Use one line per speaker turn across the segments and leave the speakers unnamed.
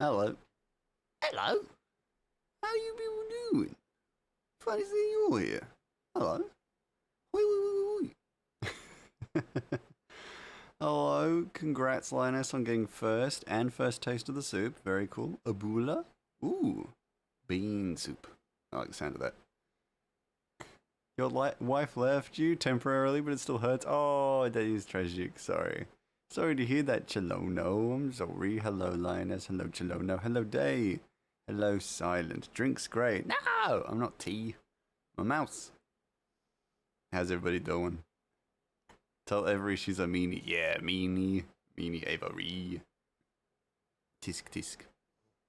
Hello. Hello. How you people doing? Funny seeing you all here. Hello. Wee, wee, wee, wee. Hello. Congrats, Linus, on getting first and first taste of the soup. Very cool. Abula. Ooh. Bean soup. I like the sound of that. Your wife left you temporarily, but it still hurts. Oh, that is tragic. Sorry. Sorry to hear that, Chalono. I'm sorry. Hello, Linus. Hello, Chalono. Hello, Day. Hello, Silent. Drink's great. No, I'm not tea. I'm a mouse. How's everybody doing? Tell Avery she's a meanie. Yeah, meanie. Meanie Avery. Tisk, tisk.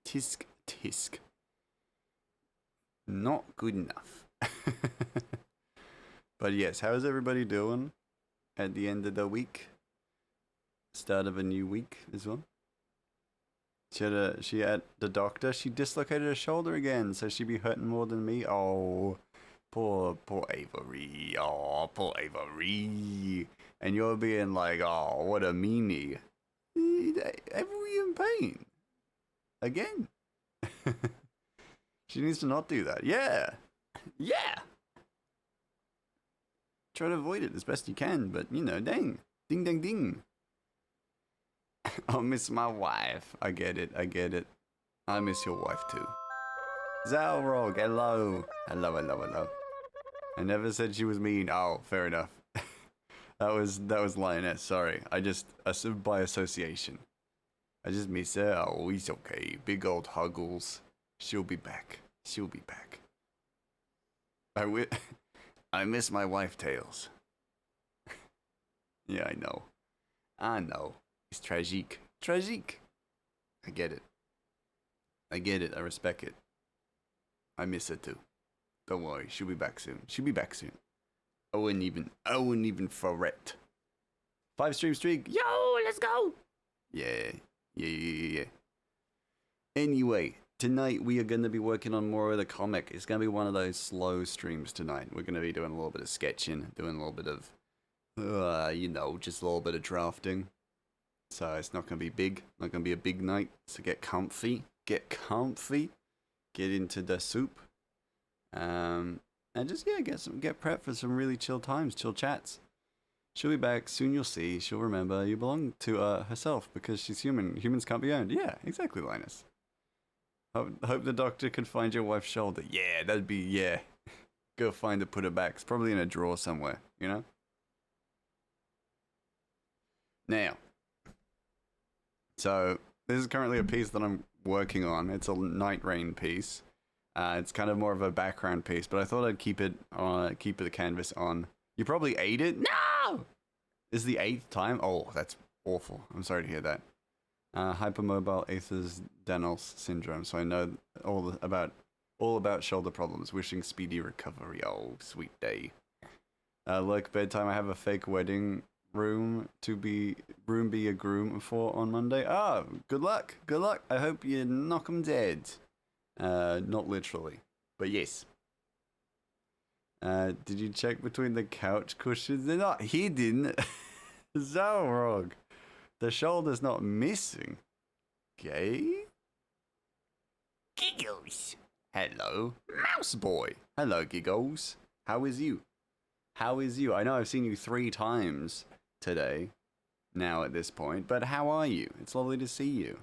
Tisk, tisk. Not good enough. But yes, how's everybody doing at the end of the week? Start of a new week as well. She at the doctor. She dislocated her shoulder again, so she'd be hurting more than me. Oh, poor Avery. Oh, poor Avery. And you're being like, oh, what a meanie. Avery in pain again. She needs to not do that. Yeah. Try to avoid it as best you can, but you know, dang. Ding, ding, ding. I'll miss my wife. I get it. I miss your wife too. Zalrog, hello. Hello. I never said she was mean. Oh, fair enough. that was Lioness, sorry. I by association. I just miss her. Oh, he's okay. Big old huggles. She'll be back. I miss my wife, Tails. Yeah, I know. It's tragique. I get it. I respect it. I miss her too. Don't worry, she'll be back soon. I wouldn't even fret. 5 stream streak. Yo, let's go. Yeah. Anyway, tonight we are going to be working on more of the comic. It's going to be one of those slow streams tonight. We're going to be doing a little bit of sketching, doing a little bit of, just a little bit of drafting. So it's not going to be big, not going to be a big night. So get comfy, get into the soup. And just, get prepped for some really chill times, chill chats. She'll be back, soon you'll see, she'll remember you belong to herself because she's human. Humans can't be owned. Yeah, exactly, Linus. Hope the doctor can find your wife's shoulder. Yeah, that'd be, yeah. Go find it, put it back. It's probably in a drawer somewhere, you know? Now, so this is currently a piece that I'm working on. It's a Night Rain piece. It's kind of more of a background piece, but I thought I'd keep the canvas on. You probably ate it? No! This is the 8th time? Oh, that's awful. I'm sorry to hear that. Hypermobile Aethers Danlos syndrome. So I know all about shoulder problems. Wishing speedy recovery. Oh, sweet day. Like bedtime, I have a fake wedding room be a groom for on Monday. Ah, good luck. I hope you knock 'em dead. Not literally, but yes. Did you check between the couch cushions? They're not. He didn't. Zalrog. The shoulder's not missing. Okay. Giggles. Hello, Mouse Boy. Hello, Giggles. How is you? I know I've seen you 3 times today, now at this point, but how are you? It's lovely to see you.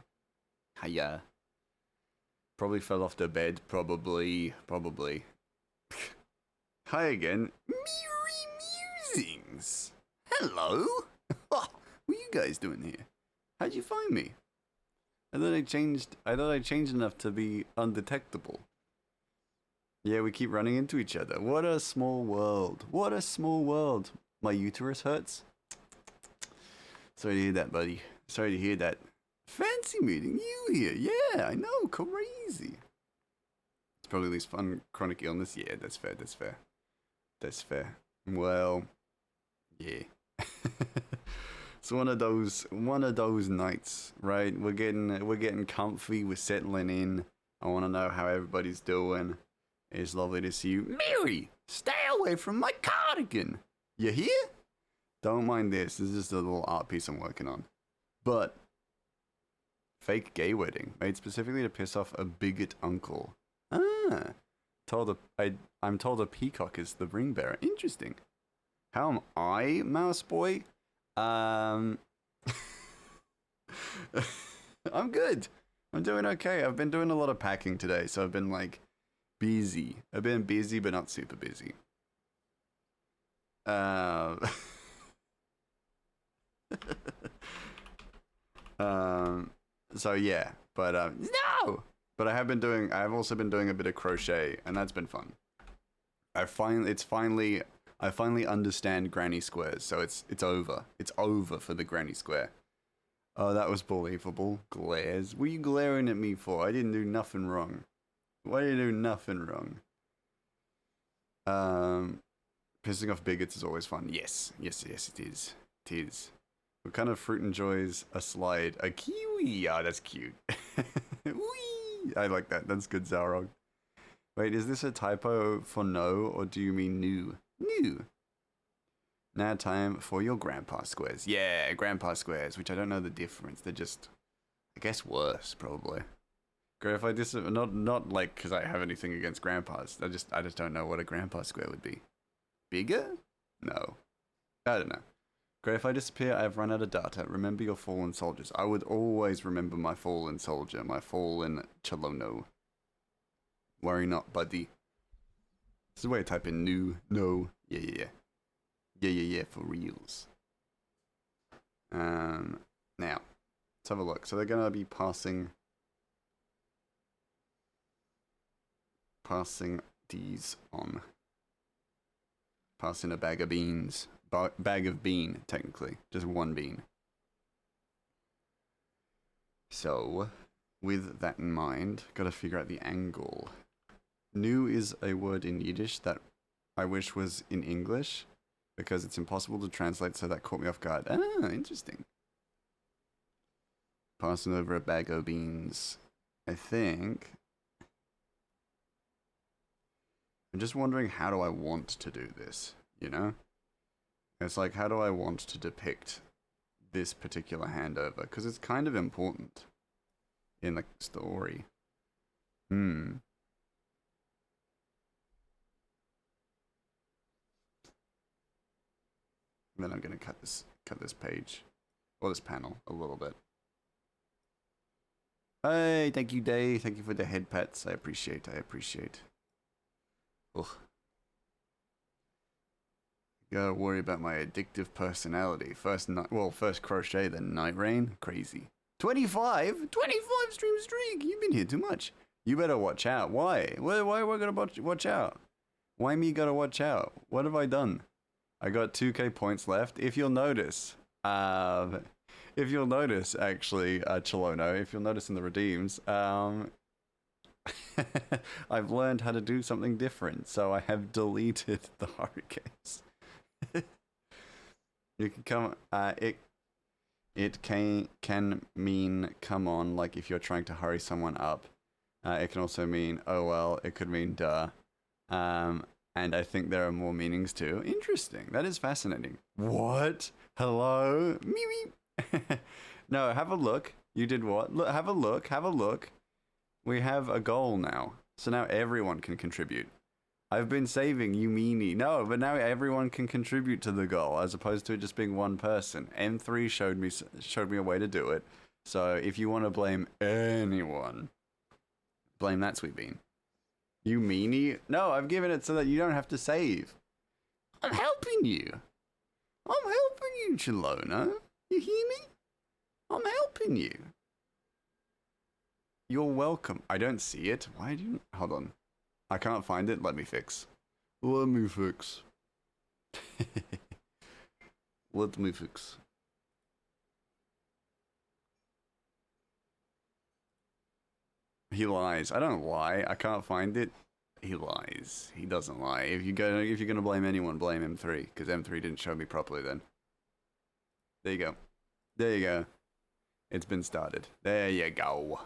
Hiya. Probably fell off the bed, probably. Hi again. Miri Musings. Hello. What are you guys doing here? How'd you find me? I thought I changed enough to be undetectable. Yeah, we keep running into each other. What a small world. My uterus hurts. Sorry to hear that, buddy. Sorry to hear that. Fancy meeting you here. Yeah, I know. Crazy. It's probably at least fun chronic illness. Yeah, that's fair. Well, yeah. It's one of those nights, right? We're getting comfy. We're settling in. I want to know how everybody's doing. It's lovely to see you. Miri, stay away from my cardigan. You hear? Don't mind this. This is just a little art piece I'm working on. But fake gay wedding made specifically to piss off a bigot uncle. Ah, I'm told a peacock is the ring bearer. Interesting. How am I, mouse boy? I'm good. I'm doing okay. I've been doing a lot of packing today, so I've been like busy. I've been busy, but not super busy. So yeah, but no. But I've also been doing a bit of crochet, and that's been fun. I finally understand granny squares, so it's over. It's over for the granny square. Oh, that was believable. Glares. What are you glaring at me for? I didn't do nothing wrong. Why did you do nothing wrong? Pissing off bigots is always fun. Yes, it is. It is. What kind of fruit enjoys a slide? A kiwi. Ah, that's cute. Whee! I like that. That's good, Zarog. Wait, is this a typo for no, or do you mean new? New. Now time for your grandpa squares. Yeah, grandpa squares, which I don't know the difference. They're just, I guess, worse, probably. Great if I not like because I have anything against grandpas. I just don't know what a grandpa square would be. Bigger? No. I don't know. Great if I disappear, I have run out of data. Remember your fallen soldiers. I would always remember my fallen soldier, my fallen Cholono. Worry not, buddy. This is where I type in new, no, yeah, for reals. Now, let's have a look. So they're gonna be passing these on. Passing a bag of beans. Bag of bean, technically. Just one bean. So, with that in mind, gotta figure out the angle. New is a word in Yiddish that I wish was in English, because it's impossible to translate, so that caught me off guard. Ah, interesting. Passing over a bag of beans. I think... I'm just wondering, how do I want to do this, you know? It's like, how do I want to depict this particular handover? Because it's kind of important in the story. Then I'm gonna cut this page, or this panel, a little bit. Hey, thank you, Day. Thank you for the head pats. I appreciate. Ugh. Gotta worry about my addictive personality. First crochet, then night rain. Crazy. 25 stream streak. You've been here too much. You better watch out. Why? Why am I gonna watch out? Why me gotta watch out? What have I done? I got 2k points left. If you'll notice, actually, Cholono, if you'll notice in the redeems, I've learned how to do something different, so I have deleted the hurricanes. You can come. It can mean come on, like if you're trying to hurry someone up. It can also mean oh well. It could mean duh. And I think there are more meanings too. Interesting. That is fascinating. What? Hello, Miri. No, have a look. You did what? Look, have a look. We have a goal now, so now everyone can contribute. I've been saving you meanie. No, but now everyone can contribute to the goal, as opposed to it just being one person. M3 showed me a way to do it. So if you want to blame anyone, blame that sweet bean. You meanie? No, I've given it so that you don't have to save. I'm helping you. Chilona. You hear me? I'm helping you. You're welcome. I don't see it. Why do you... Hold on. I can't find it. Let me fix. Let me fix. He lies. I don't lie. I can't find it. He lies. He doesn't lie. If you're gonna blame anyone, blame M3, because M3 didn't show me properly then. There you go. It's been started. There you go.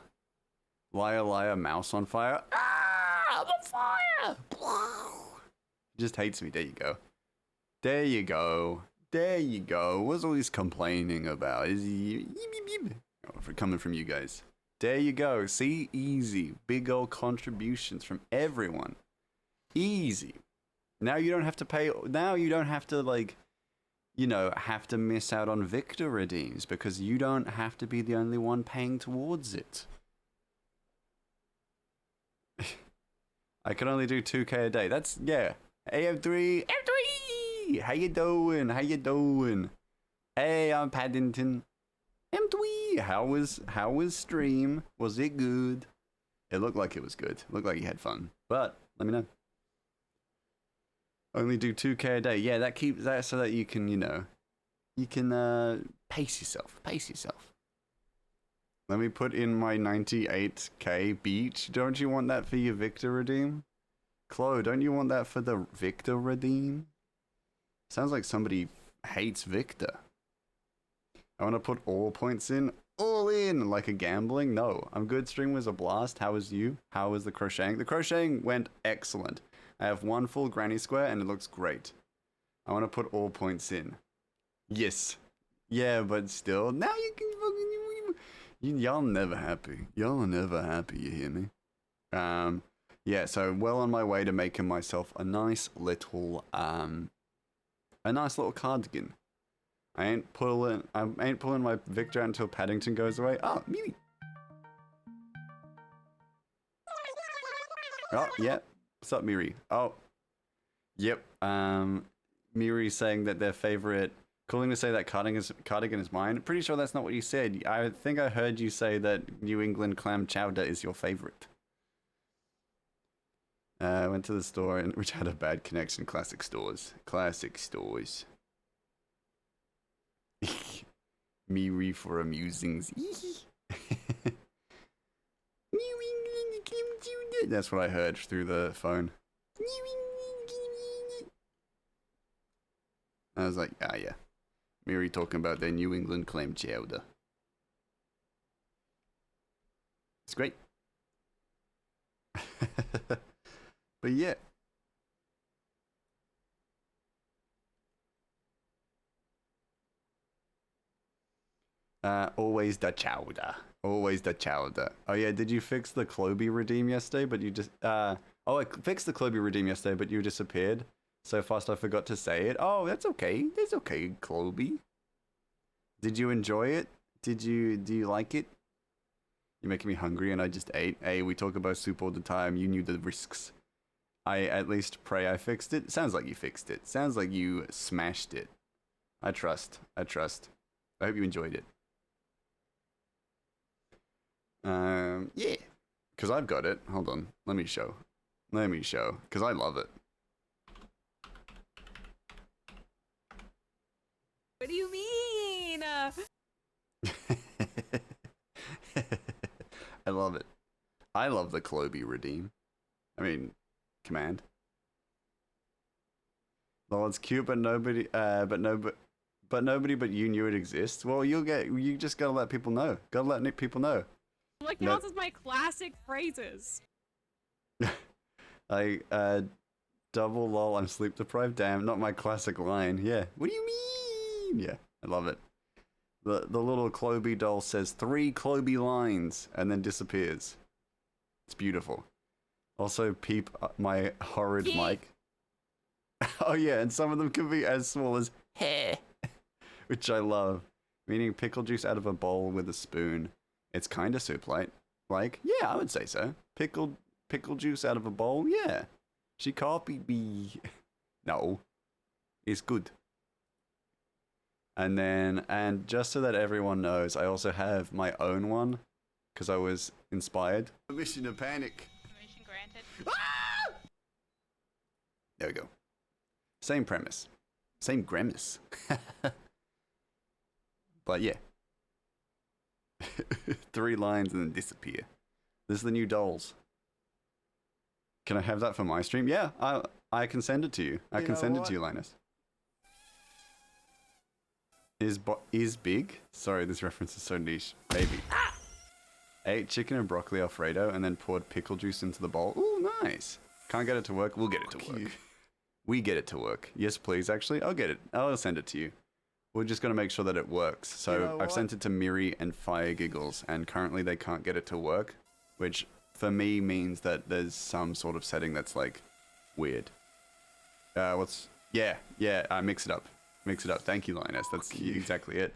Liar, mouse on fire. Ah, I'm on fire! He just hates me. There you go. What's all this complaining about? Is he... coming from you guys. There you go. See? Easy. Big old contributions from everyone. Easy. Now you don't have to pay. Now you don't have to, like, you know, have to miss out on Victor redeems because you don't have to be the only one paying towards it. I can only do 2k a day. That's, yeah. Hey, M3. M3! How you doing? How you doing? Hey, I'm Paddington. M3! How was stream? Was it good? It looked like it was good. It looked like you had fun. But, let me know. Only do 2k a day. Yeah, that keeps that so that you can, you know, you can pace yourself. Pace yourself. Let me put in my 98k beach. Don't you want that for your Victor redeem? Chloe, don't you want that for the Victor redeem? Sounds like somebody hates Victor. I want to put all points in. All in! Like a gambling? No. I'm good. Stream was a blast. How was you? How was the crocheting? The crocheting went excellent. I have one full granny square and it looks great. I want to put all points in. Yes. Yeah, but still. Now you can fucking... Y'all never happy. Y'all are never happy, you hear me? Yeah, so well on my way to making myself a nice little cardigan. I ain't pulling my Victor out until Paddington goes away. Oh, Miri. Oh, yeah. What's up, Miri? Oh, yep. Miri saying that their favorite. Calling to say that cardigan is mine. Pretty sure that's not what you said. I think I heard you say that New England clam chowder is your favorite. Went to the store which had a bad connection. Classic stores. Classic stores. Miri for amusings. That's what I heard through the phone. I was like, ah, yeah. Miri talking about their New England clam chowder. It's great. But yeah. Always the chowder. Always the chowder. Oh yeah, did you fix the Kloby redeem yesterday? But you just I fixed the Kloby redeem yesterday, but you disappeared so fast I forgot to say it. Oh, that's okay. That's okay, Kloby. Did you enjoy it? Do you like it? You're making me hungry and I just ate. Hey, we talk about soup all the time. You knew the risks. I at least pray I fixed it. Sounds like you fixed it. Sounds like you smashed it. I trust. I hope you enjoyed it. Yeah, because I've got it. Hold on, let me show, because I love it.
What do you mean?
I love it. I love the Kloby redeem. I mean, command. Well, it's cute, but nobody, but nobody but you knew it exists. Well, you just gotta let people know. Gotta let people know.
What counts as my classic phrases?
I double lol, I'm sleep deprived. Damn, not my classic line. Yeah. What do you mean? Yeah, I love it. The little Kloby doll says 3 Kloby lines and then disappears. It's beautiful. Also, peep my horrid mic. Oh yeah, and some of them can be as small as hair, which I love. Meaning pickle juice out of a bowl with a spoon. It's kind of soup like, yeah, I would say so. Pickle juice out of a bowl, yeah. She copied me. No, it's good. And just so that everyone knows, I also have my own one because I was inspired. Mission of panic.
Permission granted.
Ah! There we go. Same premise, same grimace. But yeah. 3 lines and then disappear. This is the new dolls. Can I have that for my stream? Yeah, I can send it to you. I can send it to you, Linus. Is big? Sorry, this reference is so niche. Baby. Ah! Ate chicken and broccoli Alfredo and then poured pickle juice into the bowl. Ooh, nice. Can't get it to work? We'll get it to work. We get it to work. Yes, please, actually. I'll get it. I'll send it to you. we're just going to make sure that it works. So
You know
I've
what?
sent it to Miri and Fire Giggles, and currently they can't get it to work, which for me means that there's some sort of setting that's like weird. Mix it up. Mix it up. Thank you, Lioness. That's exactly it.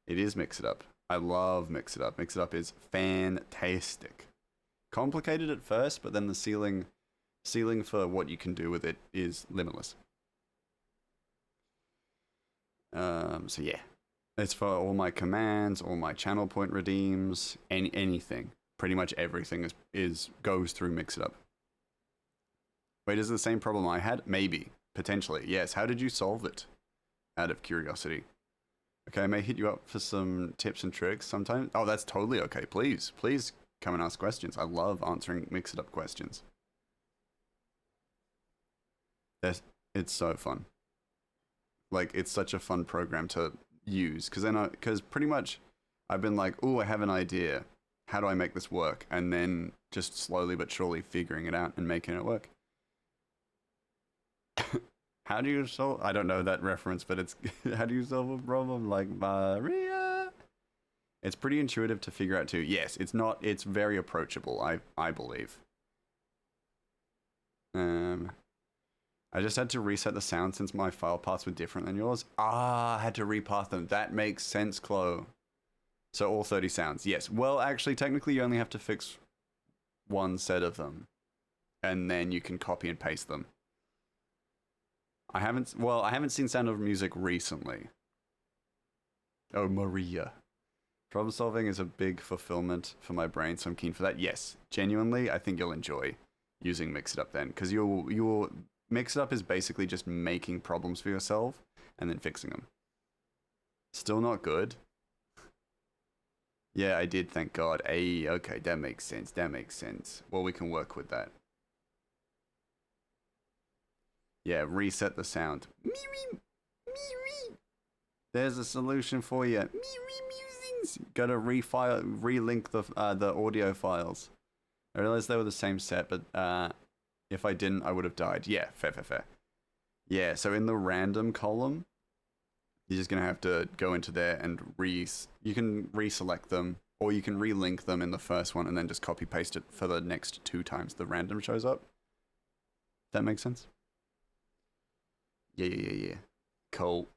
It is Mix It Up. I love Mix It Up. Mix It Up is fantastic. Complicated at first, but then the ceiling for what you can do with it is limitless. So yeah, it's for all my commands, all my channel point redeems, anything. Pretty much everything goes through Mix It Up. Wait, is it the same problem I had? Maybe, potentially. Yes. How did you solve it? Out of curiosity. Okay, I may hit you up for some tips and tricks sometime. Oh, that's totally okay. Please come and ask questions. I love answering Mix It Up questions. It's so fun. Like, it's such a fun program to use because pretty much I've been like, oh, I have an idea. How do I make this work? And then just slowly but surely figuring it out and making it work. How do you solve? I don't know that reference, but it's how do you solve a problem like Maria? It's pretty intuitive to figure out too. Yes, it's very approachable, I believe. I just had to reset the sound since my file paths were different than yours. I had to repath them. That makes sense, Chloe. So all 30 sounds. Yes. Well, actually, technically, you only have to fix one set of them, and then you can copy and paste them. I haven't seen Sound of Music recently. Oh, Maria. Problem solving is a big fulfillment for my brain, so I'm keen for that. Yes, genuinely, I think you'll enjoy using Mix It Up then, because you'll Mix It Up is basically just making problems for yourself and then fixing them. Still not good. Yeah, I did, thank God. Hey, okay, that makes sense. Well, we can work with that. Yeah, reset the sound. Miri. There's a solution for you. Miri musings. Gotta relink the audio files. I realized they were the same set, but if I didn't, I would have died. Yeah, fair. Yeah, so in the random column, you're just gonna have to go into there and you can reselect them, or you can relink them in the first one and then just copy paste it for the next 2 times the random shows up. That makes sense? Yeah. Cool.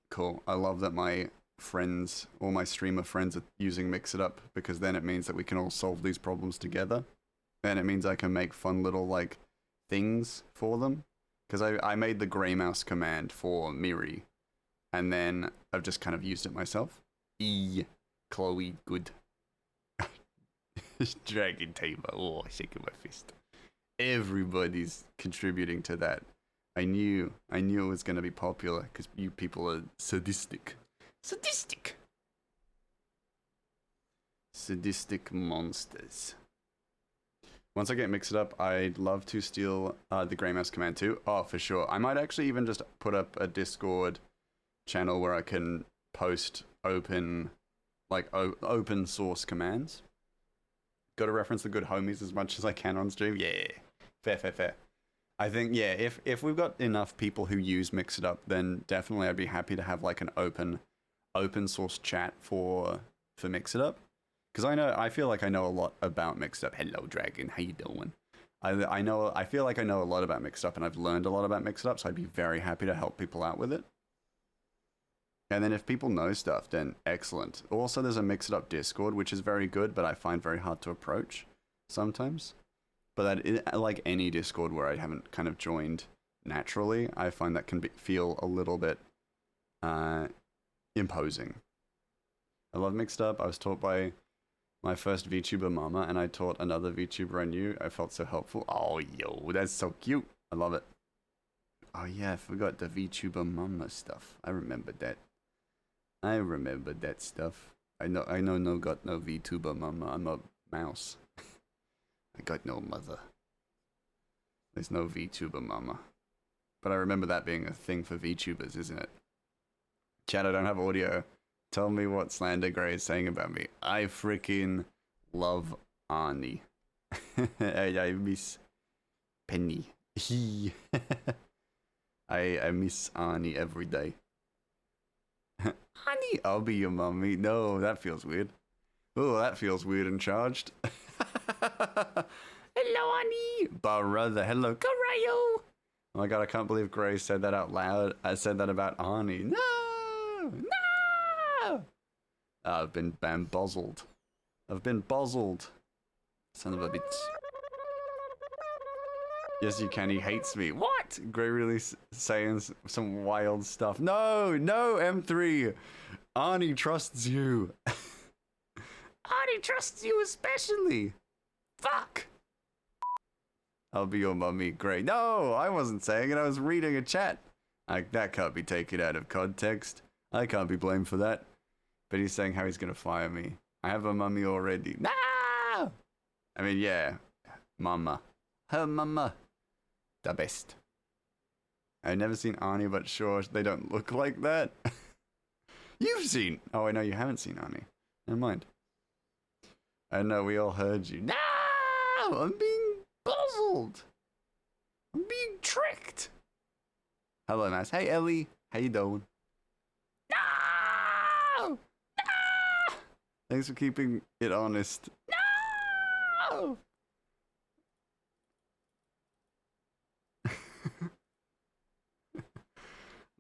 I love that my friends, all my streamer friends are using Mix It Up, because then it means that we can all solve these problems together. And it means I can make fun little, like, things for them. Because I made the grey mouse command for Miri, and then I've just kind of used it myself. Chloe, good. Dragon Tamer, oh, shaking my fist. Everybody's contributing to that. I knew it was going to be popular, because you people are sadistic. Sadistic monsters. Once I get Mix It Up, I'd love to steal the Grey Mouse command too. Oh, for sure. I might actually even just put up a Discord channel where I can post open source commands. Got to reference the good homies as much as I can on stream. Yeah, fair. I think, yeah, if we've got enough people who use Mix It Up, then definitely I'd be happy to have like an open source chat for Mix It Up. Because I feel like I know a lot about Mix It Up. Hello, Dragon. How you doing? I feel like I know a lot about Mix It Up, and I've learned a lot about Mix It Up, so I'd be very happy to help people out with it. And then if people know stuff, then excellent. Also, there's a Mix It Up Discord, which is very good, but I find very hard to approach sometimes. But like any Discord where I haven't kind of joined naturally, I find that can feel a little bit imposing. I love Mixed Up. I was taught by my first VTuber mama, and I taught another VTuber I knew. I felt so helpful. Oh, yo, that's so cute. I love it. Oh yeah, I forgot the VTuber mama stuff. I remembered that. Stuff. I know no got no VTuber mama. I'm a mouse. I got no mother. There's no VTuber mama. But I remember that being a thing for VTubers, isn't it? Chat, I don't have audio. Tell me what Slander Grey is saying about me. I freaking love Arnie. I miss Penny. I miss Arnie every day. Ani? I'll be your mummy. No, that feels weird. Oh, that feels weird and charged. Hello, Ani. Brother, hello, Karayo. Oh my god, I can't believe Gray said that out loud. I said that about Ani. No! No! I've been bamboozled. I've been bozzled. Son of a bitch. Yes, you can. He hates me. What? Gray really saying some wild stuff. No, no, M3. Ani trusts you. Ani trusts you especially. Fuck. I'll be your mummy. Gray. No, I wasn't saying it. I was reading a chat. That can't be taken out of context. I can't be blamed for that. But he's saying how he's going to fire me. I have a mummy already. No! I mean, yeah. Mama. Her mama. The best. I've never seen Ani, but sure, they don't look like that. You've seen... Oh, I know you haven't seen Ani. Never mind. I know, we all heard you. No! I'm being puzzled. I'm being tricked. Hello, nice. Hey, Ellie. How you doing? No! No! Thanks for keeping it honest. No!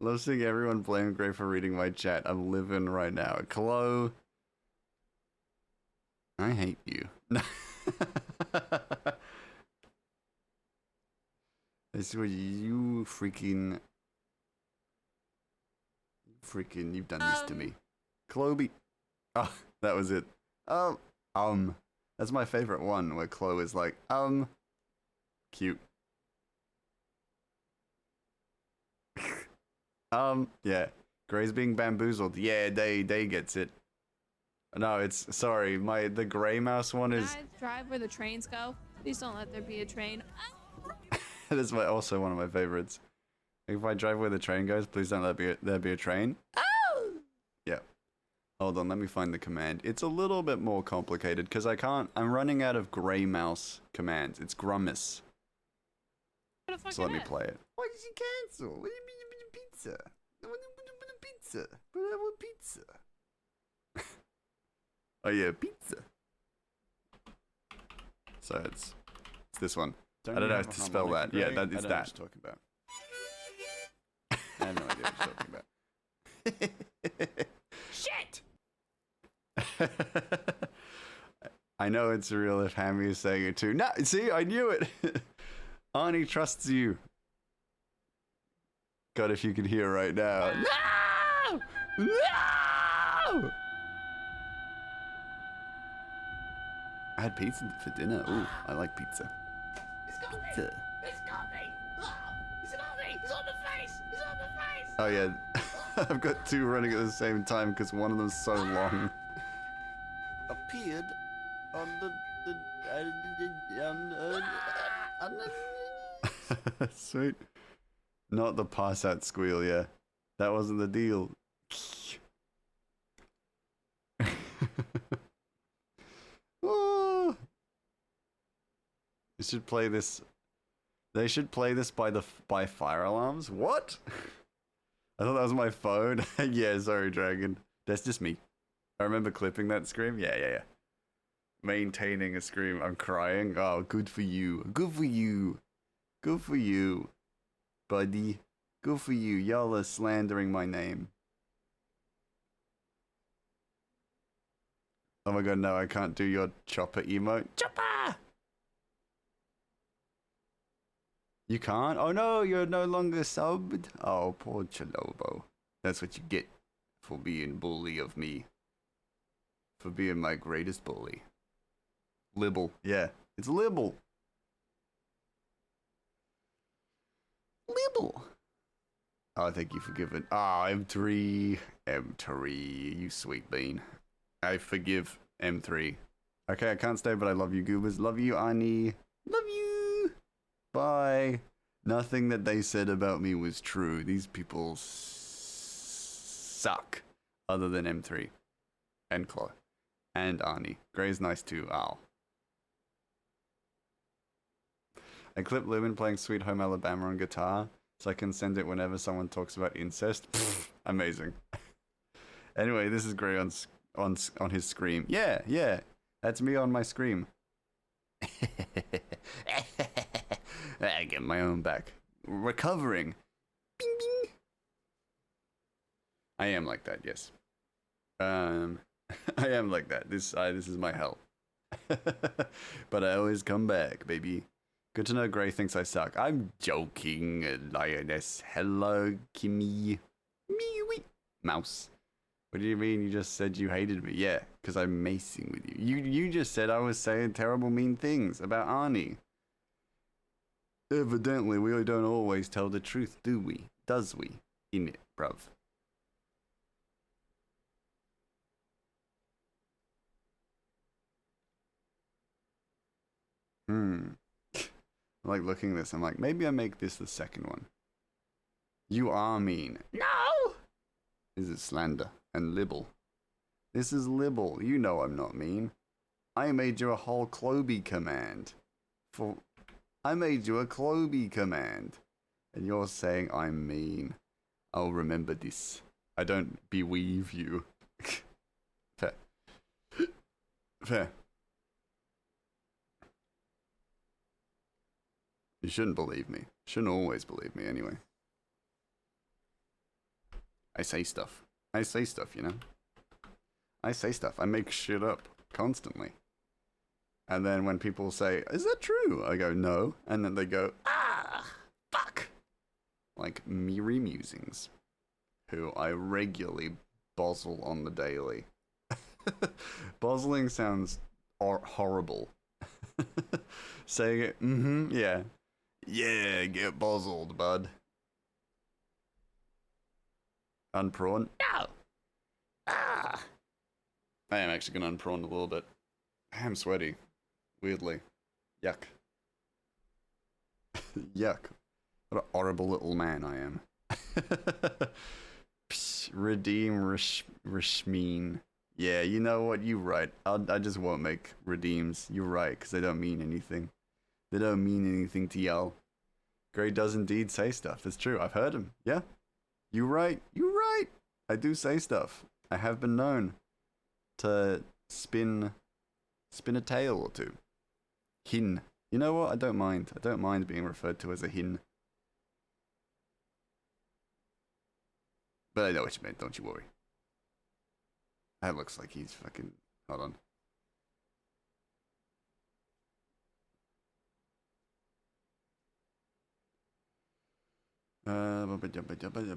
Love seeing everyone blame Gray for reading my chat. I'm living right now. Chloe. I hate you. This is what you freaking... You've done this to me. Chloe. Oh, that was it. That's my favorite one, where Chloe is like, cute. Yeah. Gray's being bamboozled. Yeah, they gets it. No, it's, sorry, the Gray Mouse one is...
Can I drive where the trains go? Please don't let there be a train.
That's also one of my favorites. If I drive where the train goes, please don't let there be a train. Oh! Yeah. Hold on, let me find the command. It's a little bit more complicated, because I'm running out of Gray Mouse commands. It's Grummus.
What the fuck
So let me
is?
play it. Why did you cancel? What do you mean pizza? I want pizza. But I want pizza. Oh yeah, pizza. So it's this one. I don't know how to spell that. Yeah, that is that. What you're talking about. I have no idea what you're talking about. Shit! I know it's real if Hammy is saying it too. No, see, I knew it. Ani trusts you. God, if you could hear right now. No! No! I had pizza for dinner. Ooh, I like pizza.
It's got me!
Pizza.
It's got me! Oh, it's got me! It's on the face! It's on the face!
Oh yeah, I've got two running at the same time because one of them's so long. Appeared on the sweet. Not the pass out squeal, yeah. That wasn't the deal. Oh. They should play this. They should play this by fire alarms. What? I thought that was my phone. Yeah, sorry, Dragon. That's just me. I remember clipping that scream. Yeah. Maintaining a scream. I'm crying. Oh, good for you. Good for you. Good for you, buddy. Good for you. Y'all are slandering my name. Oh my god, no, I can't do your chopper emote. Chopper! You can't? Oh no, you're no longer subbed. Oh, poor Chalobo. That's what you get for being bully of me. For being my greatest bully. Libble. Yeah, it's Libble. Libble. Oh, thank you for giving. Ah, M3. M3, you sweet bean. I forgive M3. Okay, I can't stay, but I love you, goobers. Love you, Ani. Love you. Bye. Nothing that they said about me was true. These people suck. Other than M3. And Chloe. And Ani. Gray's nice too. Ow. I clip Lumen playing Sweet Home Alabama on guitar, so I can send it whenever someone talks about incest. Pfft, amazing. Anyway, this is Gray on his scream. Yeah, yeah, that's me on my scream. I get my own back. Recovering. Bing bing. I am like that, yes. I am like that. This is my hell. But I always come back, baby. Good to know Gray thinks I suck. I'm joking, Lioness. Hello, Kimmy. Meowie. Mouse. What do you mean you just said you hated me? Yeah, because I'm macing with you. You just said I was saying terrible mean things about Arnie. Evidently, we don't always tell the truth, do we? Does we? In it, bruv. I'm like looking at this, I'm like, maybe I make this the second one. You are mean. No! This is slander and libel. This is libel. You know I'm not mean. I made you a whole Cloby command. I made you a Cloby command. And you're saying I'm mean. I'll remember this. I don't beweave you. Fair. Fair. You shouldn't believe me. Shouldn't always believe me anyway. I say stuff. I say stuff, you know? I say stuff. I make shit up constantly. And then when people say, is that true? I go, no. And then they go, ah, fuck. Like Miri Musings, who I regularly bozzle on the daily. Bozzling sounds horrible. Saying it, yeah. Yeah, get bozzled, bud. Unprawn? No! Ah! I am actually gonna unprawn a little bit. I am sweaty. Weirdly. Yuck. Yuck. What a horrible little man I am. Psh, redeem Rishmeen. Yeah, you know what? You're right. I just won't make redeems. You're right, because they don't mean anything. They don't mean anything to y'all. Gray does indeed say stuff. It's true. I've heard him. Yeah. You're right. You're right. I do say stuff. I have been known to spin a tale or two. Hin. You know what? I don't mind. I don't mind being referred to as a hin. But I know what you meant. Don't you worry. That looks like he's fucking... Hold on.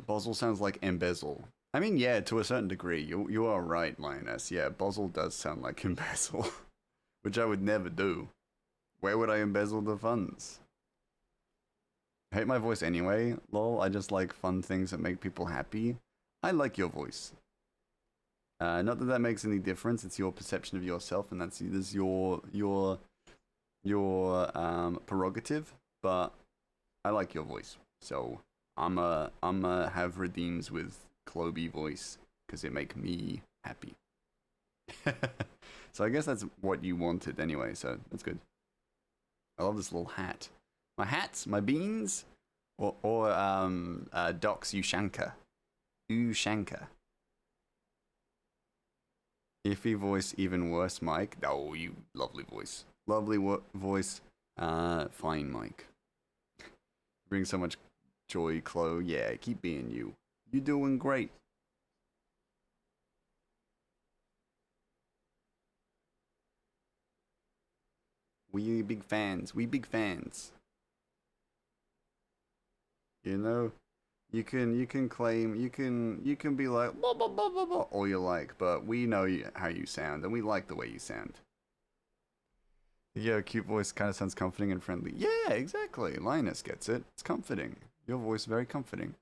Bozzle sounds like embezzle. I mean, yeah, to a certain degree. You are right, Lioness. Yeah, bozzle does sound like embezzle. Which I would never do. Where would I embezzle the funds? I hate my voice anyway, lol. I just like fun things that make people happy. I like your voice. Not that that makes any difference. It's your perception of yourself, and that's your prerogative. But I like your voice, so I'ma have redeems with Cloby voice because it make me happy. So I guess that's what you wanted anyway. So that's good. I love this little hat. My hats, my beans, or Doc's Ushanka. Ushanka. Iffy voice, even worse, Mike. Oh, you lovely voice. Lovely voice. Fine, Mike. Bring so much joy, Chloe. Yeah, keep being you. You doing great. We big fans. We big fans. You know, you can claim, you can be like blah, blah, blah, blah, blah, all you like, but we know how you sound, and we like the way you sound. Yeah, cute voice kind of sounds comforting and friendly. Yeah, exactly. Linus gets it. It's comforting. Your voice very comforting.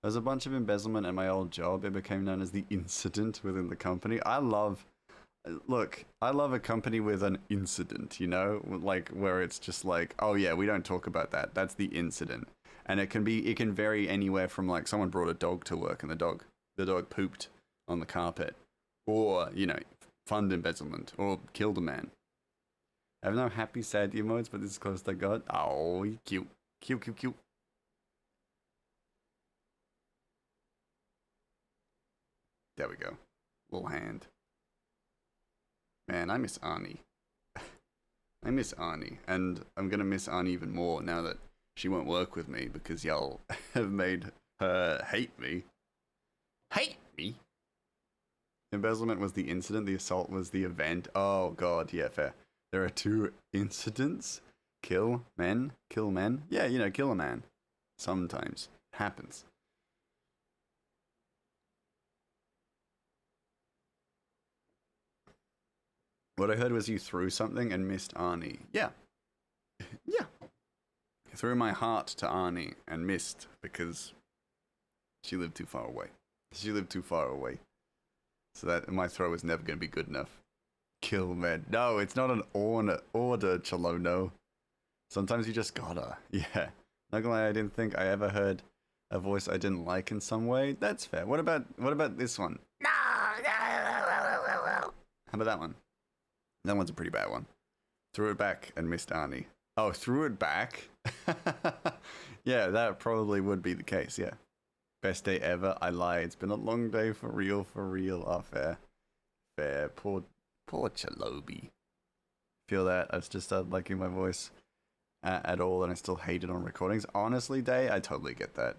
There's a bunch of embezzlement at my old job. It became known as the incident within the company. I love a company with an incident, you know, like where it's just like, oh yeah, we don't talk about that. That's the incident. And it can vary anywhere from like someone brought a dog to work and the dog pooped on the carpet, or, you know, fund embezzlement, or killed a man. I have no happy, sad emotes, but this is close to God. Oh, cute. Cute, cute, cute. There we go. little hand. Man, I miss Arnie. I miss Arnie, and I'm gonna miss Arnie even more now that she won't work with me because y'all have made her hate me. Hate me? Embezzlement was the incident, the assault was the event. Oh god, yeah, fair. There are two incidents. Kill men? Kill men? Yeah, you know, kill a man. Sometimes. Happens. What I heard was you threw something and missed Arnie. Yeah. Yeah. I threw my heart to Arnie and missed because she lived too far away. She lived too far away. So that my throw was never going to be good enough. Kill men. No, it's not an order, Chalono. Sometimes you just gotta. Yeah. Not gonna lie, I didn't think I ever heard a voice I didn't like in some way. That's fair. What about this one?
No, no.
How about that one? That one's a pretty bad one. Threw it back and missed Arnie. Oh, threw it back? Yeah, that probably would be the case, yeah. Best day ever. I lie. It's been a long day for real, for real. Oh, fair. Fair. Poor Chalobi. Feel that? I've just started liking my voice at all, and I still hate it on recordings. Honestly, Day, I totally get that.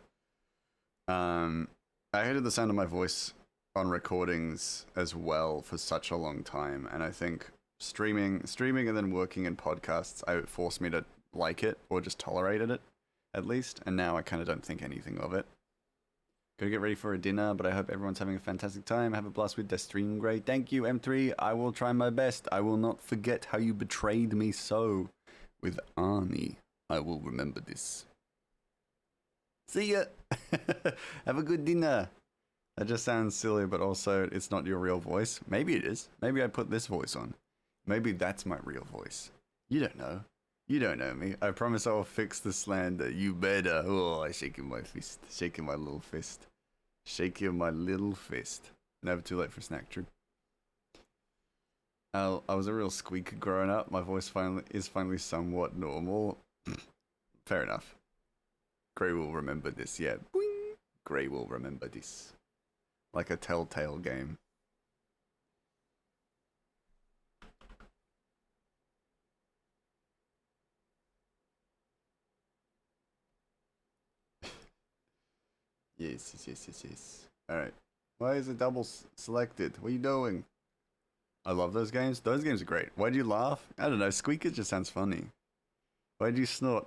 I hated the sound of my voice on recordings as well for such a long time, and I think streaming and then working in podcasts, it forced me to like it, or just tolerated it, at least, and now I kind of don't think anything of it. Gotta get ready for a dinner, but I hope everyone's having a fantastic time. Have a blast with the stream, great. Thank you, M3. I will try my best. I will not forget how you betrayed me so with Arnie. I will remember this. See ya! Have a good dinner. That just sounds silly, but also it's not your real voice. Maybe it is. Maybe I put this voice on. Maybe that's my real voice. You don't know. You don't know me. I promise I will fix the slander. You better. Oh, I'm shaking my fist. Shaking my little fist. Shaking my little fist. Never too late for snack, true. I was a real squeaker growing up. My voice is finally somewhat normal. Fair enough. Gray will remember this. Yeah. Boing. Gray will remember this. Like a telltale game. Yes. Alright. Why is it double selected? What are you doing? I love those games. Those games are great. Why do you laugh? I don't know. Squeaker just sounds funny. Why do you snort?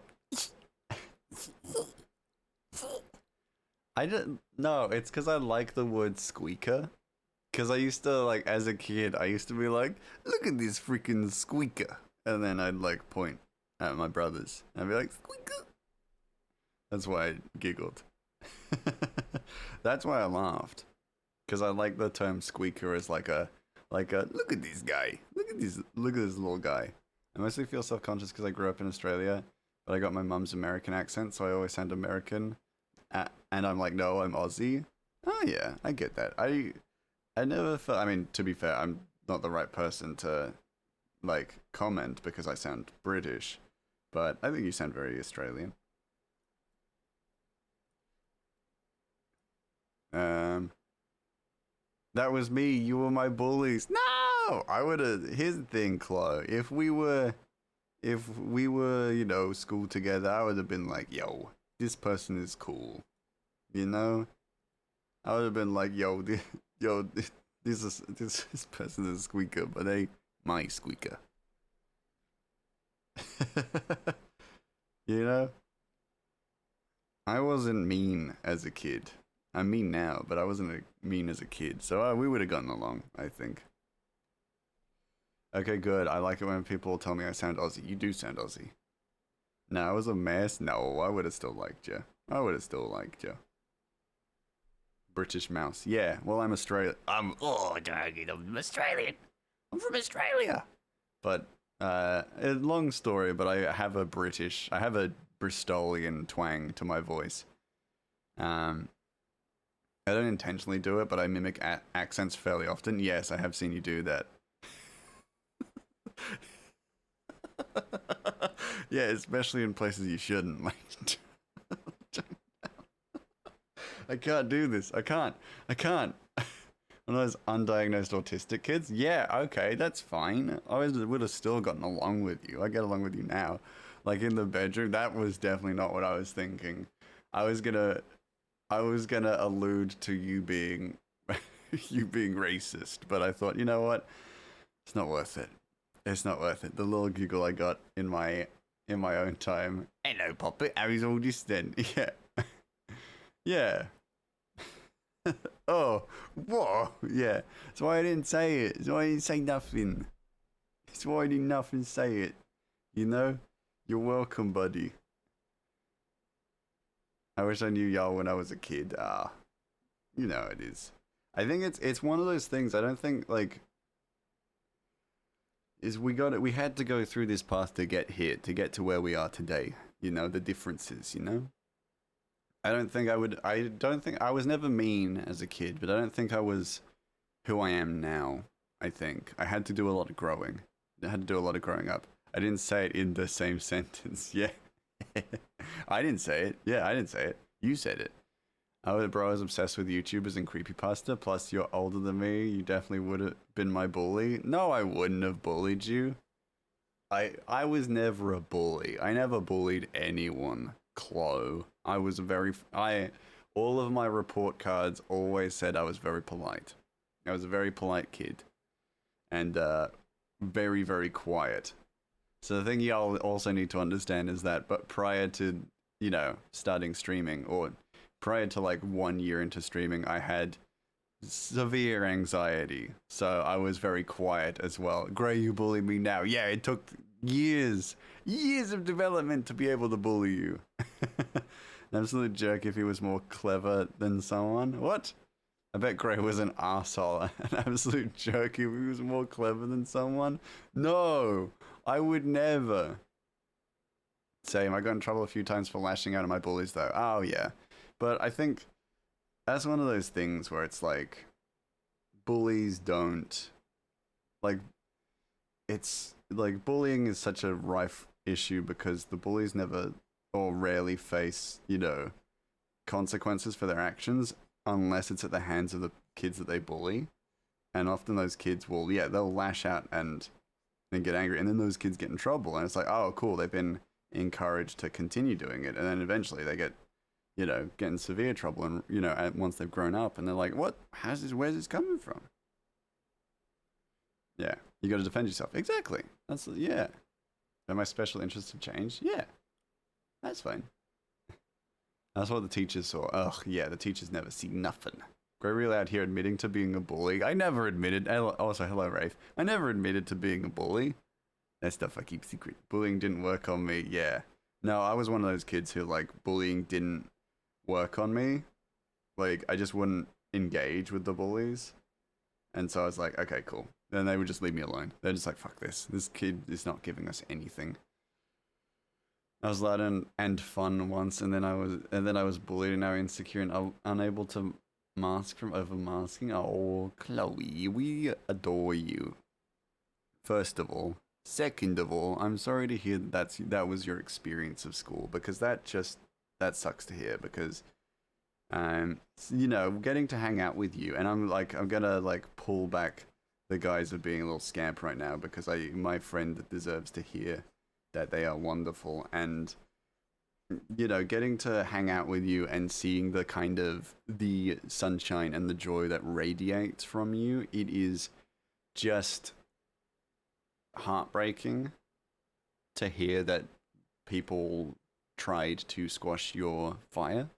I don't know. It's because I like the word squeaker. Because I used to, like, as a kid, I used to be like, look at this freaking squeaker. And then I'd, like, point at my brothers. And I'd be like, squeaker. That's why I giggled. That's why I laughed. Because I like the term squeaker as like a look at this guy. Look at this little guy. I mostly feel self-conscious because I grew up in Australia, but I got my mum's American accent, so I always sound American. And I'm like, no, I'm Aussie. Oh yeah, I get that. I never felt, I mean, to be fair, I'm not the right person to like comment because I sound British, but I think you sound very Australian. That was me. You were my bullies. No, I would have. Here's the thing, Chloe. If we were, you know, school together, I would have been like, yo, this person is cool. You know, I would have been like, yo, this person is a squeaker, but they my squeaker. You know, I wasn't mean as a kid. I'm mean now, but I wasn't mean as a kid, so we would have gotten along, I think. Okay, good. I like it when people tell me I sound Aussie. You do sound Aussie. No, I was a mess. No, I would have still liked you. British mouse. Yeah, well, I'm Australian. I'm Australian. I'm from Australia. But, long story, but I have a Bristolian twang to my voice. I don't intentionally do it, but I mimic accents fairly often. Yes, I have seen you do that. Yeah, especially in places you shouldn't. Like, I can't do this. I can't. One of those undiagnosed autistic kids? Yeah, okay, that's fine. Would have still gotten along with you. I get along with you now. Like in the bedroom, that was definitely not what I was thinking. I was gonna allude to you being you being racist, but I thought, you know what? It's not worth it. It's not worth it. The little giggle I got in my own time. Hello, Poppet. How is all this then? Yeah. Yeah. Oh, what? Yeah. That's why I didn't say it. That's why I didn't say nothing. That's why I didn't nothing say it. You know? You're welcome, buddy. I wish I knew y'all when I was a kid. You know it is. I think it's one of those things. I don't think like we had to go through this path to get here, to get to where we are today. You know, the differences, you know? I don't think I was never mean as a kid, but I don't think I was who I am now. I think I had to do a lot of growing. I had to do a lot of growing up. I didn't say it in the same sentence. Yeah. I didn't say it. Yeah, I didn't say it. You said it. I was obsessed with YouTubers and creepypasta. Plus, you're older than me. You definitely would have been my bully. No, I wouldn't have bullied you. I was never a bully. I never bullied anyone. Chloe. All of my report cards always said I was very polite. I was a very polite kid. And, very, very quiet. So the thing y'all also need to understand is that, but prior to, you know, starting streaming, or prior to like 1 year into streaming, I had severe anxiety. So I was very quiet as well. Gray, you bully me now. Yeah, it took years of development to be able to bully you. An absolute jerk if he was more clever than someone. What? I bet Gray was an arsehole. An absolute jerk if he was more clever than someone. No, I would never. Same, I got in trouble a few times for lashing out at my bullies though. Oh yeah. But I think that's one of those things where it's like, bullies don't, like, it's like bullying is such a rife issue because the bullies never or rarely face, you know, consequences for their actions unless it's at the hands of the kids that they bully. And often those kids will, yeah, they'll lash out and get angry, and then those kids get in trouble, and it's like, oh, cool, they've been encouraged to continue doing it, and then eventually they get, you know, get in severe trouble, and, you know, once they've grown up, and they're like, what? Where's this coming from? Yeah, you got to defend yourself. Exactly. That's, yeah. And my special interests have changed. Yeah, that's fine. That's what the teachers saw. Ugh, yeah, the teachers never see nothing. Gray really out here admitting to being a bully. I never admitted. Also, hello, Rafe. I never admitted to being a bully. That stuff I keep secret. Bullying didn't work on me. Yeah. No, I was one of those kids who, like, bullying didn't work on me. Like, I just wouldn't engage with the bullies. And so I was like, okay, cool. Then they would just leave me alone. They're just like, fuck this. This kid is not giving us anything. I was loud and fun once, and then I was bullied and now insecure and unable to mask from over masking. Oh, Chloe, we adore you. First of all. Second of all, I'm sorry to hear that was your experience of school, because that sucks to hear, because you know, getting to hang out with you, and I'm gonna like pull back the guise of being a little scamp right now, because my friend deserves to hear that they are wonderful, and you know, getting to hang out with you and seeing the kind of the sunshine and the joy that radiates from you, it is just heartbreaking to hear that people tried to squash your fire.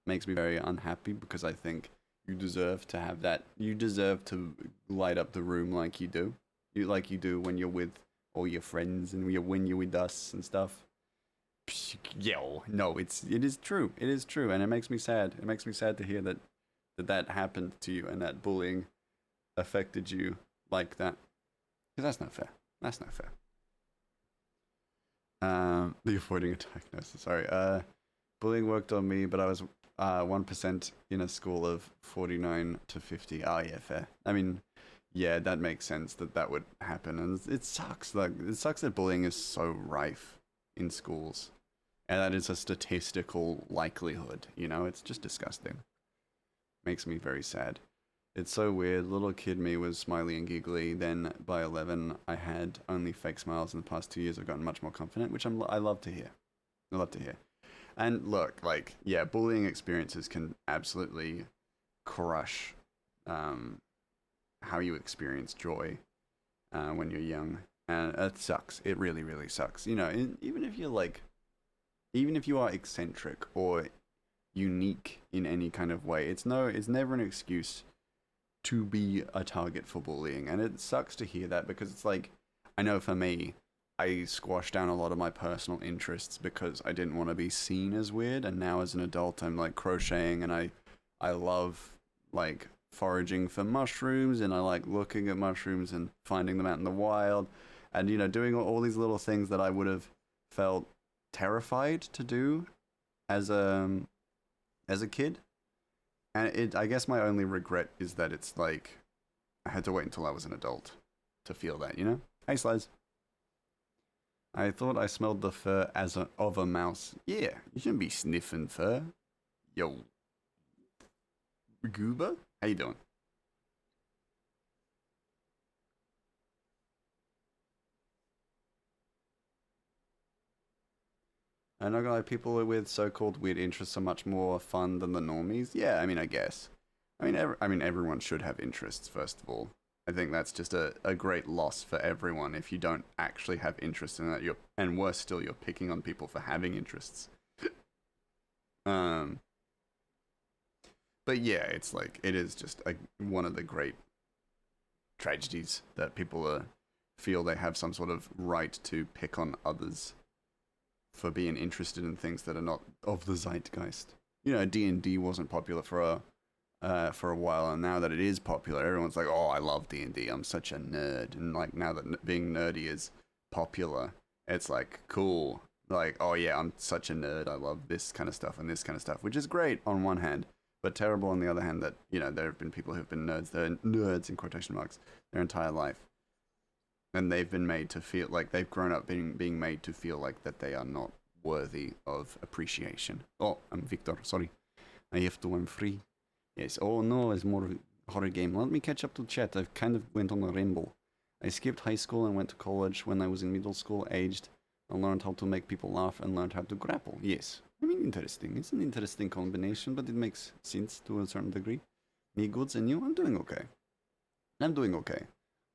Makes me very unhappy, because I think you deserve to have that. You deserve to light up the room like you do. Like you do when you're with all your friends and when you're with us and stuff. Yo, no, it is true. It is true, and it makes me sad. It makes me sad to hear that happened to you and that bullying affected you like that. Because that's not fair. That's not fair. The avoiding a diagnosis. Sorry. Bullying worked on me, but I was 1% in a school of 49 to 50. Oh, yeah, fair. I mean, yeah, that makes sense that would happen. And it sucks. Like, it sucks that bullying is so rife in schools. And that is a statistical likelihood, you know? It's just disgusting. Makes me very sad. It's so weird. Little kid me was smiley and giggly. Then by 11, I had only fake smiles. In the past 2 years, I've gotten much more confident, which I love to hear. I love to hear. And look, like, yeah, bullying experiences can absolutely crush how you experience joy when you're young. And it sucks. It really, really sucks. You know, even if you're like, even if you are eccentric or unique in any kind of way, it's never an excuse to be a target for bullying. And it sucks to hear that because it's like, I know for me, I squashed down a lot of my personal interests because I didn't want to be seen as weird. And now as an adult, I'm like crocheting and I love like foraging for mushrooms and I like looking at mushrooms and finding them out in the wild and, you know, doing all these little things that I would have felt terrified to do as a kid. And I guess my only regret is that it's like I had to wait until I was an adult to feel that, you know? Hey, Slides. I thought I smelled the fur of a mouse. Yeah, you shouldn't be sniffing fur. Yo. Goober? How you doing? I'm not gonna lie, people with so-called weird interests are much more fun than the normies. Yeah, I mean, I guess. I mean, everyone should have interests, first of all. I think that's just a great loss for everyone if you don't actually have interest in that. And worse still, you're picking on people for having interests. um, but yeah, it's like it is just one of the great tragedies that people feel they have some sort of right to pick on others for being interested in things that are not of the zeitgeist. You know, D&D wasn't popular for a while, and now that it is popular, everyone's like, "Oh, I love D&D. I'm such a nerd." And like now that being nerdy is popular, it's like cool. Like, oh yeah, I'm such a nerd. I love this kind of stuff and this kind of stuff, which is great on one hand, but terrible on the other hand that, you know, there have been people who've been nerds, they're nerds in quotation marks, their entire life. And they've been made to feel like they've grown up being made to feel like that they are not worthy of appreciation. Oh, I'm Victor, sorry. I'm free. Yes, oh no, it's more horror game. Let me catch up to chat. I've kind of went on a ramble. I skipped high school and went to college when I was in middle school aged. I learned how to make people laugh and learned how to grapple. Yes. I mean, interesting. It's an interesting combination, but it makes sense to a certain degree. Me goods and you? I'm doing okay. I'm doing okay.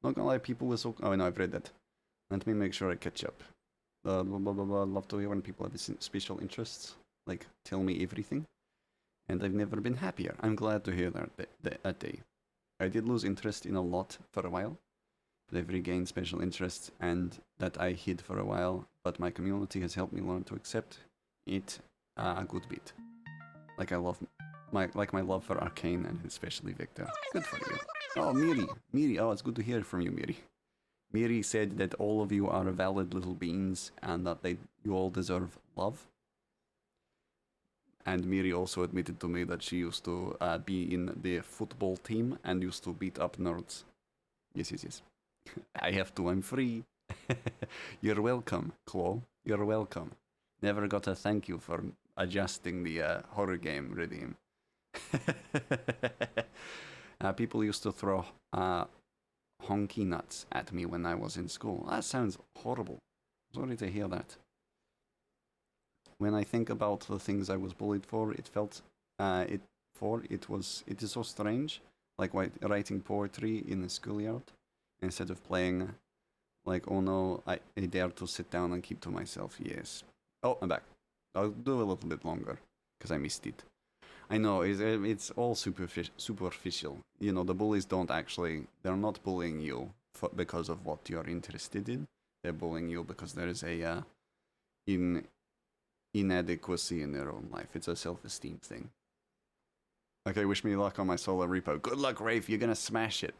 Not gonna lie, people were so... Oh, no, I've read that. Let me make sure I catch up. Blah, blah, blah, blah. Love to hear when people have special interests. Like, tell me everything. And I've never been happier. I'm glad to hear that day. I did lose interest in a lot for a while, but I've regained special interests and that I hid for a while, but my community has helped me learn to accept it a good bit. Like my love for Arcane and especially Victor. Good for you. Oh, Miri, oh, it's good to hear from you, Miri. Miri said that all of you are valid little beings and that you all deserve love. And Miri also admitted to me that she used to be in the football team and used to beat up nerds. Yes. I have to, I'm free. You're welcome, Claw. You're welcome. Never got a thank you for adjusting the horror game rhythm. People used to throw honky nuts at me when I was in school. That sounds horrible. Sorry to hear that. When I think about the things I was bullied for, it is so strange. Like writing poetry in the schoolyard instead of playing. Like, oh no, I dare to sit down and keep to myself. Yes. Oh, I'm back. I'll do a little bit longer because I missed it. I know it's all superficial. You know, the bullies they're not bullying you because of what you're interested in. They're bullying you because there is a inadequacy in their own life. It's a self-esteem thing. Okay, wish me luck on my solo repo. Good luck, Rafe. You're gonna smash it.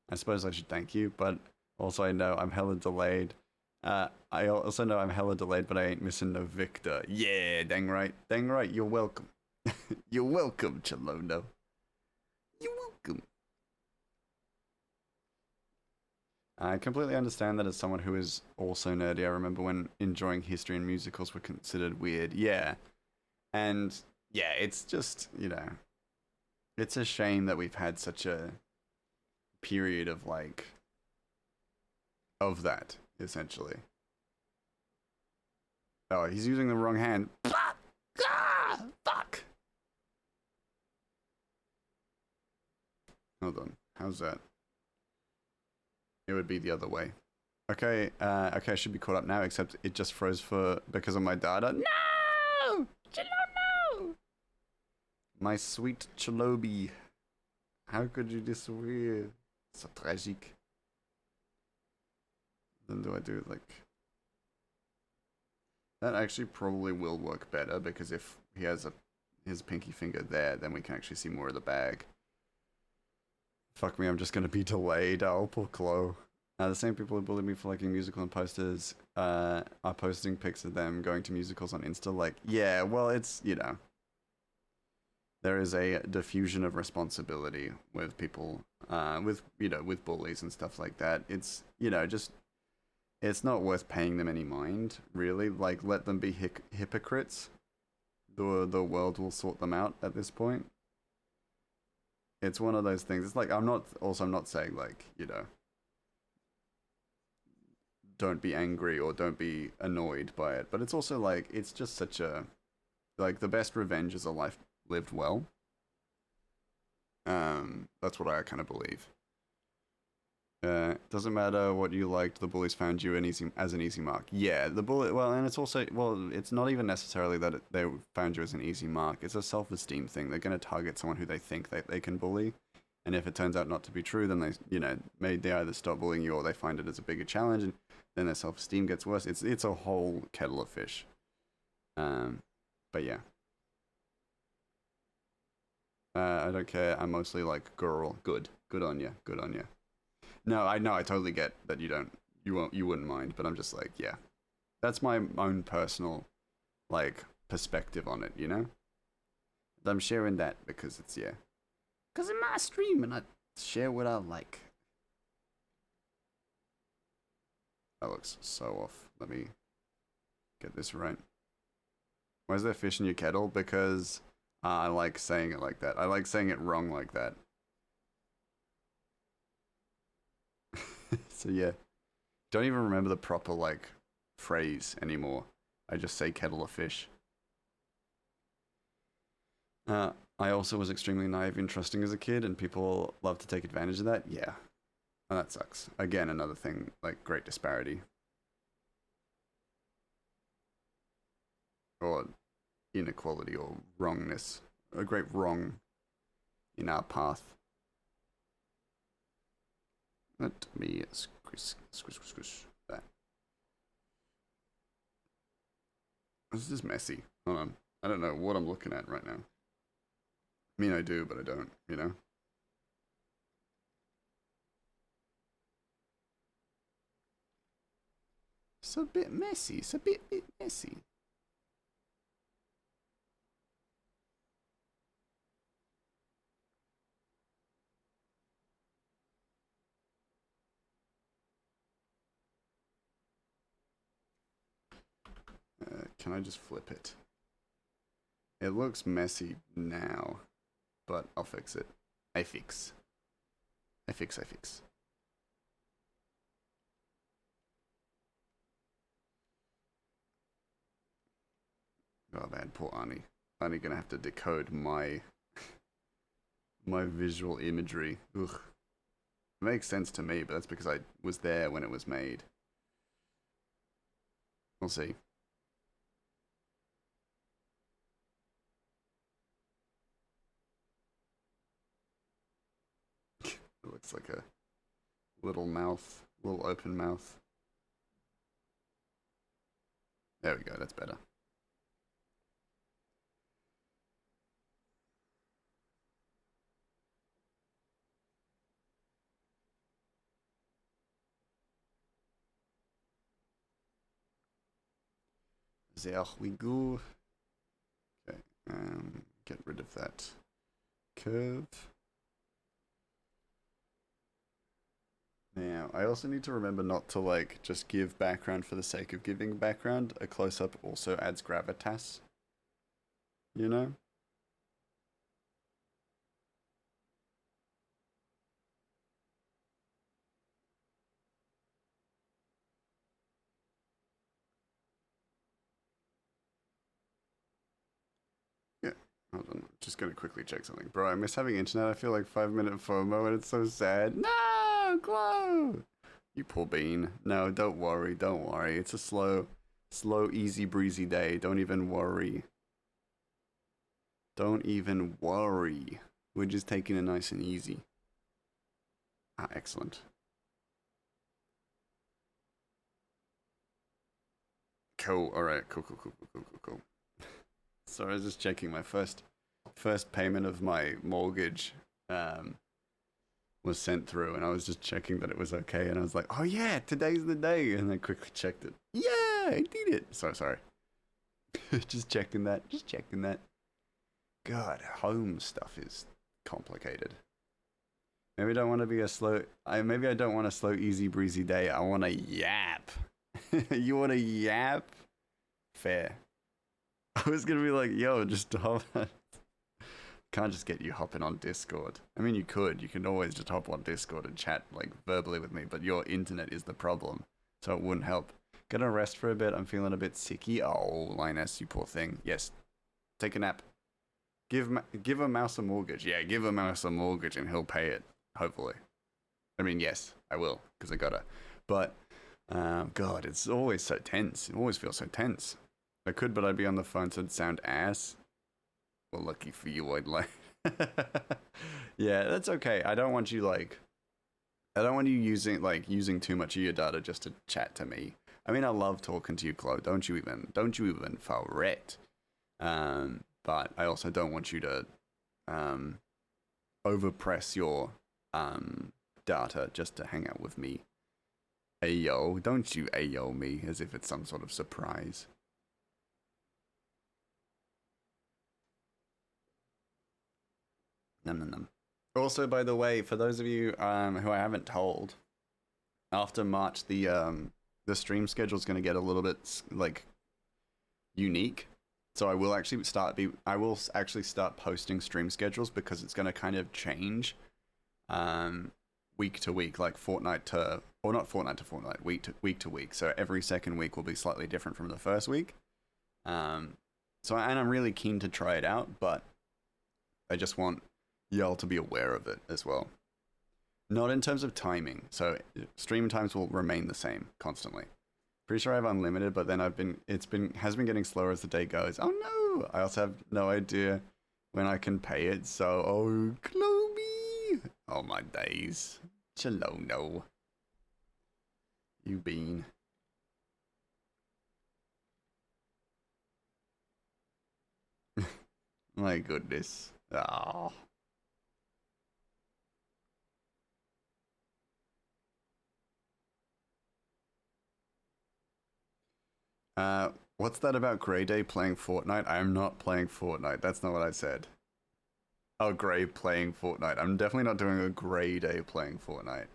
I suppose I should thank you, but also I know I'm hella delayed. I also know I'm hella delayed, but I ain't missing no Victor. Yeah, dang right. Dang right. You're welcome. You're welcome, Chalono. You're welcome. I completely understand that as someone who is also nerdy. I remember when enjoying history and musicals were considered weird. Yeah. And yeah, it's just, you know, It's a shame that we've had such a period of like of that essentially. Oh, he's using the wrong hand.
Fuck! Ah! Fuck!
Hold on. How's that? It would be the other way. Okay, okay, I should be caught up now, except it just froze for because of my data.
No! Chilo, no!
My sweet Chalobi. How could you disappear? So tragic. Then do I do it like... That actually probably will work better, because if he has his pinky finger there, then we can actually see more of the bag. Fuck me, I'm just gonna be delayed. Oh, poor Chloe. The same people who bullied me for liking musical and posters are posting pics of them going to musicals on Insta. Like, yeah, well, it's, you know, there is a diffusion of responsibility with people, with, you know, with bullies and stuff like that. It's, you know, just, it's not worth paying them any mind, really. Like, let them be hypocrites. The world will sort them out at this point. It's one of those things. It's like, I'm not saying, like, you know, don't be angry or don't be annoyed by it, but it's also like, it's just such a, like, the best revenge is a life lived well. That's what I kind of believe. Doesn't matter what you liked, the bullies found you as an easy mark. Yeah, the bully, well, and it's also, well, it's not even necessarily that they found you as an easy mark. It's a self-esteem thing. They're going to target someone who they think they can bully. And if it turns out not to be true, then they, you know, they either stop bullying you or they find it as a bigger challenge, and then their self-esteem gets worse. It's a whole kettle of fish. But yeah. I don't care. I'm mostly like, girl, good on you, good on you. No, I totally get that you wouldn't mind, but I'm just like, yeah. That's my own personal, like, perspective on it, you know? I'm sharing that because it's, yeah. Because in my stream, and I share what I like. That looks so off. Let me get this right. Why is there fish in your kettle? Because I like saying it like that. I like saying it wrong like that. So yeah. Don't even remember the proper, like, phrase anymore. I just say kettle of fish. I also was extremely naive and trusting as a kid, and people love to take advantage of that. Yeah. And that sucks. Again, another thing, like, great disparity. Or inequality or wrongness. A great wrong in our path. Let me squish that. This is messy. Hold on. I don't know what I'm looking at right now. I mean, I do, but I don't, you know? It's a bit messy. It's a bit messy. Can I just flip it? It looks messy now, but I'll fix it. I fix. Oh man, poor Arnie. Arnie gonna have to decode my visual imagery. Ugh. It makes sense to me, but that's because I was there when it was made. We'll see. It looks like a little mouth, little open mouth. There we go, that's better. There we go. Okay, get rid of that curve. Now, I also need to remember not to, like, just give background for the sake of giving background. A close-up also adds gravitas. You know? just gonna quickly check something. Bro, I miss having internet. I feel like 5-minute FOMO and it's so sad. No, Chloe! You poor bean. No, don't worry, don't worry. It's a slow, easy breezy day. Don't even worry. Don't even worry. We're just taking it nice and easy. Ah, excellent. Cool. Alright, cool. So I was just checking my first payment of my mortgage was sent through, and I was just checking that it was okay, and I was like, oh yeah, today's the day, and I quickly checked it. Yeah, I did it. So sorry. Just checking that. God, home stuff is complicated. Maybe I don't want to be a slow. Maybe I don't want a slow, easy, breezy day. I want a yap. You want a yap? Fair. I was gonna be like, yo, just hop. Can't just get you hopping on Discord. I mean, you could. You can always just hop on Discord and chat like verbally with me, but your internet is the problem, so it wouldn't help. Gonna rest for a bit. I'm feeling a bit sicky. Oh, Linus, you poor thing. Yes, take a nap. Give a mouse a mortgage. Yeah, give a mouse a mortgage and he'll pay it. Hopefully. I mean, yes, I will, because I gotta. But, God, it's always so tense. It always feels so tense. I could, but I'd be on the phone, so it'd sound ass. Well, lucky for you, I'd like. Yeah, that's okay. I don't want you, using too much of your data just to chat to me. I mean, I love talking to you, Chloe. Don't you even fret. But I also don't want you to overpress your data just to hang out with me. Ayo, don't you ayo me as if it's some sort of surprise. Num. Also, by the way, for those of you who I haven't told, after March the stream schedule is going to get a little bit unique. So I will actually start posting stream schedules because it's going to kind of change week to week, like week to week. So every second week will be slightly different from the first week. And I'm really keen to try it out, but I just want y'all to be aware of it as well. Not in terms of timing. So stream times will remain the same constantly. Pretty sure I have unlimited, but then has been getting slower as the day goes. Oh no! I also have no idea when I can pay it, so oh Chloe! Oh my days. Chalo no. You bean. My goodness. Ah. What's that about Grey Day playing Fortnite? I am not playing Fortnite. That's not what I said. Oh, Grey playing Fortnite. I'm definitely not doing a Grey Day playing Fortnite.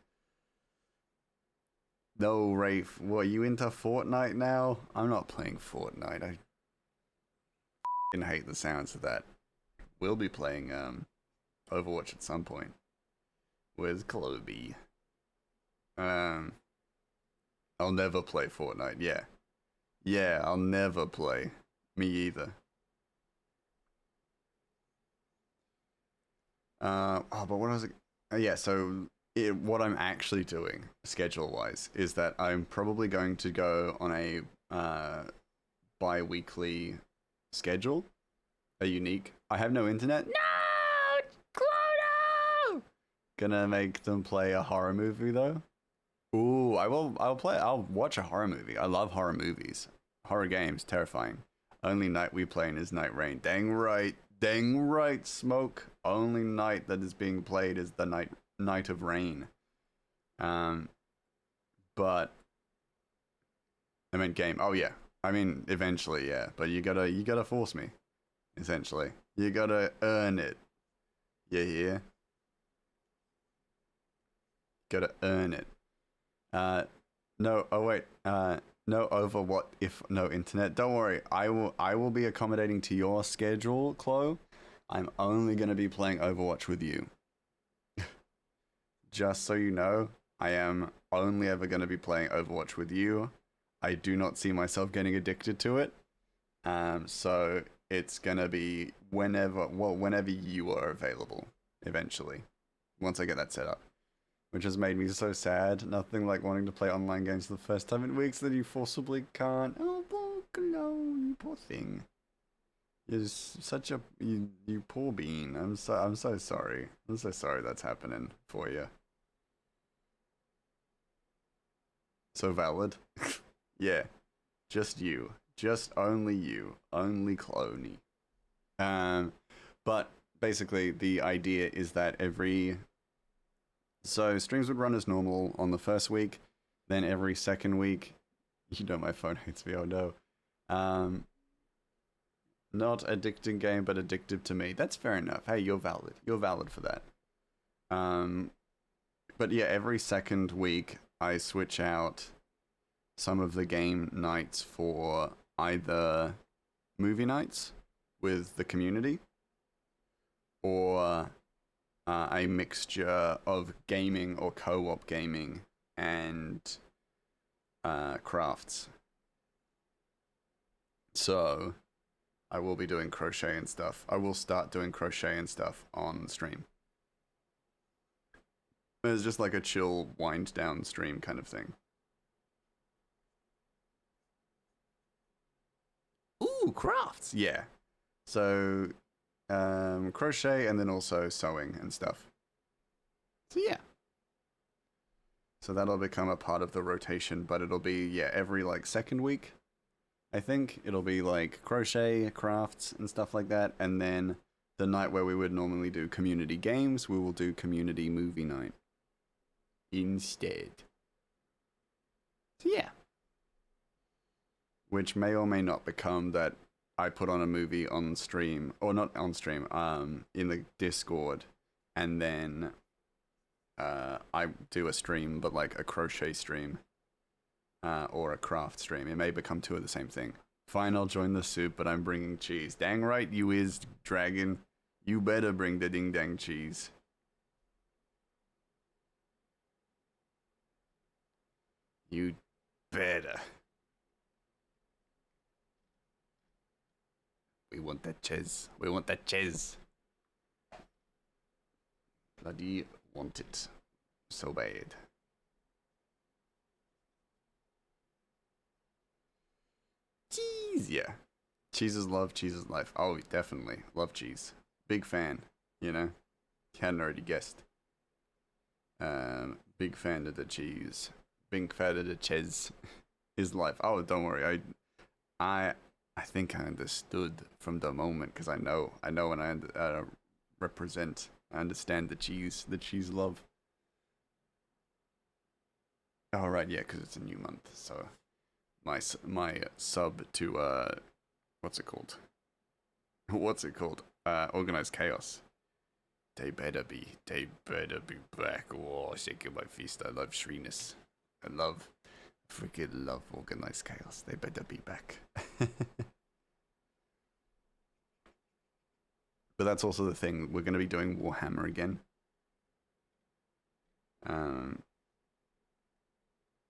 No, Rafe. What, you into Fortnite now? I'm not playing Fortnite. I f***ing hate the sounds of that. We'll be playing Overwatch at some point. Where's Chloe? I'll never play Fortnite. Yeah. Yeah, I'll never play. Me either. But what was it? Yeah, so what I'm actually doing, schedule-wise, is that I'm probably going to go on a bi-weekly schedule. A unique. I have no internet.
No! Clono!
Gonna make them play a horror movie, though. Ooh, I'll watch a horror movie. I love horror movies. Horror games, terrifying. Only night we play in is Night Rain. Dang right, Smoke. Only night that is being played is the night of rain. But I meant game. Oh yeah. I mean eventually, yeah. But you gotta force me. Essentially. You gotta earn it. You hear? Gotta earn it. No, oh wait, no Overwatch if no internet. Don't worry, I will be accommodating to your schedule, Chloe. I'm only gonna be playing Overwatch with you. Just so you know, I am only ever gonna be playing Overwatch with you. I do not see myself getting addicted to it. So it's gonna be whenever you are available, eventually. Once I get that set up. Which has made me so sad. Nothing like wanting to play online games for the first time in weeks that you forcibly can't. Oh, no, you poor thing. You're such a you poor bean. I'm so sorry. I'm so sorry that's happening for you. So valid. Yeah, just you, just only you, only Cloney. But basically the idea is that so streams would run as normal on the first week, then every second week. You know my phone hates me. Oh no. Not addicting game, but addictive to me. That's fair enough. Hey, you're valid. You're valid for that. But yeah, every second week I switch out some of the game nights for either movie nights with the community or a mixture of gaming or co-op gaming and crafts. So I will be doing crochet and stuff. I will start doing crochet and stuff on stream. It's just like a chill wind down stream kind of thing. Ooh, crafts! Yeah. So crochet and then also sewing and stuff. So yeah. So that'll become a part of the rotation, but it'll be, yeah, every like second week. I think it'll be like crochet, crafts, and stuff like that. And then the night where we would normally do community games, we will do community movie night instead. So yeah. Which may or may not become that I put on a movie on stream, or not on stream, in the Discord, and then I do a stream, but like a crochet stream, or a craft stream. It may become two of the same thing. Fine, I'll join the soup, but I'm bringing cheese. Dang right you is, dragon. You better bring the ding dang cheese. You better. We want that cheese. We want that cheese. Bloody want it. So bad. Cheese, yeah. Cheese is love, cheese is life. Oh, definitely. Love cheese. Big fan, you know? Hadn't already guessed. Big fan of the cheese. Big fan of the cheese is life. Oh, don't worry. I think I understood from the moment, because I know when I represent, I understand the cheese love. Oh, right, yeah, because it's a new month, so my sub to, what's it called? Organized Chaos. They better be back. Oh, shaking my fist. I love Shreeness. Freaking love Organized Chaos. They better be back. But that's also the thing. We're going to be doing Warhammer again.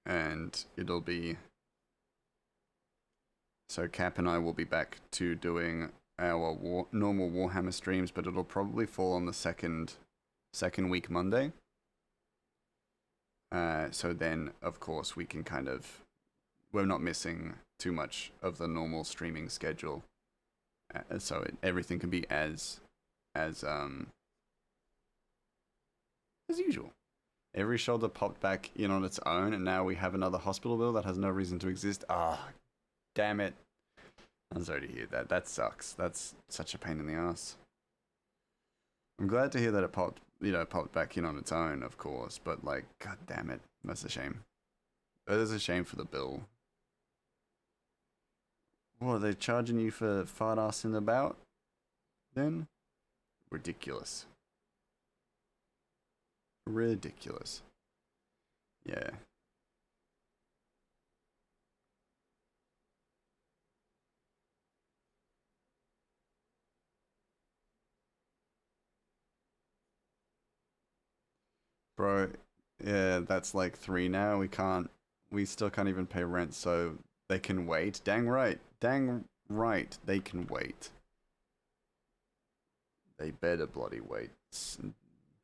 And it'll be... So Cap and I will be back to doing our normal Warhammer streams, but it'll probably fall on the second week Monday. So then, of course, we can kind of... We're not missing too much of the normal streaming schedule. So everything can be as usual. Every shoulder popped back in on its own, and now we have another hospital bill that has no reason to exist. Ah, damn it. I'm sorry to hear that. That sucks. That's such a pain in the ass. I'm glad to hear that it popped back in on its own, of course, but like, god damn it. That's a shame. That is a shame for the bill. What, are they charging you for fart assing about? Then? Ridiculous. Ridiculous. Yeah. Bro, yeah, that's like 3 now. We still can't even pay rent, so they can wait. Dang right, they can wait. They better bloody wait.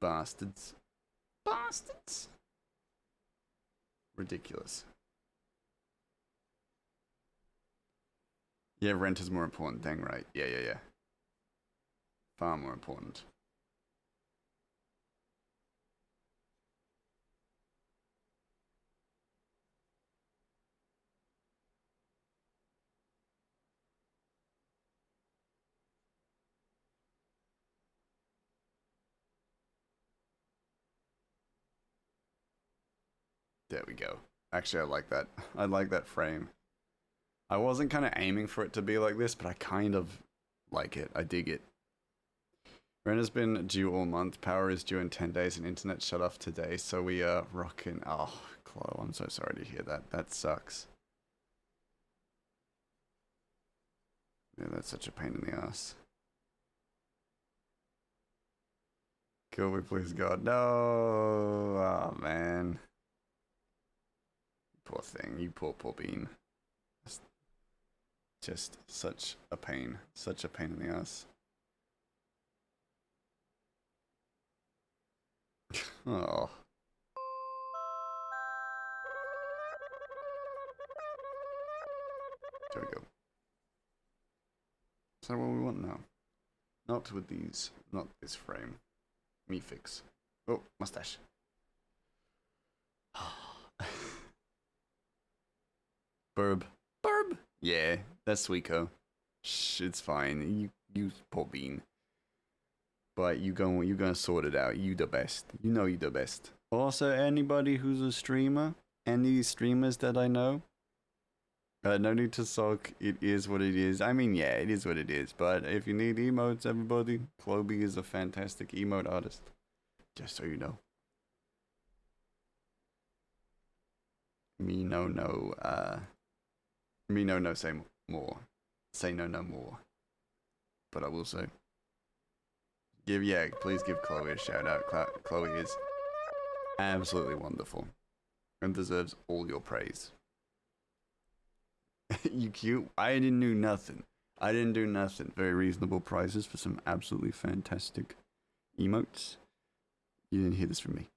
Bastards. Bastards. Ridiculous. Yeah, rent is more important. Dang right. Yeah. Far more important. There we go. Actually, I like that. I like that frame. I wasn't kind of aiming for it to be like this, but I kind of like it. I dig it. Rent has been due all month. Power is due in 10 days and internet shut off today. So we are rocking. Oh, Chloe, I'm so sorry to hear that. That sucks. Yeah, that's such a pain in the ass. Kill me, please, God. No. Oh, man. Poor thing. You poor bean. Just such a pain. Such a pain in the ass. Oh. There we go. Is that what we want now? Not with these. Not this frame. Me fix. Oh, mustache. Burb. Yeah, that's Suiko. Shh, it's fine. You poor bean. But you gonna sort it out. You the best. You know you the best. Also, anybody who's a streamer, any streamers that I know, no need to sulk. It is what it is. I mean, yeah, it is what it is. But if you need emotes, everybody, Cloby is a fantastic emote artist. Just so you know. Me no, say more. Say no more. But I will say. Please give Chloe a shout out. Chloe is absolutely wonderful. And deserves all your praise. You cute? I didn't do nothing. Very reasonable prices for some absolutely fantastic emotes. You didn't hear this from me.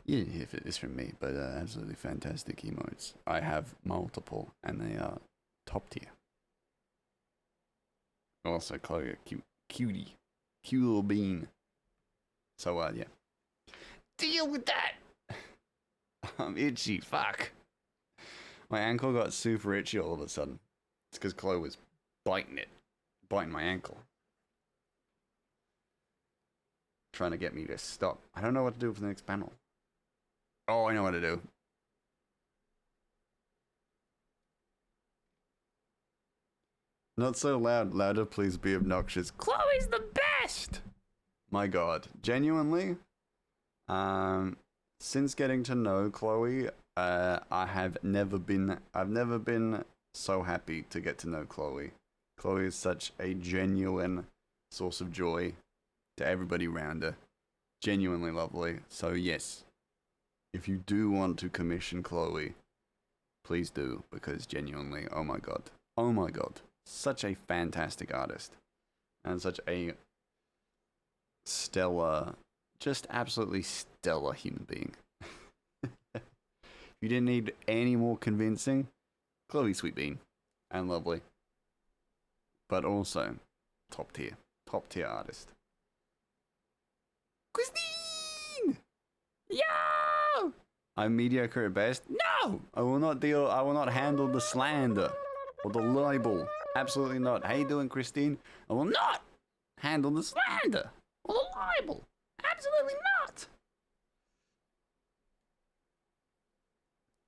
You didn't hear this from me, but absolutely fantastic emotes. I have multiple, and they are top tier. Also, Chloe, cute little bean. So, yeah. Deal with that! I'm itchy, fuck. My ankle got super itchy all of a sudden. It's because Chloe was biting my ankle. Trying to get me to stop. I don't know what to do for the next panel. Oh, I know what to do. Not so loud. Louder, please be obnoxious. Chloe's the best! My god. Genuinely, since getting to know Chloe, I've never been so happy to get to know Chloe. Chloe is such a genuine source of joy to everybody around her. Genuinely lovely. So yes, if you do want to commission Chloe, please do, because genuinely, oh my god, such a fantastic artist, and such a stellar, just absolutely stellar human being. If you didn't need any more convincing, Chloe Sweet Bean, and lovely, but also top tier artist. Christine! Yo! I'm mediocre at best. No! I will not handle the slander or the libel. Absolutely not. How you doing, Christine? I will not handle the slander or the libel. Absolutely not.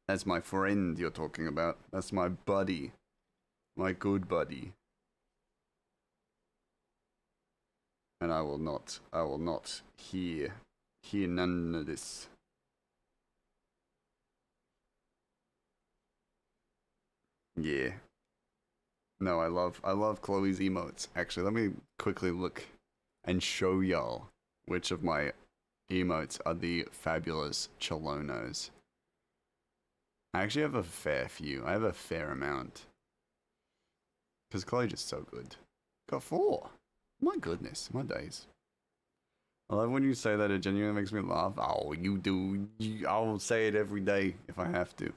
That's my friend you're talking about. That's my buddy. My good buddy. And I will not hear none of this. Yeah. No, I love Chloe's emotes. Actually, let me quickly look and show y'all which of my emotes are the fabulous Cholonos. I actually have a fair few. I have a fair amount. Because Chloe's just so good. Got 4. My goodness, my days. I love when you say that. It genuinely makes me laugh. Oh, you do. I'll say it every day if I have to.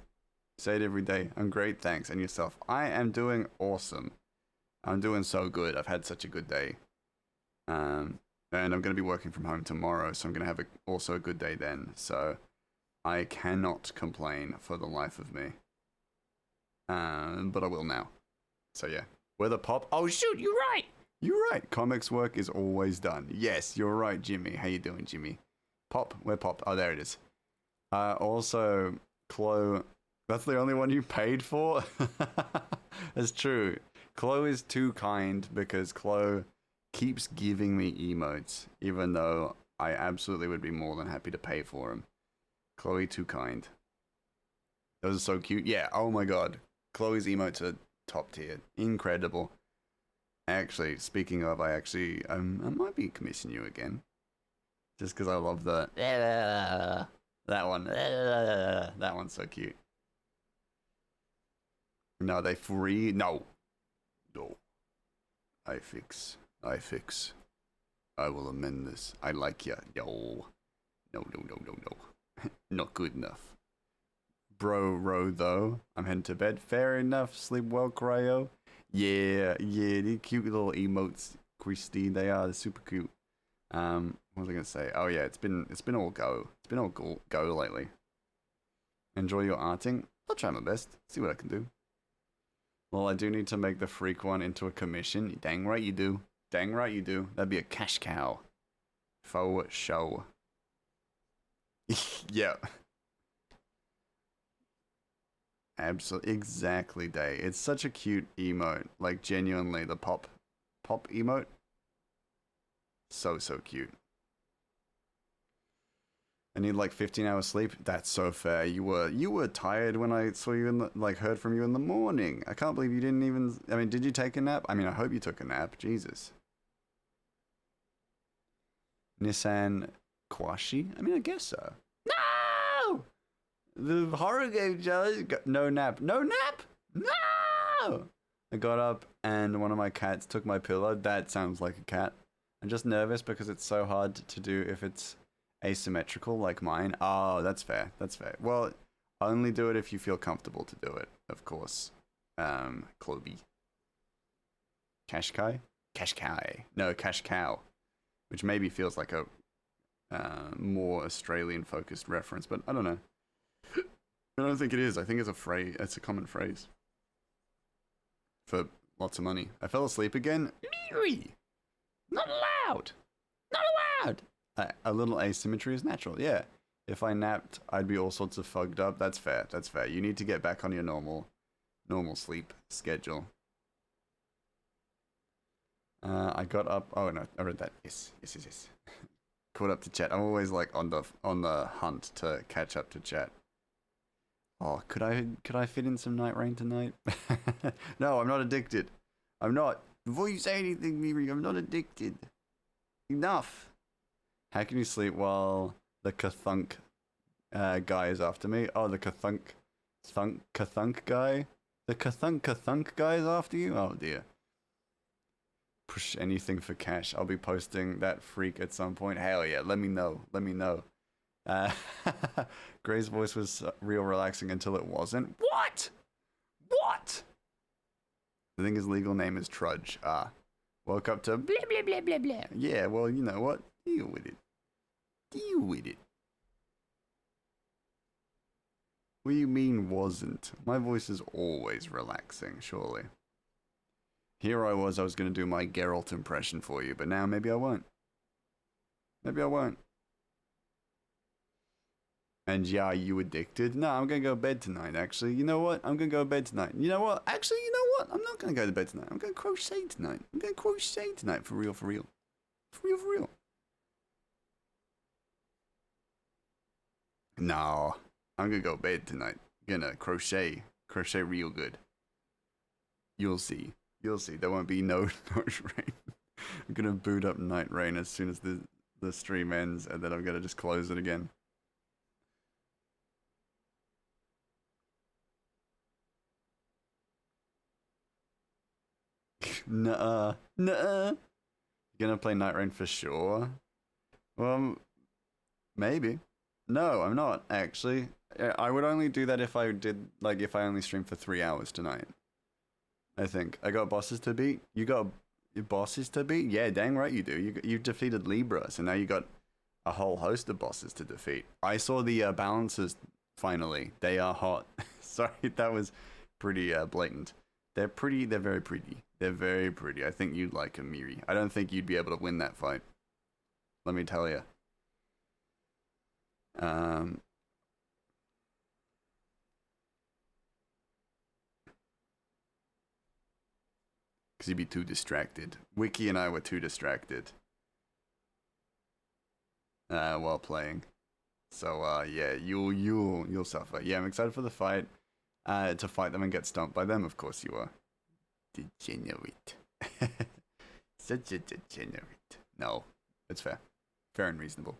Say it every day. I'm great, thanks. And yourself? I am doing awesome. I'm doing so good. I've had such a good day. And I'm going to be working from home tomorrow, so I'm going to have also a good day then. So I cannot complain for the life of me. But I will now. So yeah. Weather pop. Oh shoot, you're right. You're right. Comics work is always done. Yes, you're right, Jimmy. How you doing, Jimmy? Pop. Where Pop? Oh, there it is. Also, Chloe. That's the only one you paid for? That's true. Chloe is too kind because Chloe keeps giving me emotes, even though I absolutely would be more than happy to pay for them. Chloe, too kind. Those are so cute. Yeah, oh my god. Chloe's emotes are top tier. Incredible. Actually, speaking of, I might be commissioning you again. Just because I love the... That one. That one's so cute. No, they free... No. No. I fix. I will amend this. I like ya. Yo. No. Not good enough. Bro, though. I'm heading to bed. Fair enough. Sleep well, cryo. Yeah, the cute little emotes, Christy. They are super cute. What was I gonna say? Oh yeah, it's been all go. It's been all go lately. Enjoy your arting. I'll try my best. See what I can do. Well, I do need to make the freak one into a commission. Dang right you do. Dang right you do. That'd be a cash cow. Faux show. Yeah. Absolutely, exactly, Day. It's such a cute emote. Like, genuinely, the pop emote. So cute. I need like 15 hours sleep. That's so fair. You were tired when I saw you heard from you in the morning. I can't believe you didn't even. I mean, did you take a nap? I mean, I hope you took a nap. Jesus. Nissan Kwashi? I mean, I guess so. No! The horror game challenge. No nap. No nap! No! I got up and one of my cats took my pillow. That sounds like a cat. I'm just nervous because it's so hard to do if it's asymmetrical like mine. Oh, that's fair. That's fair. Well, only do it if you feel comfortable to do it, of course. Cloby. Kashkai? Kashkai. No, Cash Cow. Which maybe feels like a more Australian-focused reference, but I don't know. I don't think it is. I think it's a phrase. It's a common phrase. For lots of money. I fell asleep again. Miri! Not allowed! Not allowed! A little asymmetry is natural, yeah. If I napped, I'd be all sorts of fogged up. That's fair. That's fair. You need to get back on your normal sleep schedule. I got up. Oh no, I read that. Yes. Caught up to chat. I'm always like on the hunt to catch up to chat. Oh, could I fit in some night rain tonight? No, I'm not addicted. I'm not. Before you say anything, Miri, I'm not addicted. Enough. How can you sleep while the Kathunk guy is after me? Oh, the Kathunk guy? The Kathunk guy is after you? Oh dear. Push anything for cash. I'll be posting that freak at some point. Hell yeah, let me know. Gray's voice was real relaxing until it wasn't. What? I think his legal name is Trudge. Woke up to blah blah blah blah blah. Yeah, well, you know what? Deal with it. What do you mean wasn't? My voice is always relaxing, surely. Here I was going to do my Geralt impression for you, but now maybe I won't. And yeah, you addicted? No, I'm going to go to bed tonight, actually. You know what? I'm going to go to bed tonight. You know what? Actually, you know what? I'm not going to go to bed tonight. I'm going to crochet tonight. For real. No, I'm going to go to bed tonight. I'm going to crochet real good. You'll see. There won't be no rain. I'm going to boot up Night Rain as soon as the stream ends, and then I'm going to just close it again. Nuh-uh. Nuh-uh. You're gonna play Night Rain for sure? Well, maybe. No, I'm not, actually. I would only do that if I did, like, if I only streamed for 3 hours tonight. I think. I got bosses to beat. You got your bosses to beat? Yeah, dang right you do. You defeated Libra, so now you got a whole host of bosses to defeat. I saw the balances, finally. They are hot. Sorry, that was pretty blatant. They're very pretty. They're very pretty. I think you'd like a Miri. I don't think you'd be able to win that fight. Let me tell you. Because you'd be too distracted. Wiki and I were too distracted while playing. So yeah, you'll suffer. Yeah, I'm excited for the fight. To fight them and get stomped by them. Of course you are. Degenerate. Such a degenerate. No, it's fair. Fair and reasonable.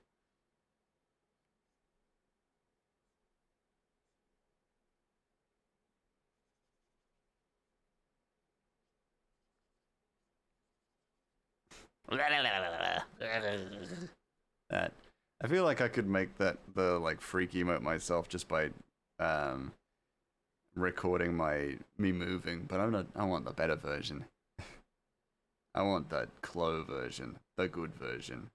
That. I feel like I could make the like freak emote myself just by recording me moving, but I want the better version. I want that Clo version, the good version.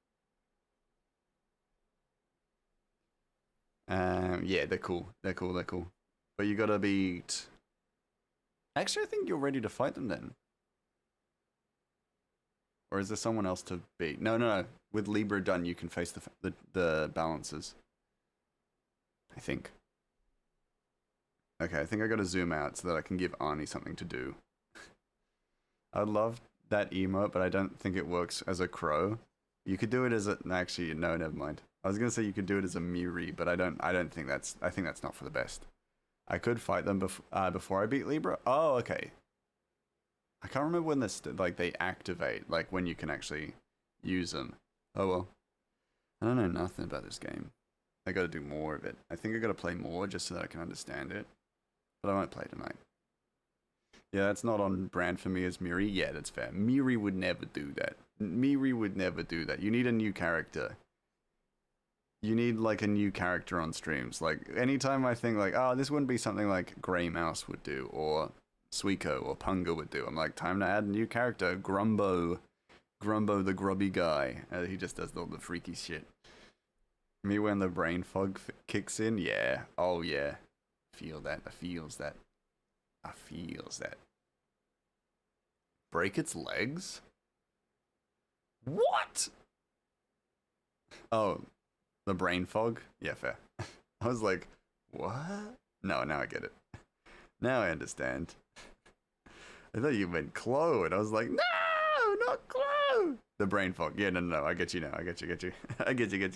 Yeah, they're cool. They're cool. But you gotta beat. Actually, I think you're ready to fight them then. Or is there someone else to beat? No. With Libra done, you can face the balances. I think. Okay, I think I gotta zoom out so that I can give Arnie something to do. I love that emote, but I don't think it works as a crow. You could do it as a... Actually, no, never mind. I was gonna say you could do it as a Miri, but I don't think that's... I think that's not for the best. I could fight them before I beat Libra. Oh, okay. I can't remember when this, like, they activate, like, when you can actually use them. Oh, well. I don't know nothing about this game. I gotta do more of it. I think I gotta play more just so that I can understand it. But I won't play tonight. Yeah, that's not on brand for me as Miri. Yeah, that's fair. Miri would never do that. Miri would never do that. You need a new character. You need, like, a new character on streams. Like, anytime I think, like, oh, this wouldn't be something like Grey Mouse would do, or Suiko or Punga would do. I'm like, time to add a new character. Grumbo the grubby guy. He just does all the freaky shit. Me when the brain fog kicks in, yeah. Oh, yeah. Feel that. I feels that. Break its legs? What? Oh, the brain fog? Yeah, fair. I was like, what? No, now I get it. Now I understand. I thought you meant Clo, and I was like, no, not Clo. The brain fog. Yeah, no. I get you now. I get you. I get you.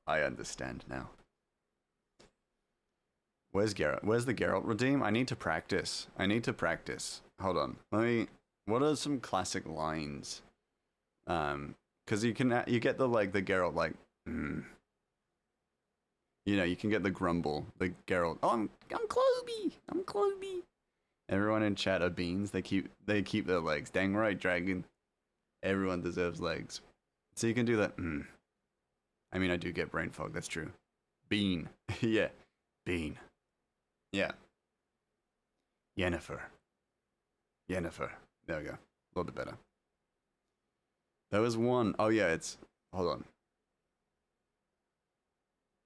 I understand now. Where's Geralt? Where's the Geralt redeem? I need to practice. Hold on. What are some classic lines? Because you get the Geralt like, You know, you can get the grumble, the Geralt. Oh, I'm Cloby. Everyone in chat are beans. They keep their legs. Dang right, dragon. Everyone deserves legs. So you can do that. I mean, I do get brain fog. That's true. Bean. Yeah. Bean. Yeah. Yennefer. There we go. A little bit better. There was one. Oh yeah, it's... Hold on.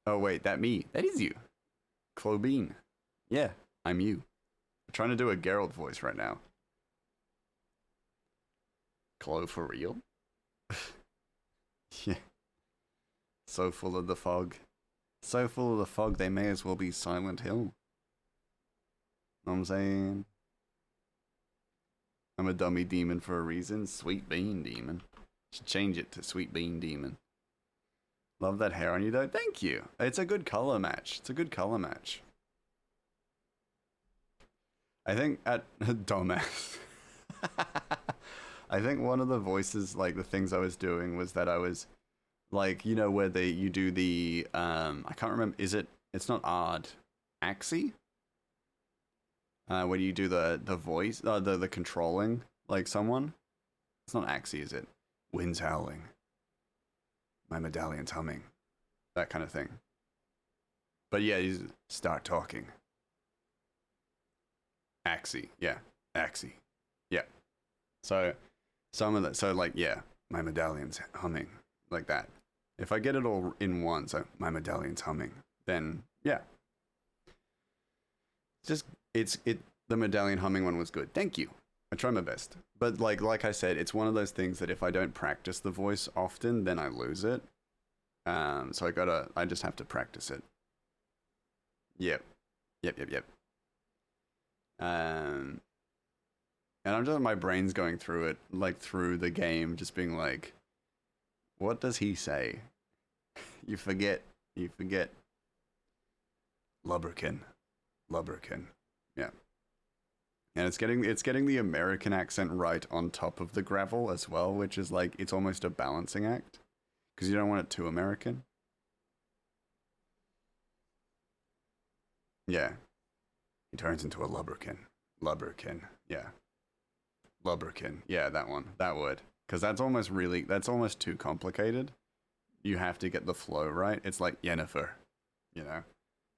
Oh wait, that is you. Clobine. Yeah, I'm you. I'm trying to do a Geralt voice right now. Clo for real? Yeah. So full of the fog. So full of the fog they may as well be Silent Hill. Know what I'm saying? I'm a dummy demon for a reason. Sweet Bean Demon. Should change it to Sweet Bean Demon. Love that hair on you though. Thank you. It's a good color match. I think at dumbass. I think one of the voices, like the things I was doing was that I was like, you know, where you do the I can't remember, it's not Ard. Axie? where you do the voice, the controlling like someone. It's not Axie, is it? Winds howling. My medallion's humming. That kind of thing. But yeah, you start talking. Axie, yeah, Axie, yeah. So some of that, so like yeah, my medallion's humming like that. If I get it all in one, so my medallion's humming, then yeah. Just the medallion humming one was good. Thank you. I try my best. But like I said, it's one of those things that if I don't practice the voice often, then I lose it. So I just have to practice it. Yep. And I'm just, my brain's going through it, like through the game, just being like, what does he say? You forget. Lubricant. Yeah. And it's getting the American accent right on top of the gravel as well, which is like, it's almost a balancing act. Because you don't want it too American. Yeah. He turns into a lubricant. Yeah. Lubricant. Yeah, that one. That word. Because that's almost too complicated. You have to get the flow right. It's like Yennefer. You know?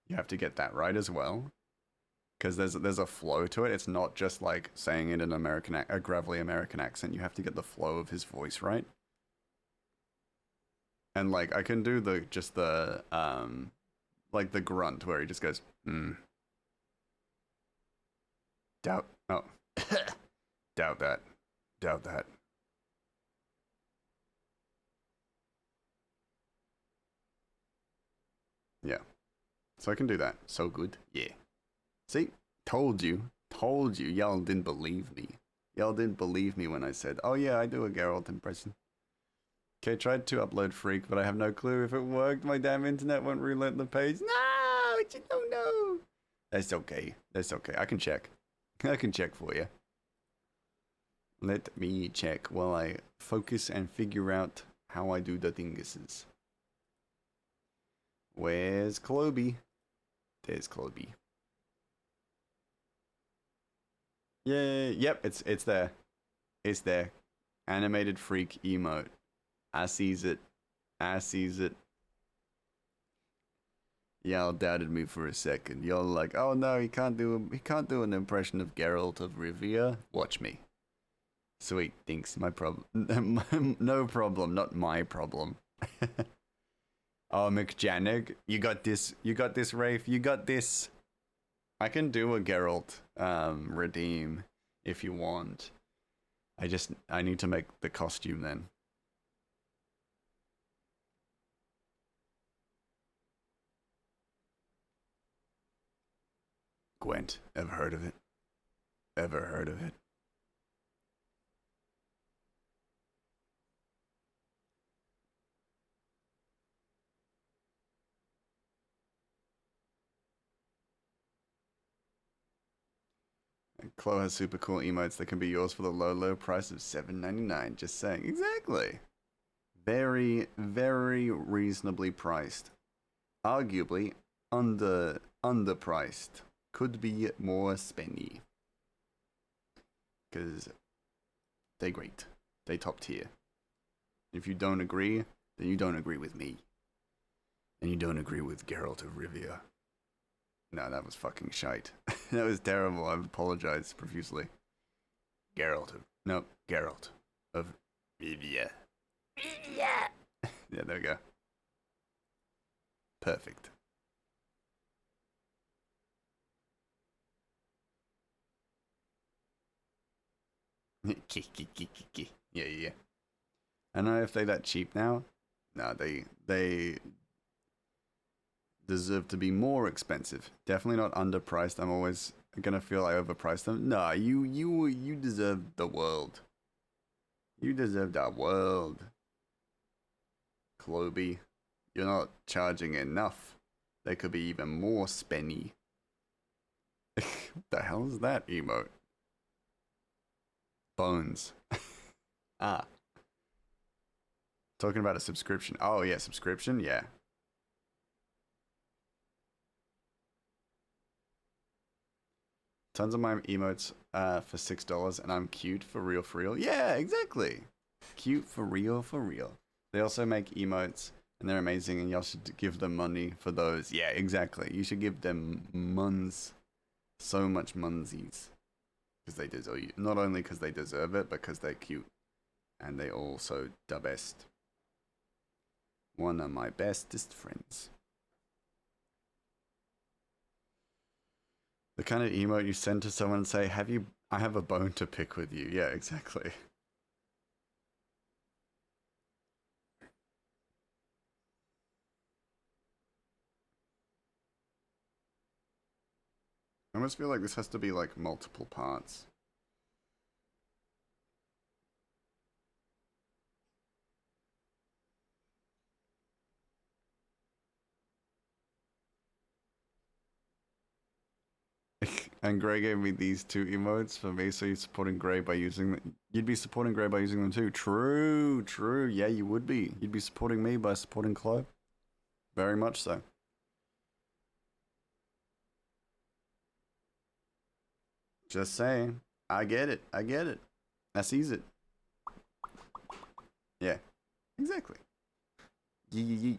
You have to get that right as well. Because there's a flow to it. It's not just like saying it in a gravelly American accent. You have to get the flow of his voice right. And like I can do the like the grunt where he just goes, doubt doubt that. Yeah. So I can do that. So good. Yeah. See? Told you. Y'all didn't believe me. Y'all didn't believe me when I said, oh yeah, I do a Geralt impression. Okay, tried to upload Freak, but I have no clue if it worked. My damn internet won't reload the page. No. That's okay. I can check. I can check for you. Let me check while I focus and figure out how I do the thinguses. Where's Cloby? There's Cloby. Yay! Yep, it's there. It's there. Animated Freak emote. I sees it. Y'all doubted me for a second. Y'all like, oh no, he can't do an impression of Geralt of Rivia. Watch me. Sweet, thanks. My problem. No problem, not my problem. Oh, McJanig, you got this, Rafe, you got this. I can do a Geralt redeem if you want. I need to make the costume then. Gwent, ever heard of it? Chloe has super cool emotes that can be yours for the low price of $7.99. Just saying. Exactly. Very, very reasonably priced. Arguably underpriced. Could be more spendy. Because they're great. They top tier. If you don't agree, then you don't agree with me. And you don't agree with Geralt of Rivia. No, that was fucking shite. That was terrible. I apologize profusely. Geralt of Rivia. Yeah, there we go. Perfect. Yeah. I don't know if they're that cheap now. No, they deserve to be more expensive. Definitely not underpriced. I'm always gonna feel I overpriced them. No, you deserve the world. You deserve the world. Cloby, you're not charging enough. They could be even more spenny. What the hell is that emote? Bones. Ah. Talking about a subscription. Oh yeah, subscription? Yeah. Tons of my emotes for $6 and I'm cute for real for real. Yeah, exactly. Cute for real for real. They also make emotes and they're amazing and y'all should give them money for those. Yeah, exactly. You should give them muns. So much munsies. Because they deserve you. Not only because they deserve it, but because they're cute. And they also the best. One of my bestest friends. The kind of emote you send to someone and say, I have a bone to pick with you. Yeah, exactly. I almost feel like this has to be like multiple parts. And Gray gave me these two emotes for me, so you're supporting Gray by using them. You'd be supporting Gray by using them too. True, true. Yeah, you would be. You'd be supporting me by supporting Chloe. Very much so. Just saying. I get it. I get it. I sees it. Yeah, exactly. Yee.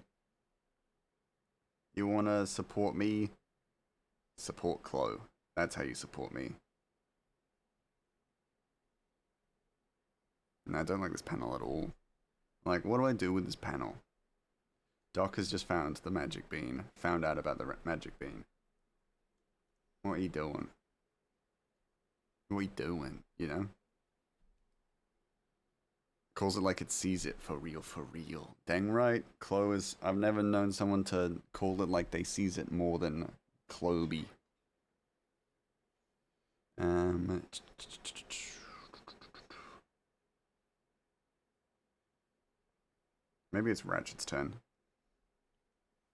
You want to support me? Support Chloe. That's how you support me. And I don't like this panel at all. Like, what do I do with this panel? Doc has just found the magic bean. Found out about the magic bean. What are you doing? What are you doing? You know? Calls it like it sees it for real, for real. Dang right. Chloe is... I've never known someone to call it like they sees it more than Chloe. Maybe it's Ratchet's turn.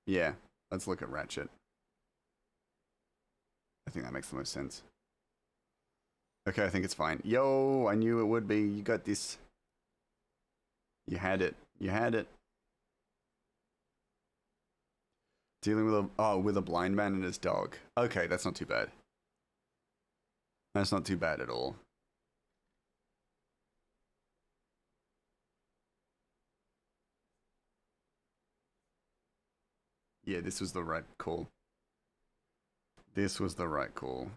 Yeah, let's look at Ratchet. I think that makes the most sense. Okay, I think it's fine. Yo, I knew it would be. You got this. You had it. You had it. Dealing with a blind man and his dog. Okay, that's not too bad. That's not too bad at all. Yeah, this was the right call. This was the right call.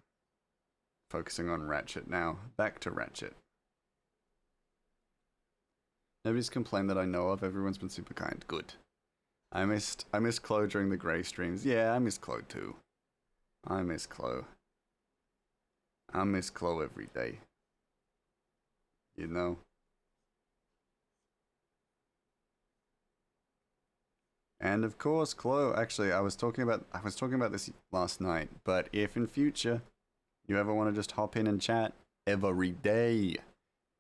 Focusing on Ratchet now. Back to Ratchet. Nobody's complained that I know of. Everyone's been super kind. Good. I missed Chloe during the Grey streams. Yeah, I miss Chloe too. I miss Chloe. I miss Chloe every day. You know? And of course, Chloe, actually, I was talking about this last night, but if in future you ever want to just hop in and chat every day.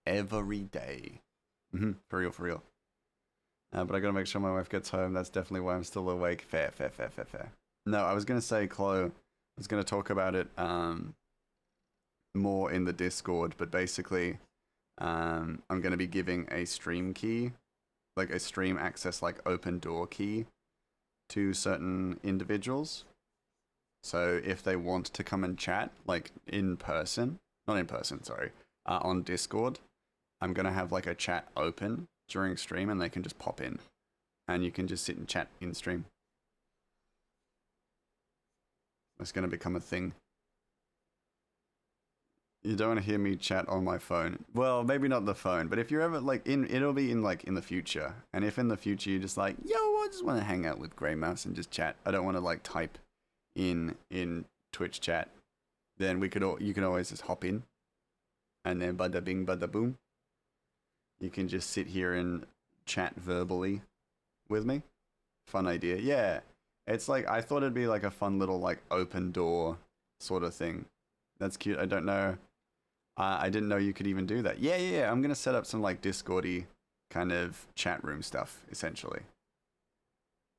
Every day. For real, for real. But I gotta make sure my wife gets home. That's definitely why I'm still awake. Fair. No, I was gonna say, Chloe, I was gonna talk about it more in the Discord, but basically, I'm gonna be giving a stream key, like a stream access, like open door key to certain individuals. So if they want to come and chat, like in person, not in person, sorry, on Discord, I'm gonna have like a chat open during stream and they can just pop in and you can just sit and chat in stream. It's gonna become a thing. You don't want to hear me chat on my phone. Well, maybe not the phone, but if you're ever like it'll be in the future. And if in the future you're just like, yo, I just want to hang out with Grey Mouse and just chat. I don't want to like type in Twitch chat. Then you can always just hop in, and then bada bing bada boom. You can just sit here and chat verbally with me. Fun idea. Yeah. It's like I thought it'd be like a fun little like open door sort of thing. That's cute. I don't know. I didn't know you could even do that. Yeah. I'm gonna set up some like Discordy kind of chat room stuff essentially,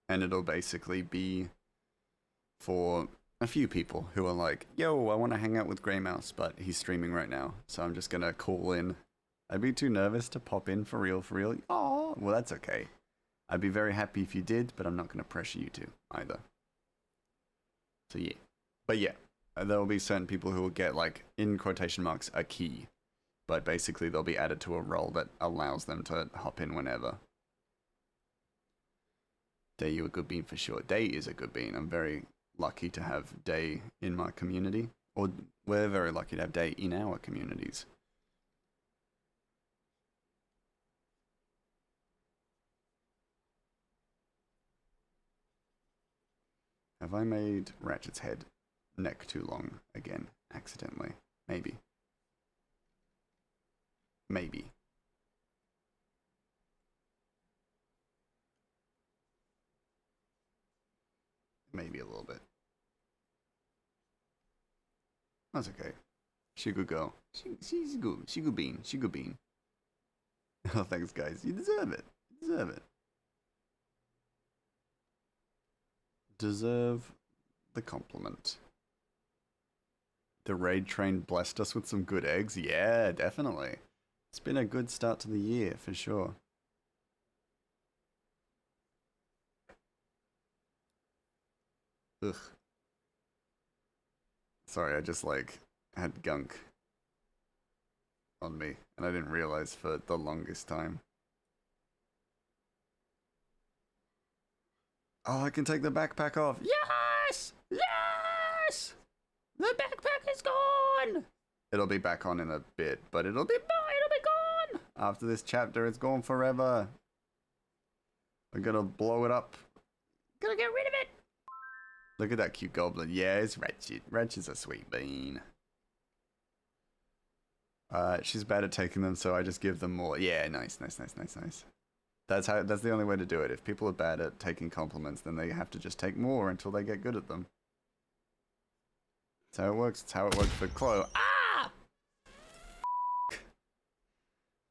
and it'll basically be for a few people who are like, "Yo, I want to hang out with Grey Mouse, but he's streaming right now, so I'm just gonna call in." I'd be too nervous to pop in for real. Oh, well, that's okay. I'd be very happy if you did, but I'm not gonna pressure you to either. So yeah, but yeah. there will be certain people who will get, like, in quotation marks, a key. But basically they'll be added to a role that allows them to hop in whenever. Day, you a good bean for sure. Day is a good bean. I'm very lucky to have Day in my community. Or we're very lucky to have Day in our communities. Have I made Ratchet's head neck too long again, accidentally? Maybe. Maybe. Maybe a little bit. That's okay. She could go. She's good. She good bean. She good bean. Oh, thanks, guys. You deserve it. You deserve it. Deserve the compliment. The raid train blessed us with some good eggs. Yeah, definitely. It's been a good start to the year, for sure. Ugh. Sorry, I just, like, had gunk on me, and I didn't realize for the longest time. Oh, I can take the backpack off.
Yes! Yes! The backpack is gone!
It'll be back on in a bit, but it'll be
gone!
after this chapter. It's gone forever. I'm gonna blow it up.
Gonna get rid of it!
Look at that cute goblin. Yeah, it's Ratchet. Ratchet's a sweet bean. She's bad at taking them, so I just give them more. Yeah, nice. That's the only way to do it. If people are bad at taking compliments, then they have to just take more until they get good at them. That's how it works. It's how it worked for Chloe.
Ah!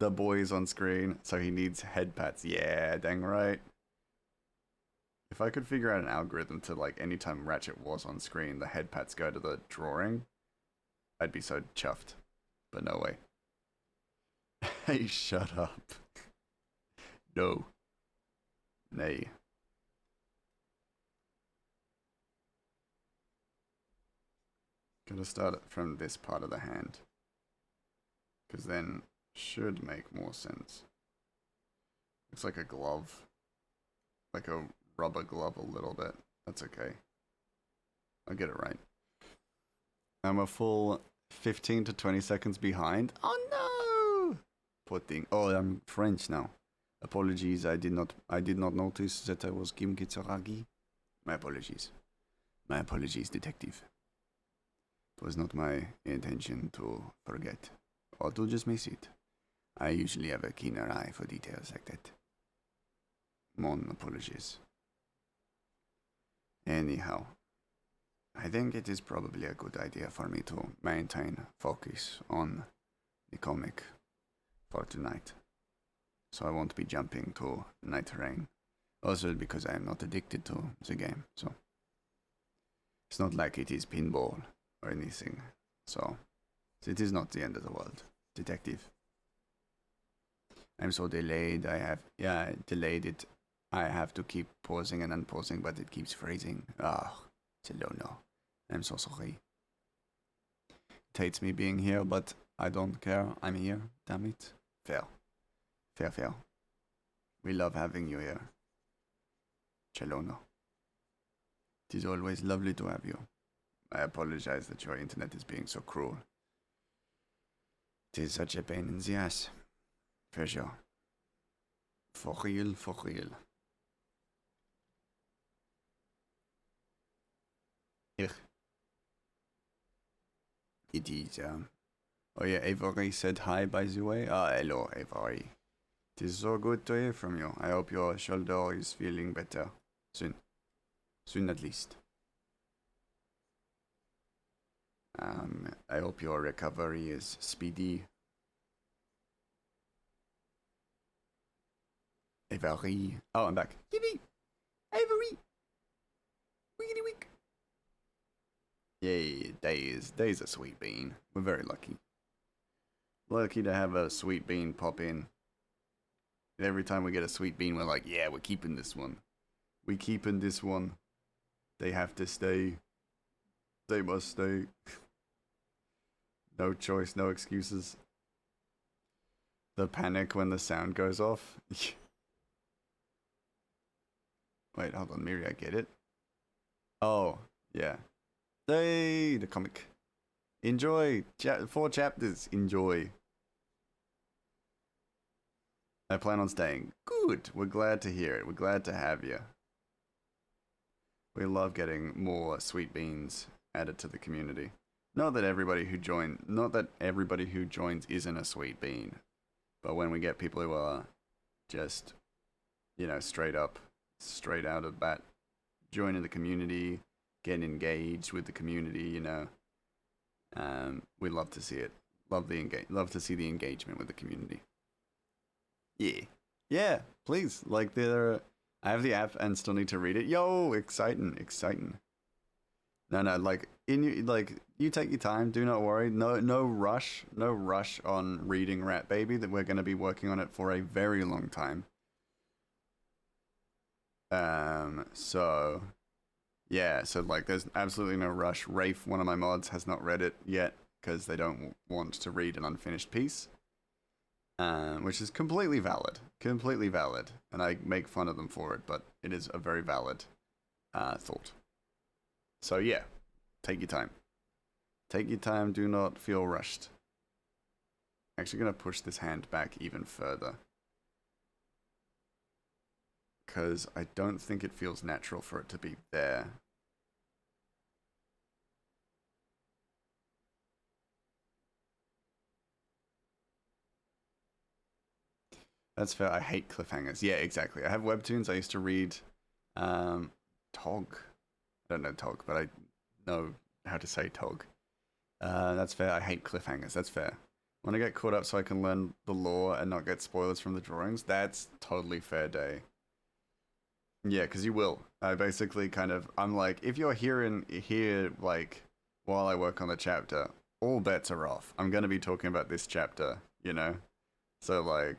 The boy's on screen, so he needs head pats. Yeah, dang right. If I could figure out an algorithm to, like, anytime Ratchet was on screen, the head pats go to the drawing, I'd be so chuffed. But no way. Hey, shut up. No. Nay. Gonna start it from this part of the hand. Because then should make more sense. Looks like a glove. Like a rubber glove a little bit. That's okay. I'll get it right. I'm a full 15 to 20 seconds behind. Oh no! Poor thing. Oh, I'm French now. Apologies, I did not notice that I was Kim Kitsuragi. My apologies. My apologies, detective. It was not my intention to forget, or to just miss it. I usually have a keener eye for details like that. Mon apologies. Anyhow, I think it is probably a good idea for me to maintain focus on the comic for tonight. So I won't be jumping to Night Rain. Also because I am not addicted to the game, so it's not like it is pinball or anything. So it is not the end of the world, detective. I'm so delayed. Delayed it. I have to keep pausing and unpausing, but it keeps freezing. Oh, it's a no. I'm so sorry. It hates me being here, but I don't care. I'm here. Damn it. Fair. We love having you here. Chelono. It is always lovely to have you. I apologize that your internet is being so cruel. It is such a pain in the ass. For sure. For real. Ugh. It is, Oh yeah, Avery said hi, by the way. Hello, Avery. It is so good to hear from you. I hope your shoulder is feeling better. Soon. Soon at least. I hope your recovery is speedy. Avery. Oh, I'm back. Yippee! Avery! Wiggity wig! Yay, Day's a sweet bean. We're very lucky. Lucky to have a sweet bean pop in. And every time we get a sweet bean, we're like, yeah, we're keeping this one. We keeping this one. They have to stay. They must stay. No choice, no excuses. The panic when the sound goes off. Wait, hold on, Miri, I get it. Oh, yeah. Hey, the comic. Enjoy. 4 chapters. Enjoy. I plan on staying. Good. We're glad to hear it. We're glad to have you. We love getting more sweet beans added to the community. Not that everybody who joins isn't a sweet bean, but when we get people who are just, straight out of bat, joining the community, getting engaged with the community, we love to see it. Love to see the engagement with the community. Yeah. Please, I have the app and still need to read it. Yo, exciting. No, you take your time. Do not worry. No rush on reading Rat Baby. That we're going to be working on it for a very long time. So there's absolutely no rush. Rafe, one of my mods, has not read it yet because they don't want to read an unfinished piece, which is completely valid, and I make fun of them for it, but it is a very valid thought. So yeah, take your time. Do not feel rushed. Actually gonna push this hand back even further, because I don't think it feels natural for it to be there. That's fair. I hate cliffhangers. Yeah, exactly. I have webtoons. I used to read Tog. I don't know Tog, but I know how to say Tog. That's fair. I hate cliffhangers. That's fair. When I get caught up so I can learn the lore and not get spoilers from the drawings, that's totally fair day. Yeah, because you will. I basically I'm like, if you're here, while I work on the chapter, all bets are off. I'm going to be talking about this chapter, So,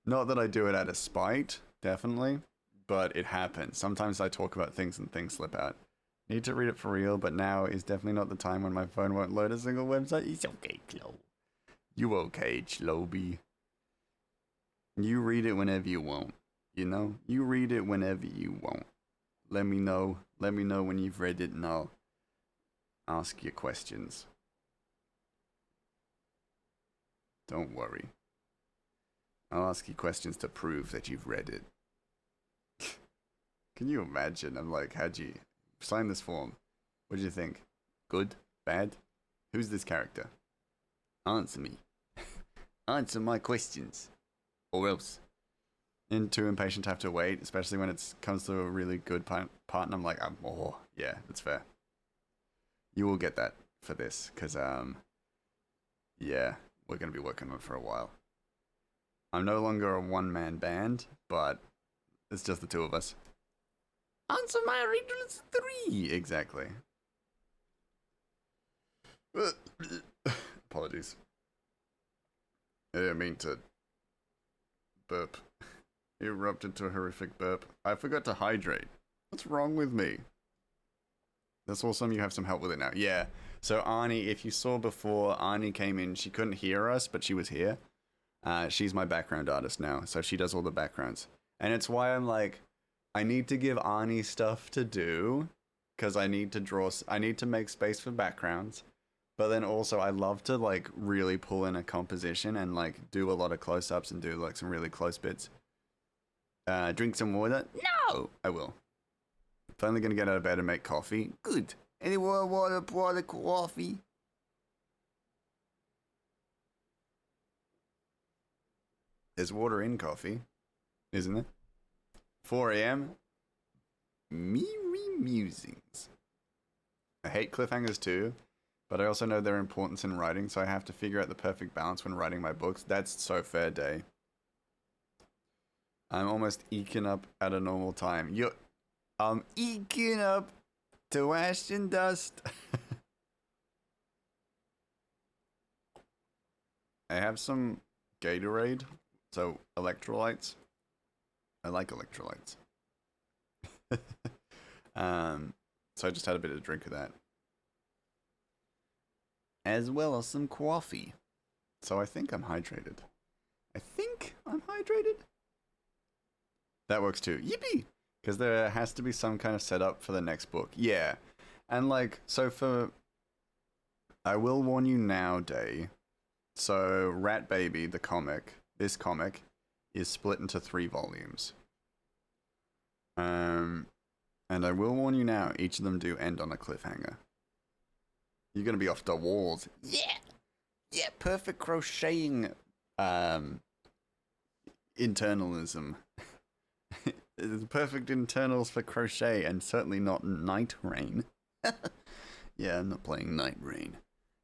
not that I do it out of spite, definitely, but it happens. Sometimes I talk about things and things slip out. Need to read it for real, but now is definitely not the time when my phone won't load a single website. It's okay, Chloe. You okay, Chloe? You read it whenever you want. You read it whenever you want. Let me know when you've read it, and I'll ask you questions. Don't worry. I'll ask you questions to prove that you've read it. Can you imagine? I'm like, how'd you sign this form? What do you think? Good? Bad? Who's this character? Answer me. Answer my questions. Or else. And too impatient to have to wait, especially when it comes to a really good partner. I'm like, yeah, that's fair. You will get that for this, because, yeah, we're going to be working on it for a while. I'm no longer a one-man band, but it's just the two of us. Answer my riddles 3! Exactly. Apologies. I didn't mean to burp. Erupted into a horrific burp. I forgot to hydrate. What's wrong with me? That's awesome. You have some help with it now. Yeah. So Arnie, if you saw before, Arnie came in. She couldn't hear us, but she was here. She's my background artist now, so she does all the backgrounds. And it's why I'm like, I need to give Arnie stuff to do, because I need to make space for backgrounds. But then also, I love to really pull in a composition and do a lot of close-ups and do some really close bits. Drink some water? No! I will. Finally gonna get out of bed and make coffee. Good. Any more water, coffee? There's water in coffee, isn't it? 4 a.m. Miri musings. I hate cliffhangers too, but I also know their importance in writing, so I have to figure out the perfect balance when writing my books. That's so fair day. I'm almost eking up at a normal time. I'm eking up to ash and dust. I have some Gatorade, so electrolytes. I like electrolytes. So I just had a bit of a drink of that. as well as some kofi. So I think I'm hydrated. That works too. Yippee! Because there has to be some kind of setup for the next book. Yeah. And like, so for... I will warn you now, Day. So, Rat Baby, the comic, this comic, is split into 3 volumes. And I will warn you now, each of them do end on a cliffhanger. You're gonna be off the walls. Yeah! Yeah, perfect crocheting, internalism. It's perfect internals for crochet, and certainly not Night Rain. Yeah, I'm not playing Night Rain.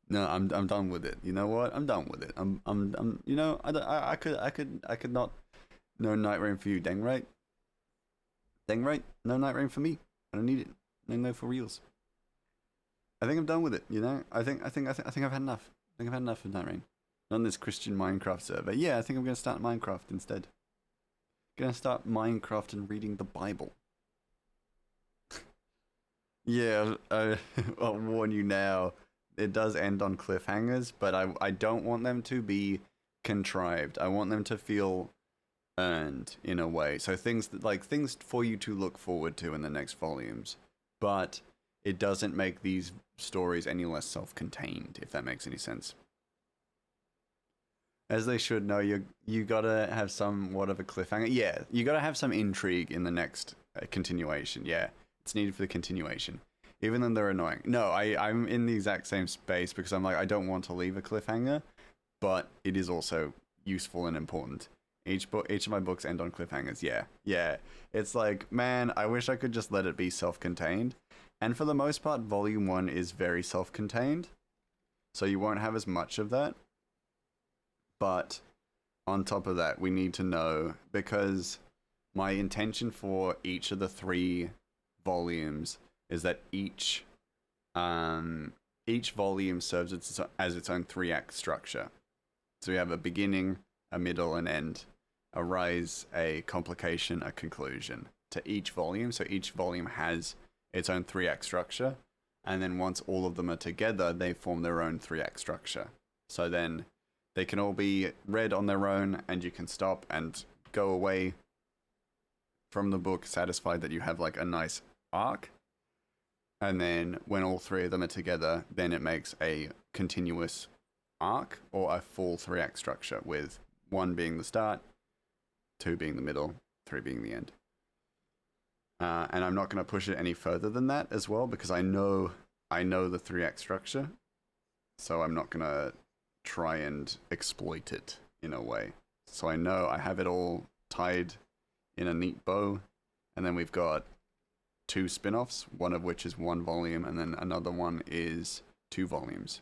No, I'm done with it. You know what? I'm done with it. I'm you know, I could not. No Night Rain for you, dang right. Dang right. No Night Rain for me. I don't need it. No for reals. I think I'm done with it. You know, I think I've had enough. I think I've had enough of Night Rain. Not on this Christian Minecraft server. Yeah, I think I'm gonna start Minecraft instead. Gonna start Minecraft and reading the Bible. Yeah, I'll warn you now. It does end on cliffhangers, but I don't want them to be contrived. I want them to feel earned in a way. So things for you to look forward to in the next volumes, but it doesn't make these stories any less self-contained, if that makes any sense. As they should know, you gotta have somewhat of a cliffhanger. Yeah, you gotta have some intrigue in the next continuation. Yeah, it's needed for the continuation. Even though they're annoying. No, I'm in the exact same space because I'm like, I don't want to leave a cliffhanger, but it is also useful and important. Each of my books end on cliffhangers. Yeah. It's like, man, I wish I could just let it be self-contained. And for the most part, Volume 1 is very self-contained, so you won't have as much of that. But on top of that, we need to know, because my intention for each of the 3 volumes is that each volume serves as its own 3-act structure. So we have a beginning, a middle, an end, a rise, a complication, a conclusion to each volume. So each volume has its own 3-act structure, and then once all of them are together, they form their own 3-act structure. So then they can all be read on their own, and you can stop and go away from the book satisfied that you have like a nice arc. And then when all 3 of them are together, then it makes a continuous arc or a full 3-act structure, with 1 being the start, 2 being the middle, 3 being the end. And I'm not going to push it any further than that as well, because I know the 3-act structure, so I'm not going to try and exploit it in a way. So I know I have it all tied in a neat bow, and then we've got 2 spin-offs, one of which is 1 volume, and then another one is 2 volumes.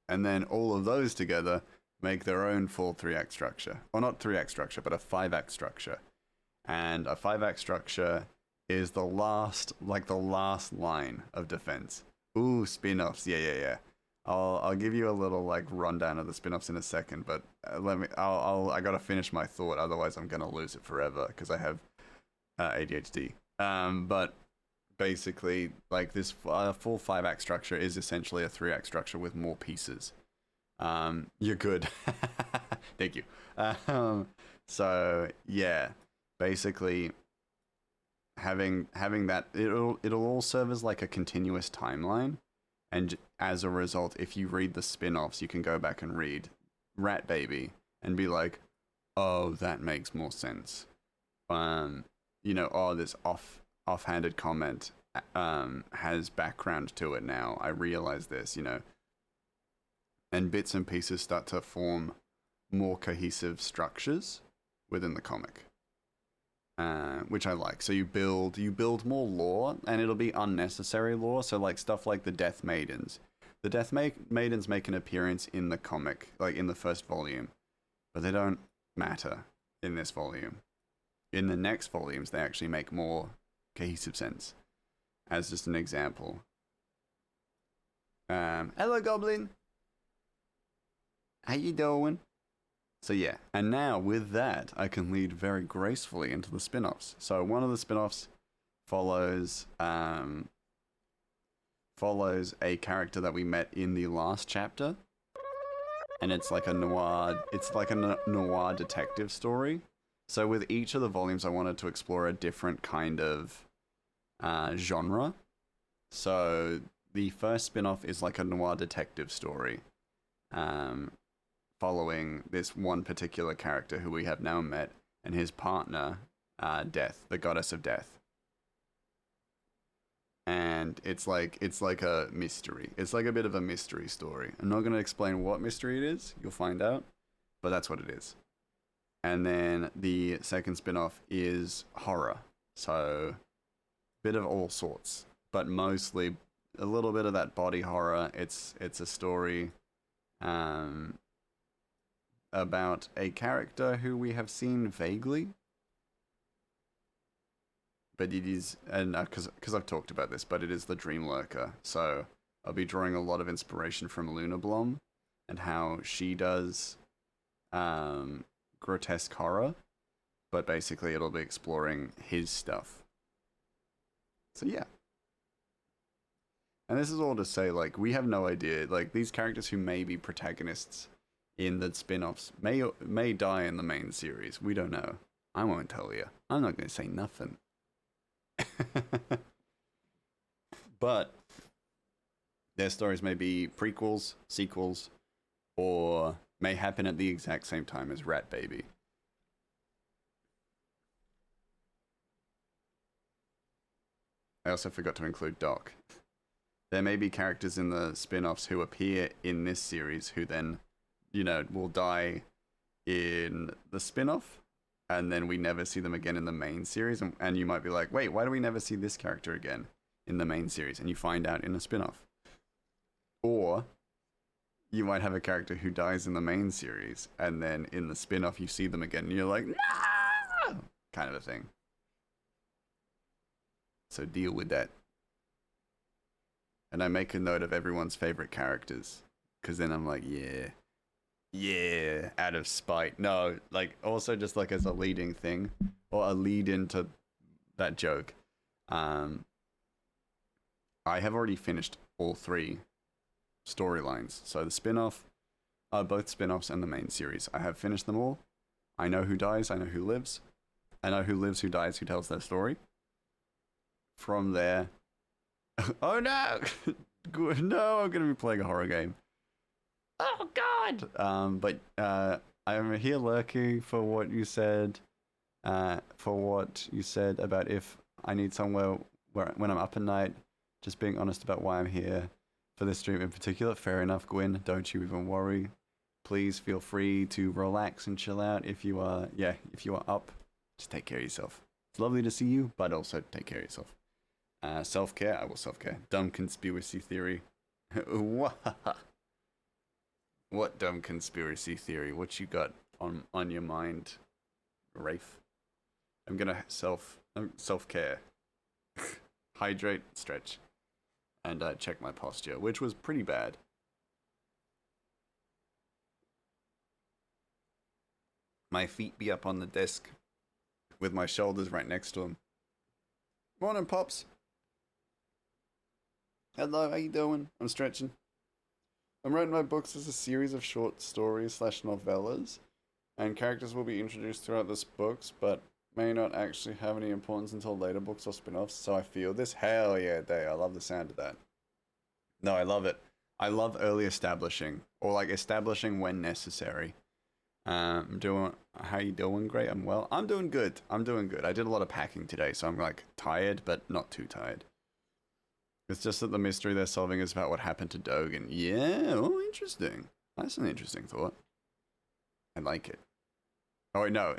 And then all of those together make their own full 3-act structure. Or not 3-act structure, but a 5-act structure. And a 5-act structure is the last line of defense. Ooh, spin-offs. Yeah. I'll give you a little like rundown of the spin-offs in a second, but I gotta finish my thought, otherwise I'm gonna lose it forever because I have ADHD. But basically, like this full 5-act structure is essentially a 3-act structure with more pieces. You're good. Thank you. So yeah, basically having that, it'll all serve as like a continuous timeline. And as a result, if you read the spin-offs, you can go back and read Rat Baby and be like, oh, that makes more sense. This offhanded comment has background to it now. I realize this, and bits and pieces start to form more cohesive structures within the comic, which I like. So you build more lore, and it'll be unnecessary lore. So like stuff like the Death Maidens. The Death Maidens make an appearance in the comic, like in the first volume, but they don't matter in this volume. In the next volumes, they actually make more cohesive sense. As just an example. Hello, Goblin. How you doing? So yeah, and now with that, I can lead very gracefully into the spin-offs. So one of the spin-offs follows follows a character that we met in the last chapter, and it's like a noir detective story. So with each of the volumes, I wanted to explore a different kind of genre. So the first spin-off is like a noir detective story, following this one particular character who we have now met, and his partner, Death, the goddess of death. And it's like a mystery. It's like a bit of a mystery story. I'm not going to explain what mystery it is. You'll find out, but that's what it is. And then the second spin-off is horror. So a bit of all sorts, but mostly a little bit of that body horror. It's a story about a character who we have seen vaguely. But it is, and because I've talked about this, but it is the Dream Lurker. So I'll be drawing a lot of inspiration from Luna Blom and how she does grotesque horror, but basically it'll be exploring his stuff. So yeah. And this is all to say, like, we have no idea. Like, these characters who may be protagonists in the spin-offs may die in the main series. We don't know. I won't tell you. I'm not going to say nothing. But their stories may be prequels, sequels, or may happen at the exact same time as Rat Baby. I also forgot to include Doc. There may be characters in the spin-offs who appear in this series who then, will die in the spin-off, and then we never see them again in the main series, and you might be like, wait, why do we never see this character again in the main series? And you find out in a spin-off. Or you might have a character who dies in the main series, and then in the spin-off you see them again, and you're like, no! Kind of a thing. So deal with that. And I make a note of everyone's favorite characters, because then I'm like, yeah, out of spite. No, like, also just like as a leading thing, or a lead into that joke. I have already finished all 3 storylines. So the spin-off, both spin-offs and the main series. I have finished them all. I know who dies, I know who lives. I know who lives, who dies, who tells their story. From there... Oh no! No, I'm going to be playing a horror game.
Oh God!
But I'm here lurking for what you said. About if I need somewhere when I'm up at night, just being honest about why I'm here for this stream in particular. Fair enough, Gwyn. Don't you even worry. Please feel free to relax and chill out. If you are up, just take care of yourself. It's lovely to see you, but also take care of yourself. Self-care, I will self-care. Dumb conspiracy theory. What dumb conspiracy theory? What you got on your mind, Rafe? I'm gonna self-care. Hydrate, stretch, and check my posture, which was pretty bad. My feet be up on the desk with my shoulders right next to them. Morning, Pops. Hello, how you doing? I'm stretching. I'm writing my books as a series of short stories / novellas, and characters will be introduced throughout this books, but may not actually have any importance until later books or spin-offs, so I feel this. Hell yeah, Day. I love the sound of that. No, I love it. I love early establishing, or like establishing when necessary. How you doing? Great, I'm well. I'm doing good. I did a lot of packing today, so I'm like tired, but not too tired. It's just that the mystery they're solving is about what happened to Dogan. Yeah, oh, interesting. That's an interesting thought. I like it. Oh, no.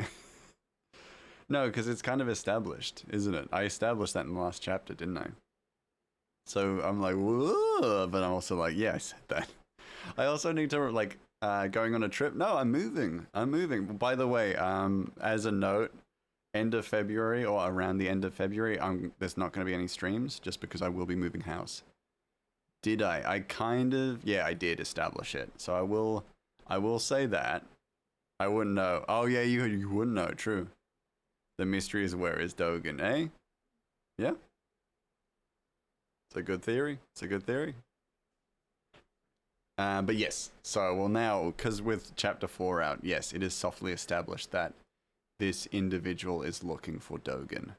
No, because it's kind of established, isn't it? I established that in the last chapter, didn't I? So I'm like, whoa, but I'm also like, yeah, I said that. I also need to, like, going on a trip. No, I'm moving. By the way, as a note, end of February or around the end of February, there's not going to be any streams just because I will be moving house. Did I? I did establish it. So I will say that. I wouldn't know. Oh yeah, you wouldn't know. True. The mystery is where is Dogan, eh? Yeah. It's a good theory. It's a good theory. But yes, so well now, because with chapter 4 out, yes, it is softly established that this individual is looking for Dogen.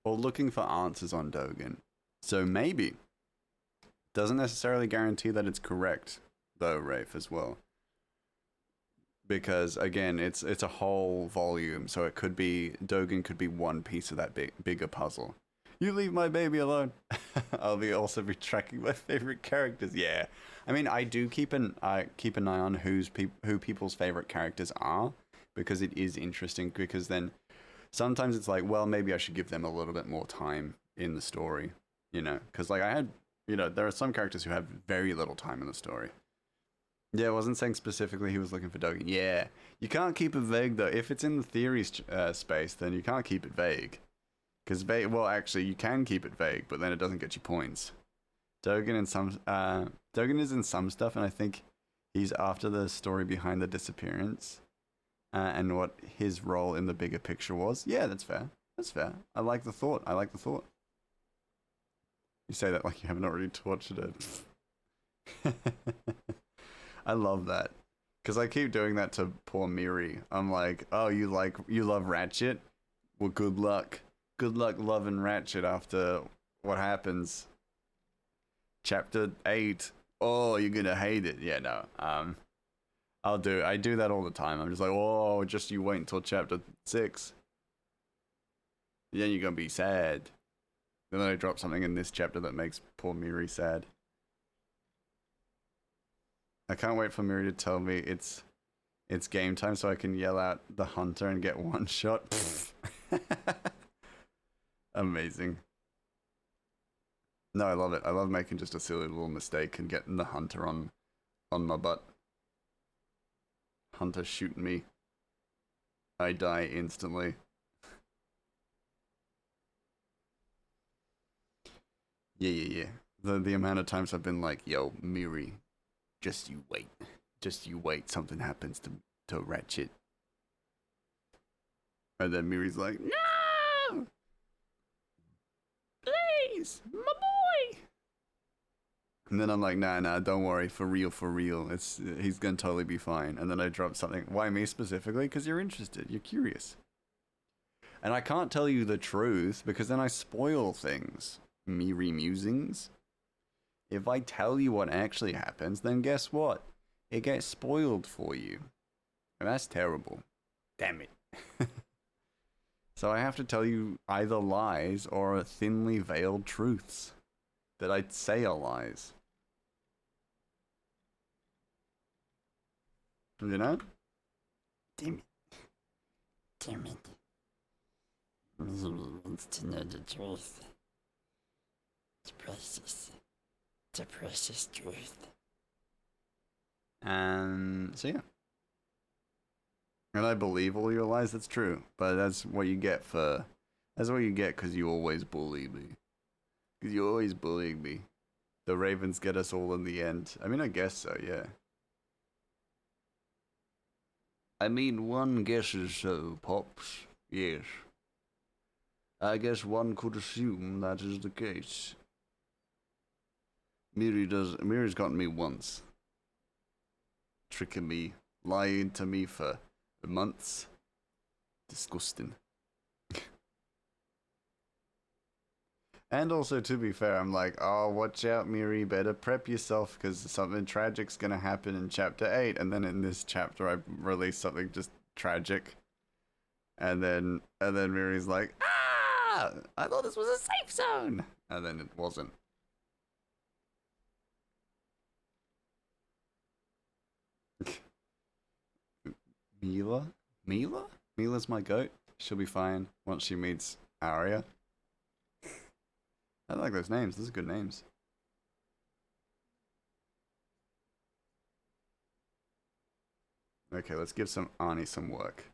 Or looking for answers on Dogen. So maybe. Doesn't necessarily guarantee that it's correct, though, Rafe, as well. Because, again, it's a whole volume, so it could be, Dogen could be one piece of that bigger puzzle. You leave my baby alone. I'll also be tracking my favorite characters. Yeah. I mean, I do keep an eye on who people's favorite characters are, because it is interesting, because then sometimes it's like, well, maybe I should give them a little bit more time in the story, you know? Because, like, there are some characters who have very little time in the story. Yeah, I wasn't saying specifically he was looking for Dogen. Yeah, you can't keep it vague, though. If it's in the theory space, then you can't keep it vague. Because, well, actually, you can keep it vague, but then it doesn't get you points. Dogen is in some stuff, and I think he's after the story behind the disappearance. And what his role in the bigger picture was. Yeah, that's fair. That's fair. I like the thought. You say that like you haven't already tortured it. I love that. Because I keep doing that to poor Miri. I'm like, oh, you love Ratchet? Well, good luck. Good luck loving Ratchet after what happens. Chapter 8. Oh, you're gonna hate it. Yeah, no. I do that all the time. I'm just like, oh, just you wait until chapter 6. Then you're gonna be sad. Then I drop something in this chapter that makes poor Miri sad. I can't wait for Miri to tell me it's game time so I can yell out the hunter and get one shot. Amazing. No, I love it. I love making just a silly little mistake and getting the hunter on my butt. Hunter shooting me. I die instantly. Yeah. The amount of times I've been like, yo, Miri, just you wait. Just you wait. Something happens to Ratchet. And then Miri's like, no! Please, my boy! And then I'm like, nah, don't worry, for real. He's gonna totally be fine. And then I drop something. Why me specifically? Because you're interested. You're curious. And I can't tell you the truth because then I spoil things. Miri musings. If I tell you what actually happens, then guess what? It gets spoiled for you. And that's terrible. Damn it. So I have to tell you either lies or thinly veiled truths that I'd say are lies. You know? Damn it.
Miri wants to know the truth. It's precious. It's a precious truth.
So yeah. And I believe all your lies, that's true. But that's what you get because you always bully me. Because you always bullying me. The Ravens get us all in the end. I mean, I guess so, yeah. I mean, one guesses so, Pops. Yes. I guess one could assume that is the case. Miri's gotten me once. Tricking me, lying to me for months. Disgusting. And also, to be fair, I'm like, oh, watch out, Miri, better prep yourself, because something tragic's gonna happen in chapter 8, and then in this chapter I release something just tragic. And then Miri's like, ah! I thought this was a safe zone! And then it wasn't. Mila? Mila's my goat. She'll be fine once she meets Arya. I like those names. Those are good names. Okay, let's give Arnie some work.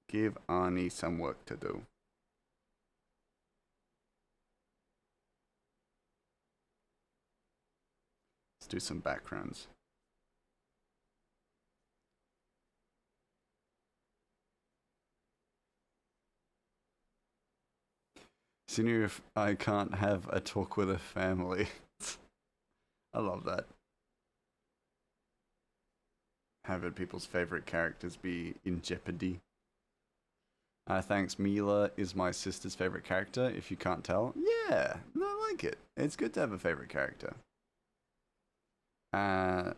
Give Arnie some work to do. Let's do some backgrounds. Senior, if I can't have a talk with a family. I love that. Having people's favorite characters be in jeopardy. Thanks, Mila is my sister's favorite character, if you can't tell. Yeah, no, I like it. It's good to have a favorite character. They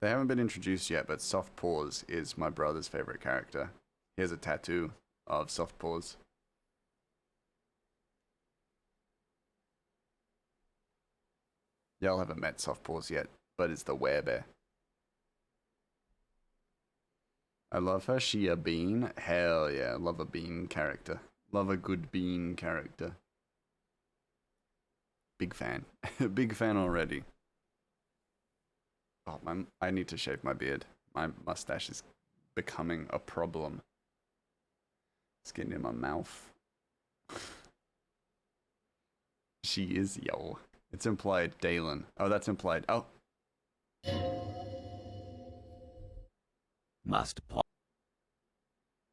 haven't been introduced yet, but Soft Paws is my brother's favorite character. He has a tattoo of Soft Paws. Y'all haven't met Soft Paws yet, but it's the werebear. I love her. She a bean? Hell yeah, love a bean character. Love a good bean character. Big fan. Big fan already. Oh, I need to shave my beard. My mustache is becoming a problem. It's getting in my mouth. She is, yo. It's implied, Dalen. Oh, that's implied. Oh.
Must pop.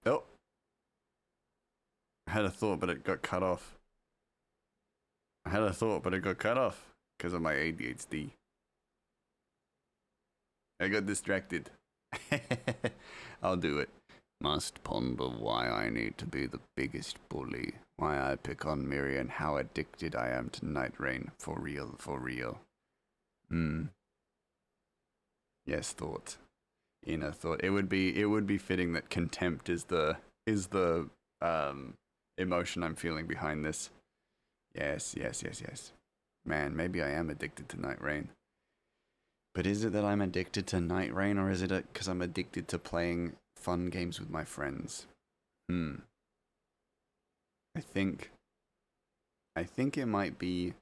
Oh. I had a thought, but it got cut off. I had a thought, but it got cut off because of my ADHD. I got distracted. I'll do it. Must ponder why I need to be the biggest bully. Why I pick on Miri and how addicted I am to Night Rain. For real, for real. Yes, thought. Inner thought. It would be fitting that contempt is the emotion I'm feeling behind this. Yes. Man, maybe I am addicted to Night Rain. But is it that I'm addicted to Night Rain, or is it because I'm addicted to playing fun games with my friends? I think it might be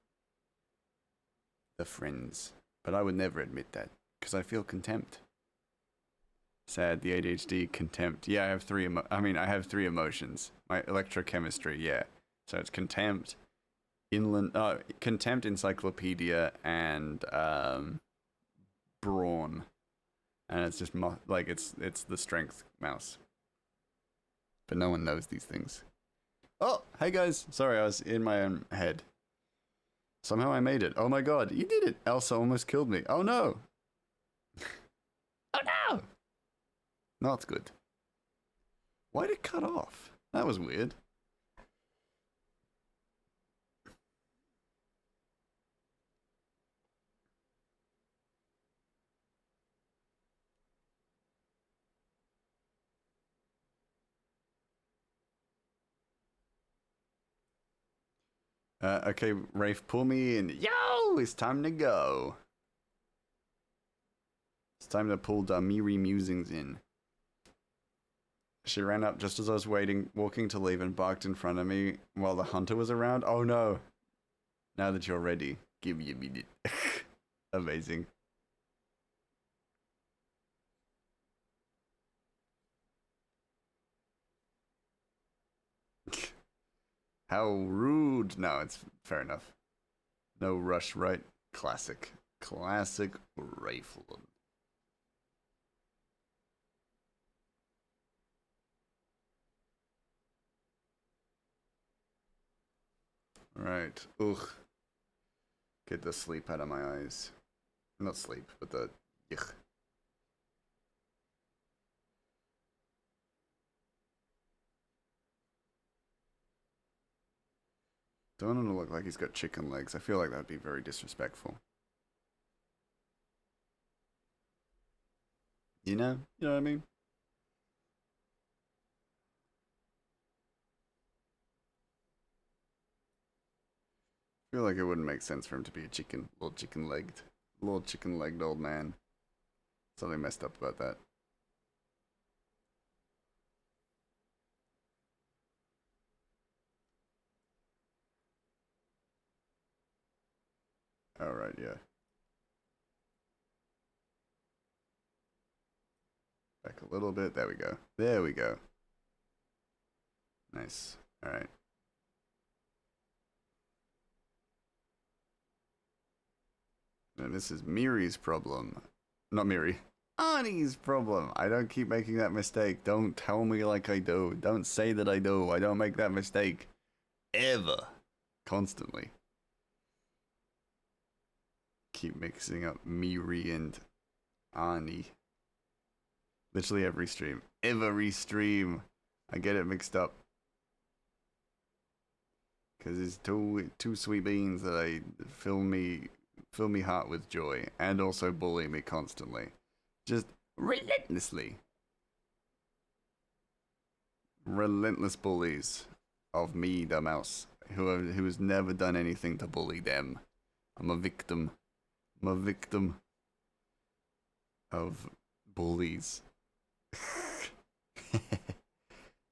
the friends, but I would never admit that because I feel contempt. Sad, the ADHD, contempt. Yeah, I have three emotions. My electrochemistry, yeah. So it's contempt, contempt, encyclopedia, and brawn. And it's just it's the strength mouse. But no one knows these things. Oh, hey guys. Sorry, I was in my own head. Somehow I made it. Oh my god, you did it. Elsa almost killed me. Oh no. Oh no. Not good. Why did it cut off? That was weird. Okay, Rafe, pull me in. Yo, it's time to go. It's time to pull the Miri musings in. She ran up just as I was walking to leave, and barked in front of me while the hunter was around. Oh no. Now that you're ready, give me a minute. Amazing. How rude. No, it's fair enough. No rush, right? Classic. Classic rifle. Right. Ugh. Get the sleep out of my eyes. Not sleep, but the yuck. Don't want him to look like he's got chicken legs. I feel like that'd be very disrespectful. You know? You know what I mean? I feel like it wouldn't make sense for him to be a little chicken-legged old man. Something messed up about that. Alright, yeah. Back a little bit. There we go. There we go. Nice. Alright. And this is Miri's problem. Not Miri. Ani's problem. I don't keep making that mistake. Don't tell me like I do. Don't say that I do. I don't make that mistake. Ever. Constantly. Keep mixing up Miri and Arnie. Literally every stream. Every stream. I get it mixed up. Because it's two sweet beans that I fill me heart with joy and also bully me constantly. Just relentlessly. Relentless bullies of me, the mouse, who has never done anything to bully them. I'm a victim. I'm a victim of bullies.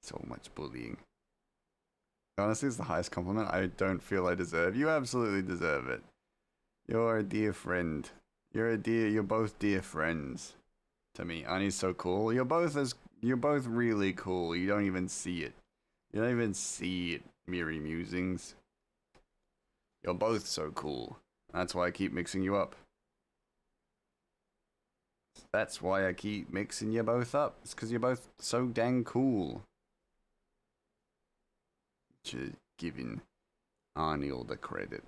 So much bullying. Honestly, it's the highest compliment I don't feel I deserve. You absolutely deserve it. You're a dear friend. You're both dear friends to me. Annie's so cool. You're both really cool. You don't even see it. You don't even see it, Miri Musings. You're both so cool. That's why I keep mixing you up. That's why I keep mixing you both up. It's because you're both so dang cool. Just giving Arnie all the credit.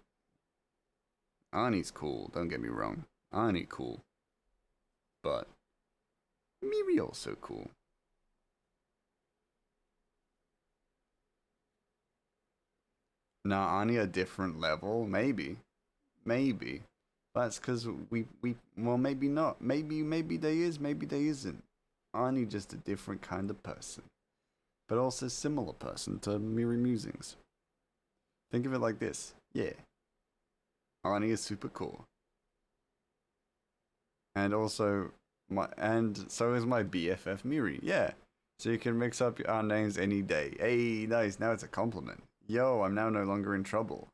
Arnie's cool, don't get me wrong. Arnie cool. But Miri also cool. Now, Arnie a different level? Maybe. Maybe. That's because well, maybe not. Maybe there is, maybe there isn't. Arnie just a different kind of person. But also a similar person to Miri Musings. Think of it like this. Yeah. Arnie is super cool. And also, so is my BFF Miri. Yeah. So you can mix up our names any day. Hey, nice. Now it's a compliment. Yo, I'm now no longer in trouble.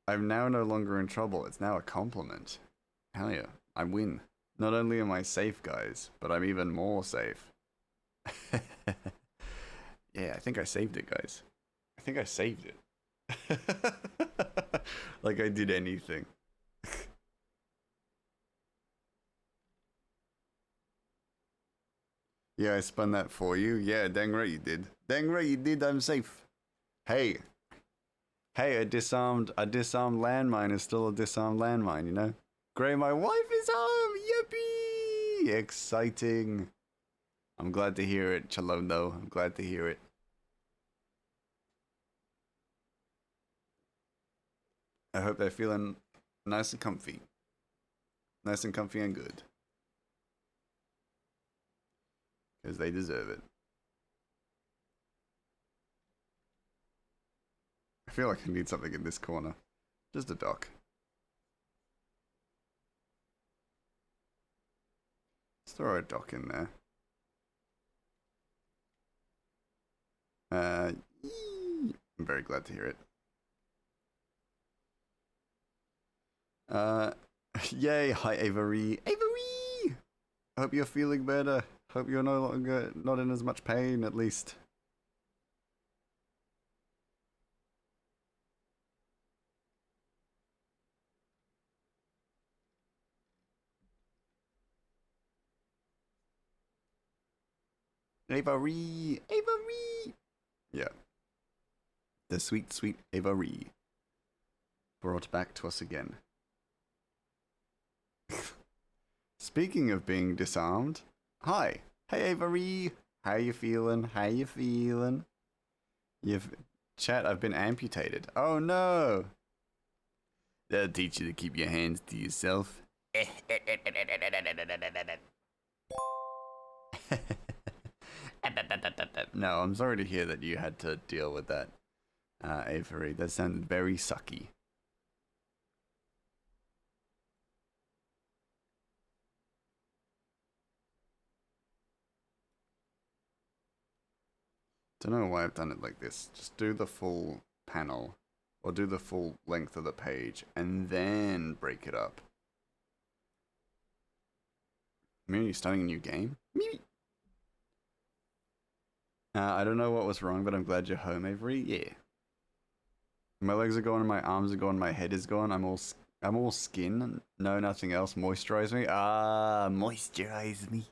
I'm now no longer in trouble. It's now a compliment. Hell yeah. I win. Not only am I safe, guys, but I'm even more safe. Yeah, I think I saved it, guys. I think I saved it. Like I did anything. Yeah, I spun that for you. Yeah, dang right you did. Dang right you did. I'm safe. Hey, a disarmed landmine is still a disarmed landmine, you know? Gray, my wife is home! Yippee! Exciting. I'm glad to hear it, Chalondo. I'm glad to hear it. I hope they're feeling nice and comfy. Nice and comfy and good. Because they deserve it. I feel like I need something in this corner. Just a dock. Let's throw a dock in there. I'm very glad to hear it. Yay, hi Avery. Avery! Hope you're feeling better. Hope you're no longer not in as much pain, at least. Avery! Avery! Yeah. The sweet, sweet Avery. Brought back to us again. Speaking of being disarmed, hi. Hey Avery. How you feeling? How you feeling? Chat, I've been amputated. Oh no. That'll teach you to keep your hands to yourself. No, I'm sorry to hear that you had to deal with that, Avery. That sounded very sucky. Don't know why I've done it like this. Just do the full panel, or do the full length of the page, and then break it up. Miri, you starting a new game? Miri! I don't know what was wrong, but I'm glad you're home, Avery. Yeah. My legs are gone, my arms are gone, my head is gone. I'm all skin. No, nothing else. Moisturize me. Ah, moisturize me.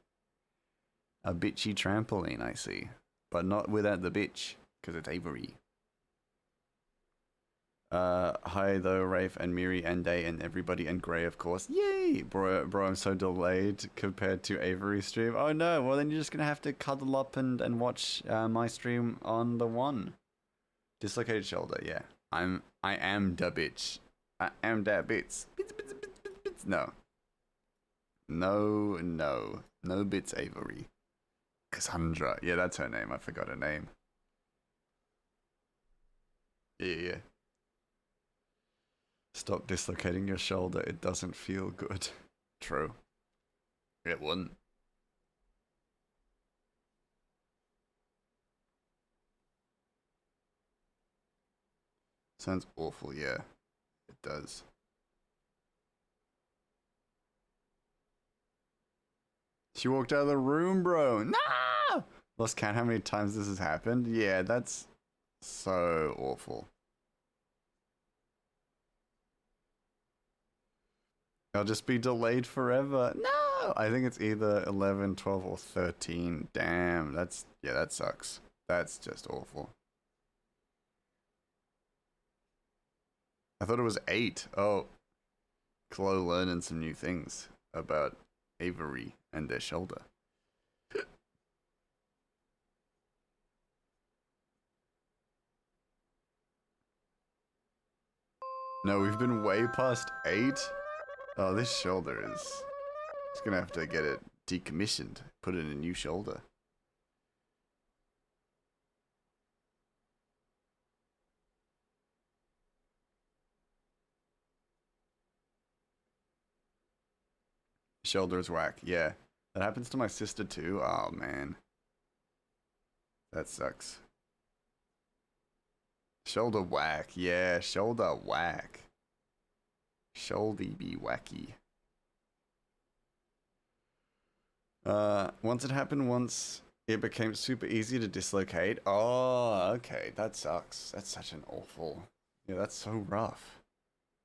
A bitchy trampoline, I see. But not without the bitch, because it's Avery. Hi though, Rafe and Miri and Day and everybody and Gray, of course. Yay! Bro, I'm so delayed compared to Avery's stream. Oh no, well then you're just gonna have to cuddle up and watch my stream on the one. Dislocated shoulder, yeah. I am da bitch. I am that bits. Bits. No. No bits Avery. Cassandra. Yeah, that's her name. I forgot her name. Yeah. Stop dislocating your shoulder. It doesn't feel good. True. It wouldn't. Sounds awful, yeah. It does. She walked out of the room, bro. No! Lost count how many times this has happened. Yeah, that's so awful. I'll just be delayed forever. No! I think it's either 11, 12, or 13. Damn, that sucks. That's just awful. I thought it was 8. Oh. Chloe learning some new things about Avery and their shoulder. No, we've been way past 8. Oh, this shoulder is... It's gonna have to get it decommissioned. Put in a new shoulder. Shoulder's whack, yeah. That happens to my sister too. Oh, man. That sucks. Shoulder whack, yeah. Shoulder whack. Shouldy be wacky. Once it happened once, it became super easy to dislocate. Oh, okay. That sucks. That's such an awful... Yeah, that's so rough.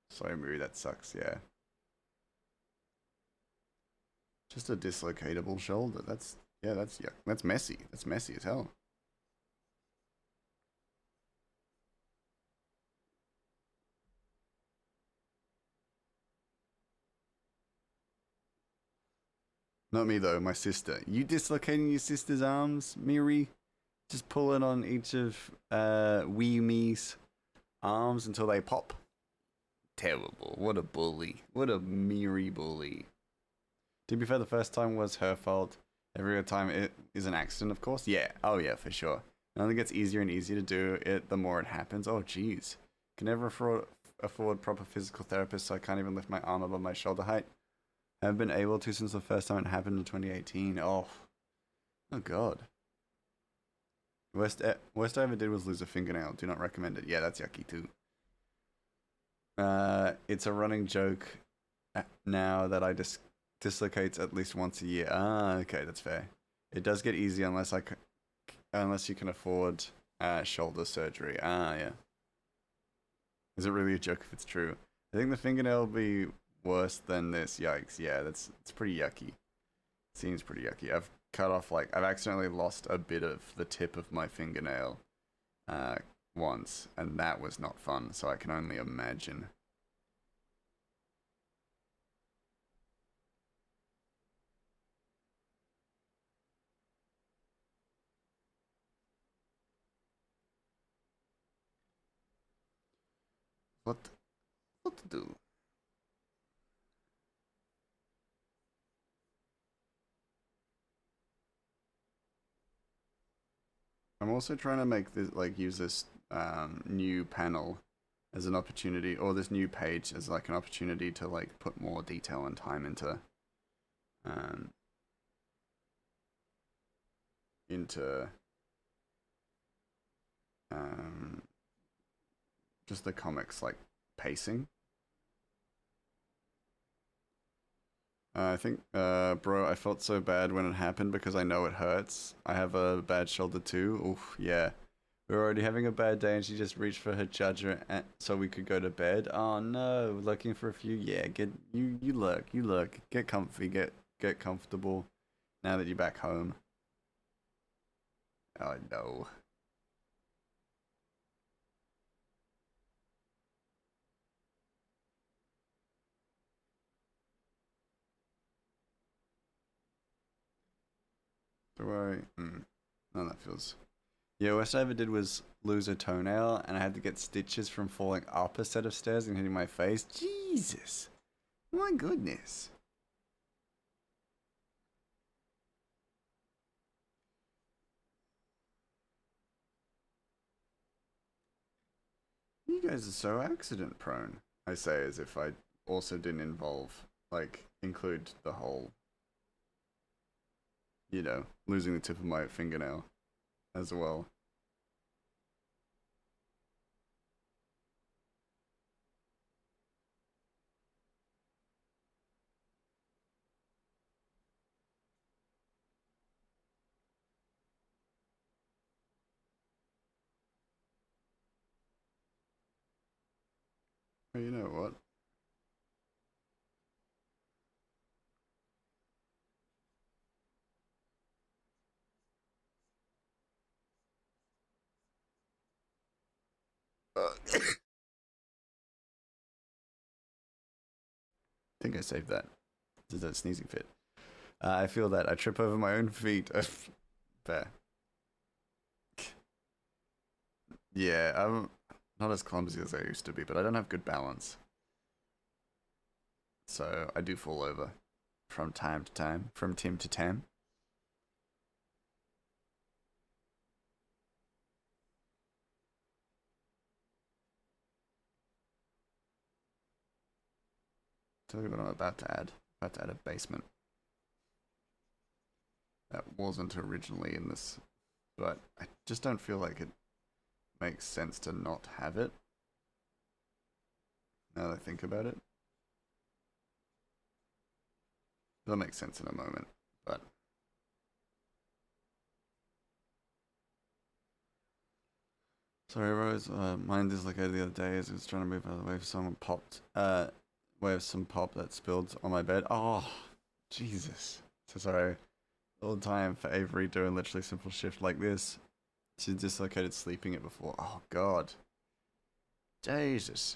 Sorry, Miri, that sucks, yeah. Just a dislocatable shoulder. That's... Yeah, that's yuck. That's messy. That's messy as hell. Not me though, my sister. You dislocating your sister's arms, Miri? Just pulling on each of wee me's arms until they pop. Terrible. What a bully. What a Miri bully. To be fair, the first time was her fault. Every other time it is an accident, of course. Yeah. Oh yeah, for sure. It only gets easier and easier to do it the more it happens. Oh jeez. Can never afford proper physical therapists, so I can't even lift my arm above my shoulder height. I haven't been able to since the first time it happened in 2018. Oh god. Worst I ever did was lose a fingernail. Do not recommend it. Yeah, that's yucky too. It's a running joke now that I dislocates at least once a year. Ah, okay, that's fair. It does get easy unless you can afford shoulder surgery. Ah, yeah. Is it really a joke if it's true? I think the fingernail will be worse than this. Yikes. Yeah, it's pretty yucky. Seems pretty yucky. I've cut off, I've accidentally lost a bit of the tip of my fingernail once, and that was not fun, so I can only imagine. What to do? I'm also trying to make this, use this new panel as an opportunity, or this new page as an opportunity to put more detail and time into just the comics pacing. I think, bro, I felt so bad when it happened because I know it hurts. I have a bad shoulder too. Oof, yeah. We were already having a bad day and she just reached for her charger so we could go to bed. Oh no, looking for a few. Yeah, you look. Get comfy, get comfortable now that you're back home. Oh no. So no, that feels. Yeah, worst I ever did was lose a toenail, and I had to get stitches from falling up a set of stairs and hitting my face. Jesus, my goodness. You guys are so accident prone. I say as if I also didn't include the whole, losing the tip of my fingernail as well. Well, you know what? I think I saved that. Does that sneezing fit? I feel that I trip over my own feet. Fair. Yeah, I'm not as clumsy as I used to be, but I don't have good balance. So I do fall over from time to time, from Tim to Tam. Tell you what I'm about to add. I'm about to add a basement. That wasn't originally in this, but I just don't feel like it makes sense to not have it. Now that I think about it. It'll make sense in a moment, but sorry, Rose. Mine dislocated the other day as I was trying to move out of the way. Someone popped. Wave some pop that spilled on my bed. Oh, Jesus. So sorry. All the time for Avery doing literally simple shift like this. She's dislocated sleeping it before. Oh God. Jesus.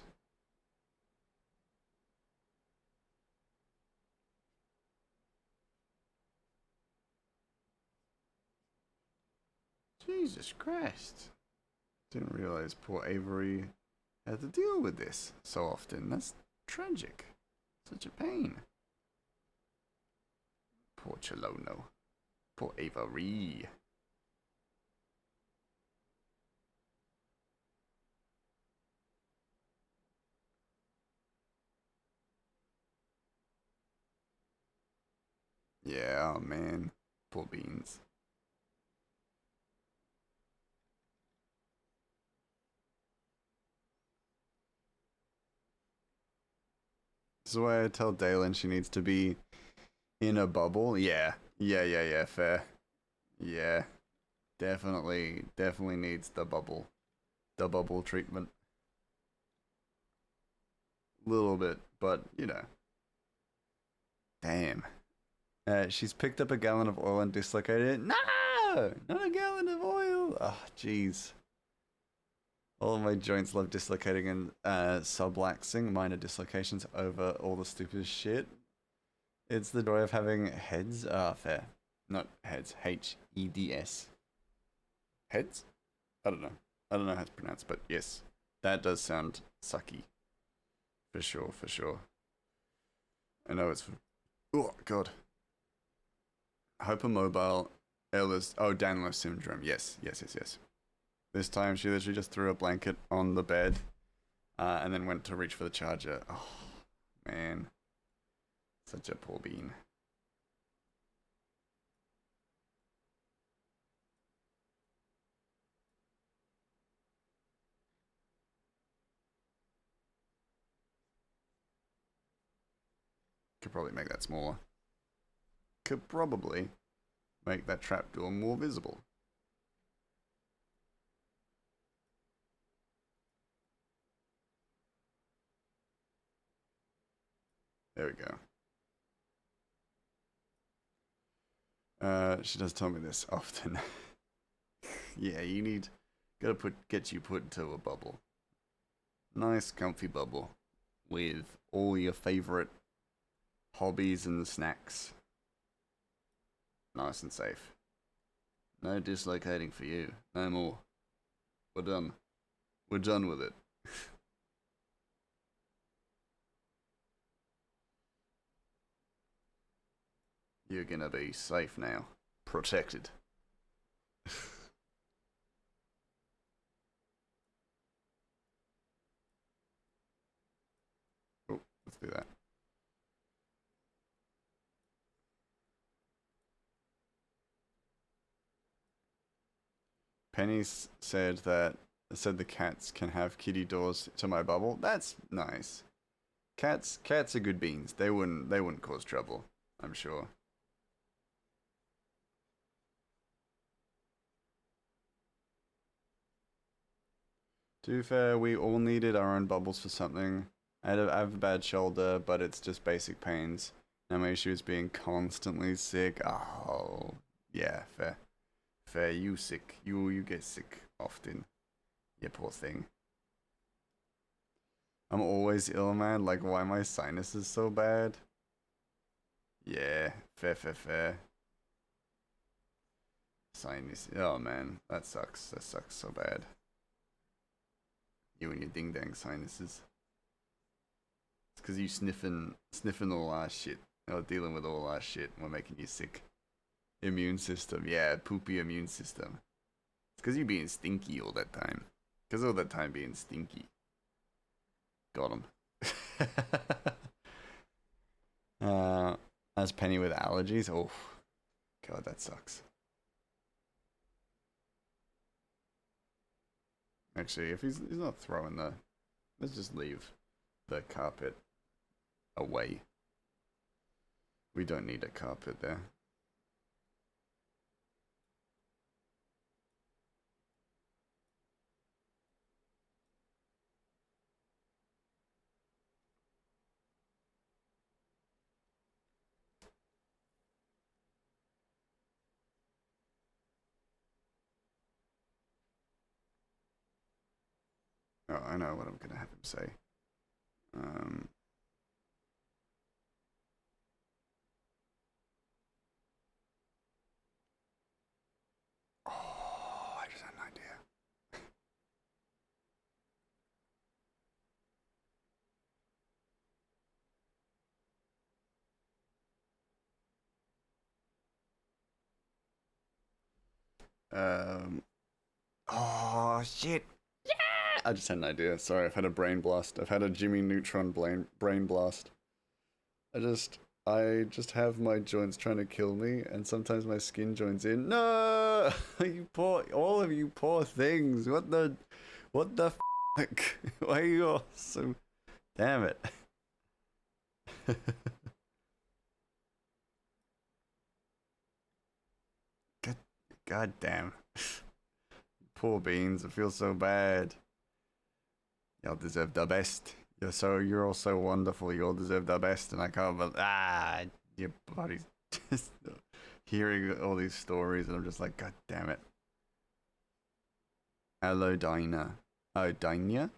Jesus Christ. Didn't realize poor Avery had to deal with this so often. That's tragic. Such a pain. Poor Chalono. Poor Avery. Yeah, oh man. Poor Beans. This is why I tell Dalen she needs to be in a bubble. Yeah. Yeah, fair. Yeah. Definitely needs the bubble. The bubble treatment. Little bit, but Damn. She's picked up a gallon of oil and dislocated it. No! Not a gallon of oil! Oh, jeez. All of my joints love dislocating and subluxing minor dislocations over all the stupidest shit. It's the joy of having heads. Fair. Not heads. H-E-D-S. Heads? I don't know. I don't know how it's pronounced, but yes. That does sound sucky. For sure. I know it's... Oh, God. Hypermobile Ehlers... Oh, Danlos syndrome. Yes. This time she literally just threw a blanket on the bed and then went to reach for the charger. Oh, man. Such a poor bean. Could probably make that smaller. Could probably make that trapdoor more visible. There we go. She does tell me this often. Yeah, get you put into a bubble. Nice, comfy bubble with all your favorite hobbies and snacks. Nice and safe. No dislocating for you. No more. We're done. We're done with it. You're gonna be safe now. Protected. Oh, let's do that. Penny said the cats can have kitty doors to my bubble. That's nice. Cats are good beans. They wouldn't cause trouble, I'm sure. To be fair, we all needed our own bubbles for something. I have a bad shoulder, but it's just basic pains. Now my issue is being constantly sick. Oh, yeah, fair. Fair, you sick. You get sick often. You poor thing. I'm always ill, man. Like, why my sinus is so bad? Yeah, fair. Sinus. Oh, man. That sucks. That sucks so bad. You and your ding-dang sinuses. It's because you sniffing all our shit. Or dealing with all our shit. And we're making you sick. Immune system. Yeah, poopy immune system. It's because you being stinky all that time. Because all that time being stinky. Got him. As Penny with allergies. Oh, God, that sucks. Actually, if he's not throwing the, let's just leave the carpet away. We don't need a carpet there. Oh, I know what I'm gonna have him say. Oh, I just had an idea. Oh shit. Yeah! I just had an idea. Sorry, I've had a brain blast. I've had a Jimmy Neutron brain blast. I just have my joints trying to kill me, and sometimes my skin joins in. No, all of you poor things. What the fuck? Why are you all so? Damn it. God damn. Poor beans. I feel so bad. Y'all deserve the best. You're all so wonderful. You all deserve the best, and I can't believe your body's just hearing all these stories, and I'm just like, God damn it. Hello, Dinah. Oh, Dinah?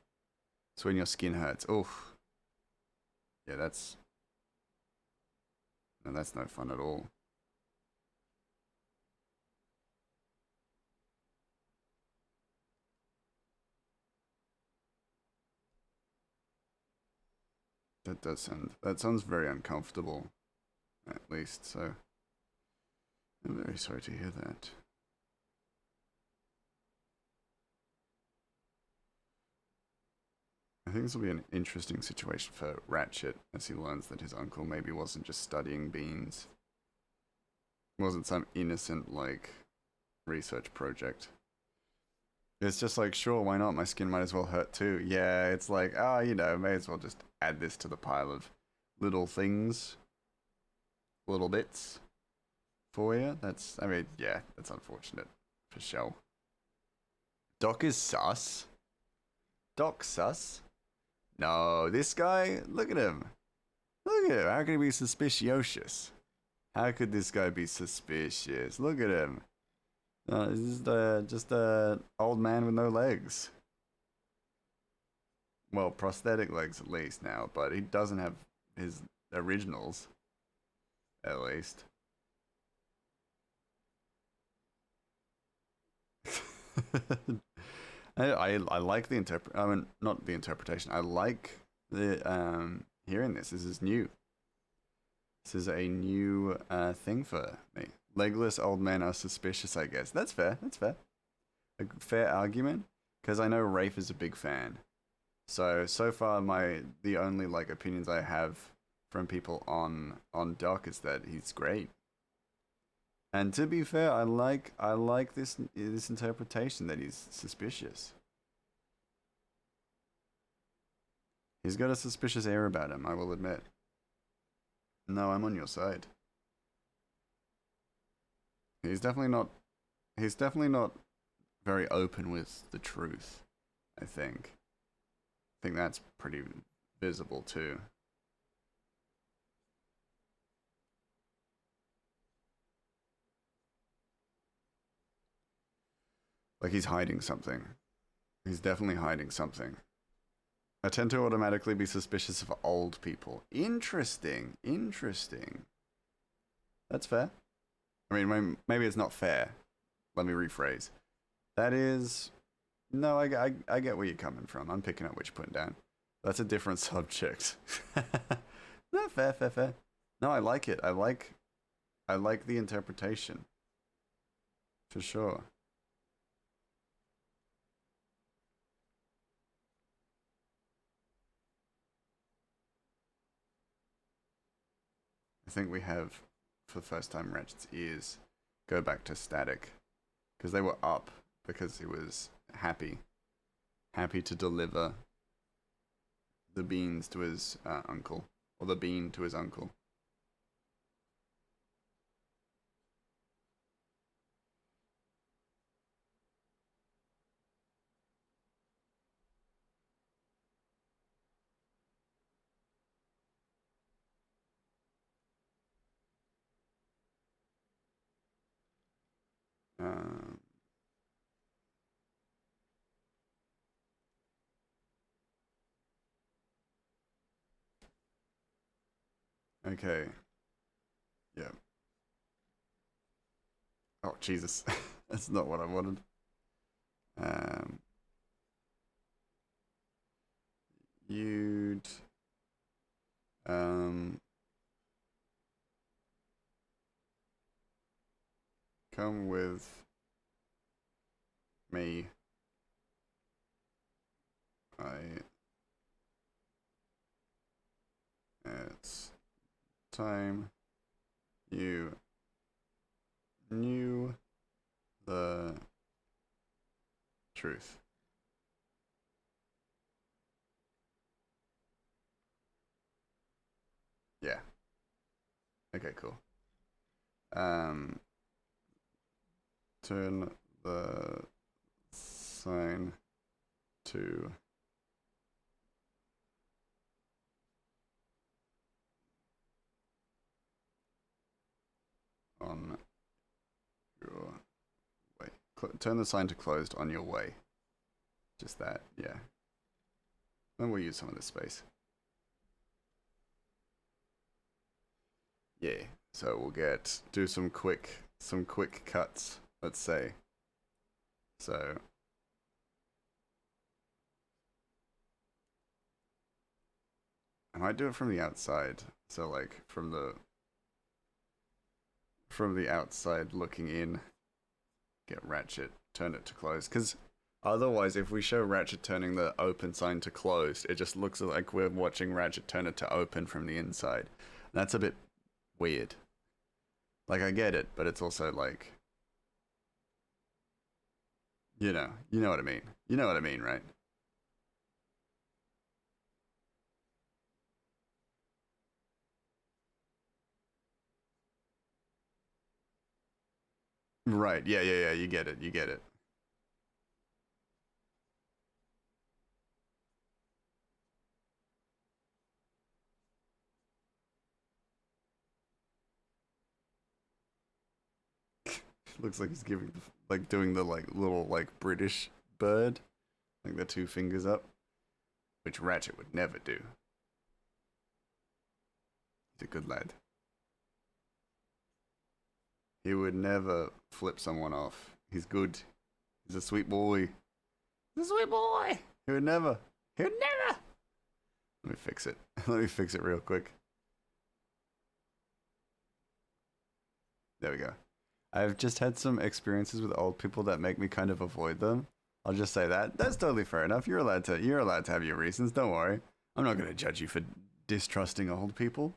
It's when your skin hurts. Oof. Yeah, that's no fun at all. That sounds very uncomfortable, at least, so I'm very sorry to hear that. I think this will be an interesting situation for Ratchet as he learns that his uncle maybe wasn't just studying beans. It wasn't some innocent, like, research project. It's just like, sure, why not? My skin might as well hurt too. Yeah, it's like, may as well just add this to the pile of little things, little bits for you. That's unfortunate for sure. Doc is sus. Doc sus? No, this guy, look at him. Look at him. How can he be suspicious? How could this guy be suspicious? Look at him. This is just a old man with no legs. Well, prosthetic legs at least now, but he doesn't have his originals. At least. I like the I mean, not the interpretation. I like the hearing this. This is new. This is a new thing for me. Legless old men are suspicious, I guess. That's fair. That's fair. A fair argument, because I know Rafe is a big fan. So far the only like opinions I have from people on Doc is that he's great. And to be fair, I like this interpretation that he's suspicious. He's got a suspicious air about him, I will admit. No, I'm on your side. He's definitely not very open with the truth, I think. I think that's pretty visible too. Like he's hiding something. He's definitely hiding something. I tend to automatically be suspicious of old people. Interesting. Interesting. That's fair. I mean, maybe it's not fair. Let me rephrase. That is... No, I get where you're coming from. I'm picking up what you're putting down. That's a different subject. No, fair. No, I like it. I like the interpretation. For sure. I think we have, for the first time, Ratchet's ears go back to static. Because they were up, because he was happy. Happy to deliver the beans to his uncle. Or the bean to his uncle. Um, okay. Yeah. Oh, Jesus. That's not what I wanted. You'd... come with me. It's time you knew the truth. Yeah. Okay, cool. Turn the sign to on your way. Turn the sign to closed on your way. Just that, yeah. Then we'll use some of this space. Yeah. So we'll do some quick cuts, let's say. So I might do it from the outside. So like from the outside looking in, get Ratchet, turn it to close. Because otherwise, if we show Ratchet turning the open sign to closed, it just looks like we're watching Ratchet turn it to open from the inside. That's a bit weird. Like, I get it, but it's also like, you know what I mean. You know what I mean, right? Right, yeah, you get it. Looks like he's giving, like, doing the, like, little, like, British bird. Like, the two fingers up. Which Ratchet would never do. He's a good lad. He would never flip someone off. He's good. He's a sweet boy.
The sweet boy.
He would never.
He'll never.
Let me fix it. Let me fix it real quick. There we go. I've just had some experiences with old people that make me kind of avoid them. I'll just say that. That's totally fair enough. You're allowed to have your reasons. Don't worry. I'm not going to judge you for distrusting old people.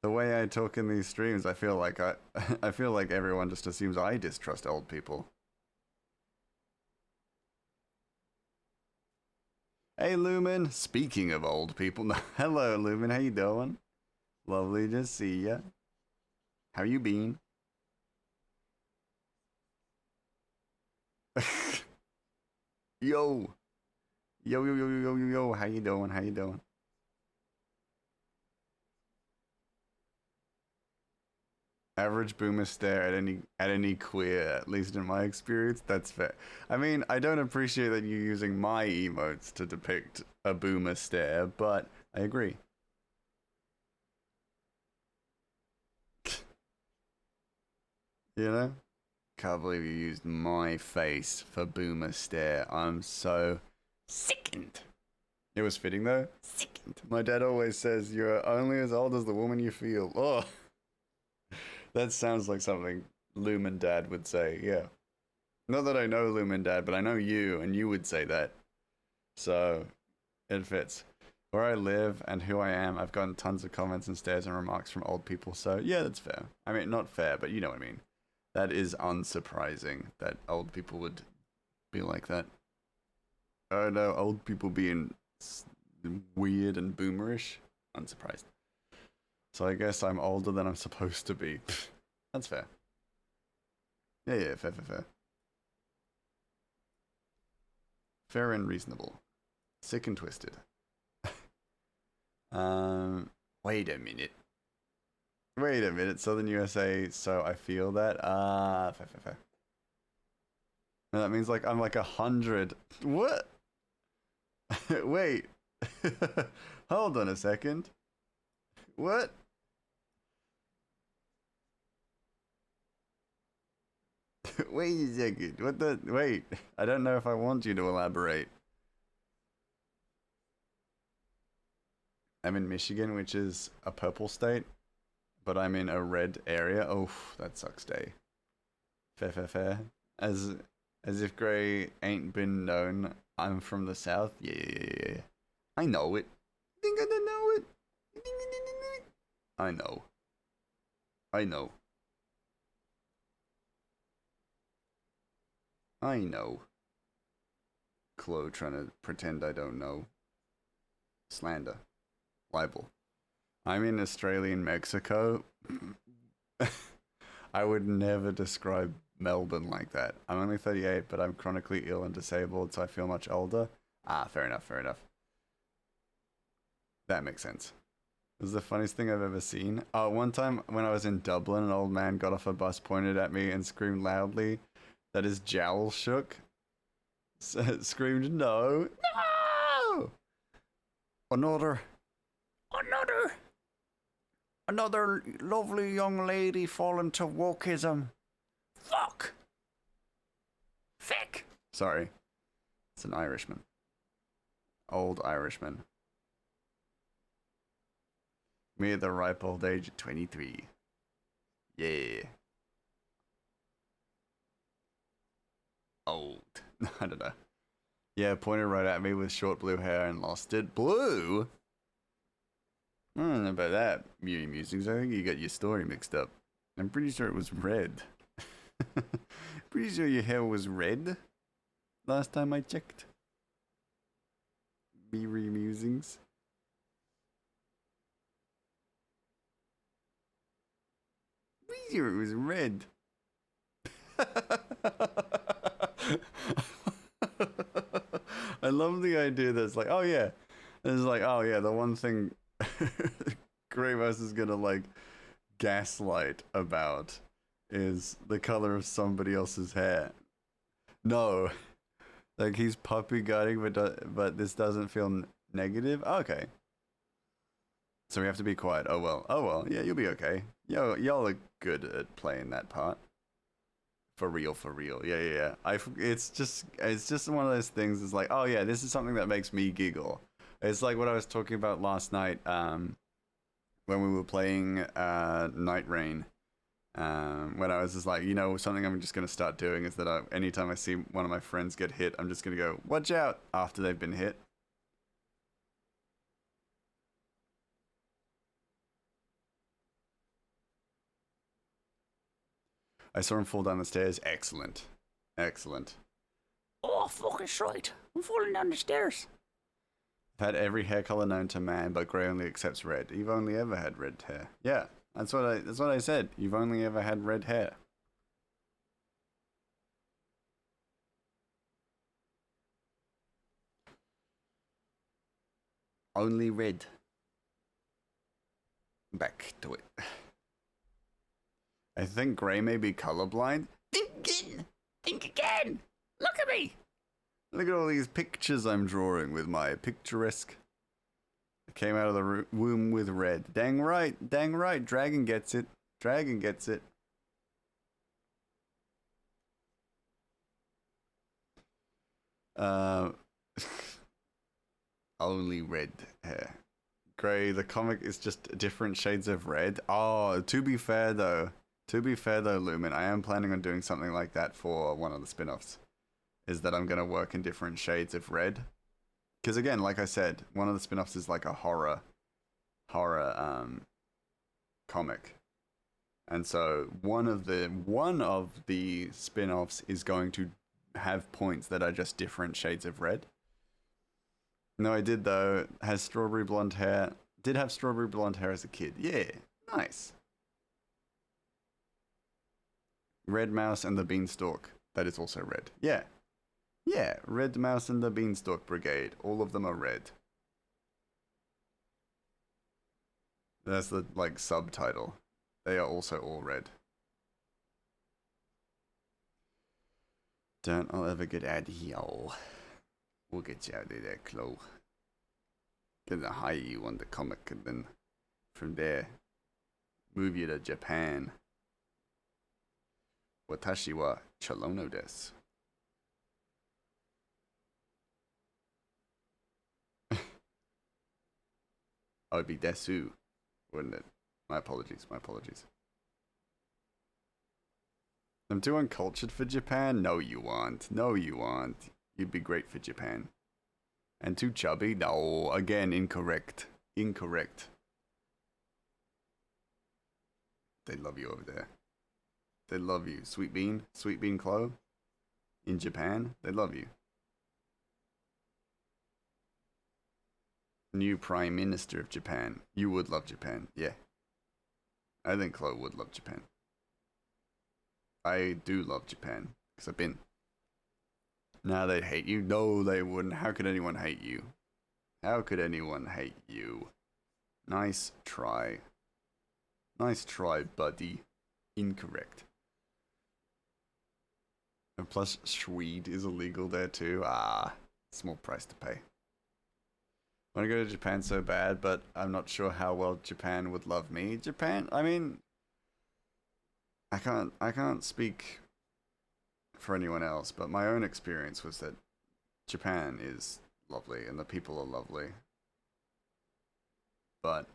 The way I talk in these streams, I feel like I feel like everyone just assumes I distrust old people. Hey Lumen, speaking of old people, hello Lumen, how you doing? Lovely to see ya. How you been? Yo, how you doing? How you doing? Average boomer stare at any queer, at least in my experience. That's fair. I mean, I don't appreciate that you're using my emotes to depict a boomer stare, but I agree. You know? Can't believe you used my face for boomer stare. I'm so sickened. It was fitting though. Sickened. My dad always says you're only as old as the woman you feel. Oh. That sounds like something Lumen Dad would say, yeah. Not that I know Lumen Dad, but I know you, and you would say that. So, it fits. Where I live and who I am, I've gotten tons of comments and stares and remarks from old people, so yeah, that's fair. I mean, not fair, but you know what I mean. That is unsurprising that old people would be like that. Oh no, old people being weird and boomerish? Unsurprised. So I guess I'm older than I'm supposed to be. That's fair. Yeah, fair. Fair and reasonable. Sick and twisted. Wait a minute. Southern USA, so I feel that. Fair. No, that means like I'm like 100. What? Wait. Hold on a second. What? Wait a second. What the? Wait. I don't know if I want you to elaborate. I'm in Michigan, which is a purple state, but I'm in a red area. Oh, that sucks day. Fair. As if Gray ain't been known, I'm from the South. Yeah. I know it. Think I don't know it? I know. Chloe trying to pretend I don't know. Slander. Libel. I'm in Australian Mexico. I would never describe Melbourne like that. I'm only 38, but I'm chronically ill and disabled, so I feel much older. Fair enough. That makes sense. It was the funniest thing I've ever seen. One time when I was in Dublin, an old man got off a bus, pointed at me, and screamed loudly that his jowl shook. Screamed, no! Another lovely young lady fallen to wokeism. Fuck! Feck! Sorry. It's an Irishman. Old Irishman. Me at the ripe old age of 23. Yeah. Old. I don't know. Yeah, pointed right at me with short blue hair and lost it. Blue? I don't know about that, Miri Musings. I think you got your story mixed up. I'm pretty sure it was red. Pretty sure your hair was red last time I checked. Miri Musings. Pretty sure it was red. I love the idea that it's like, oh yeah. It's like, oh yeah, the one thing Greymouse is gonna like gaslight about is the color of somebody else's hair. No. Like he's puppy gutting, but this doesn't feel negative? Okay. So we have to be quiet. Oh well. Yeah, you'll be okay. Y'all are good at playing that part. For real, for real. Yeah, yeah, yeah. It's just one of those things. It's like, oh yeah, this is something that makes me giggle. It's like what I was talking about last night, when we were playing Night Rain. When I was just like, something I'm just gonna start doing is that anytime I see one of my friends get hit, I'm just gonna go, watch out, after they've been hit. I saw him fall down the stairs. Excellent. Excellent.
Oh, fucking shite. I'm falling down the stairs.
I've had every hair color known to man, but grey only accepts red. You've only ever had red hair. Yeah, that's what I said. You've only ever had red hair. Only red. Back to it. I think grey may be colorblind.
Think again. Think again. Look at me.
Look at all these pictures I'm drawing with my picturesque. I came out of the womb with red. Dang right, dang right. Dragon gets it. Dragon gets it. Only red hair. Grey, the comic is just different shades of red. Oh, to be fair though, Lumen, I am planning on doing something like that for one of the spin-offs. Is that I'm going to work in different shades of red. Because again, like I said, one of the spin-offs is like a horror comic. And so one of the spin-offs is going to have points that are just different shades of red. No, I did though. Has strawberry blonde hair. Did have strawberry blonde hair as a kid. Yeah, nice. Red Mouse and the Beanstalk. That is also red. Yeah. Yeah, Red Mouse and the Beanstalk Brigade. All of them are red. That's the, subtitle. They are also all red. Don't I'll ever get out of here. We'll get you out of there, Chloe. Gonna hire you on the comic and then from there, move you to Japan. Watashi wa chalono desu. Oh, it'd be desu, wouldn't it? My apologies, my apologies. I'm too uncultured for Japan? No, you aren't. No, you aren't. You'd be great for Japan. And too chubby? No, again, incorrect. Incorrect. They love you over there. They love you. Sweet Bean Chloe. In Japan, they love you. New Prime Minister of Japan. You would love Japan, yeah. I think Chloe would love Japan. I do love Japan, because I've been. Now they'd hate you? No, they wouldn't. How could anyone hate you? How could anyone hate you? Nice try. Nice try, buddy. Incorrect. And plus, Swede is illegal there too. Ah, small price to pay. I want to go to Japan so bad, but I'm not sure how well Japan would love me. Japan, I mean, I can't speak for anyone else, but my own experience was that Japan is lovely and the people are lovely. But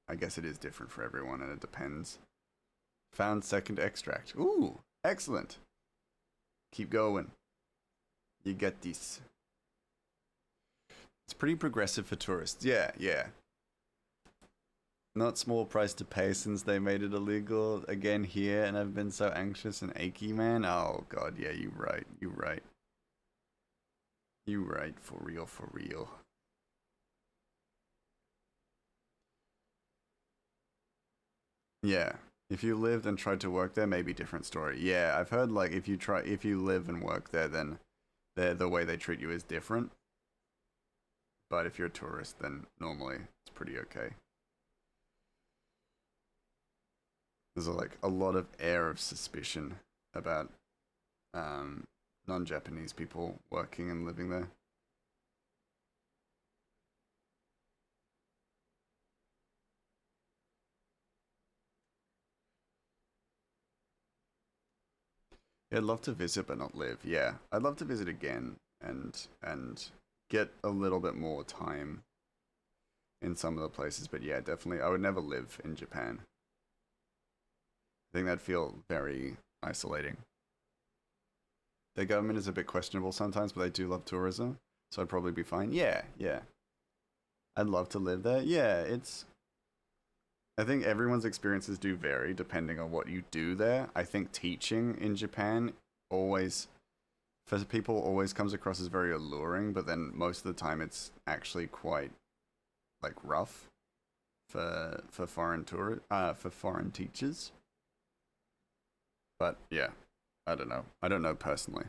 I guess it is different for everyone and it depends. Found second extract. Ooh, excellent. Keep going. You get this. It's pretty progressive for tourists. Yeah, yeah. Not small price to pay since they made it illegal again here, and I've been so anxious and achy, man. Oh god, yeah, you right. You right. You right, for real, for real. Yeah. If you lived and tried to work there, maybe different story. Yeah, I've heard if you live and work there, then the way they treat you is different. But if you're a tourist, then normally it's pretty okay. There's a lot of air of suspicion about non-Japanese people working and living there. Yeah, I'd love to visit but not live. Yeah, I'd love to visit again and get a little bit more time in some of the places. But yeah, definitely, I would never live in Japan. I think that'd feel very isolating. Their government is a bit questionable sometimes, but they do love tourism, so I'd probably be fine. Yeah, yeah. I'd love to live there. Yeah, it's. I think everyone's experiences do vary depending on what you do there. I think teaching in Japan always, for people, always comes across as very alluring, but then most of the time it's actually quite like rough for for foreign teachers. But yeah, I don't know. I don't know personally.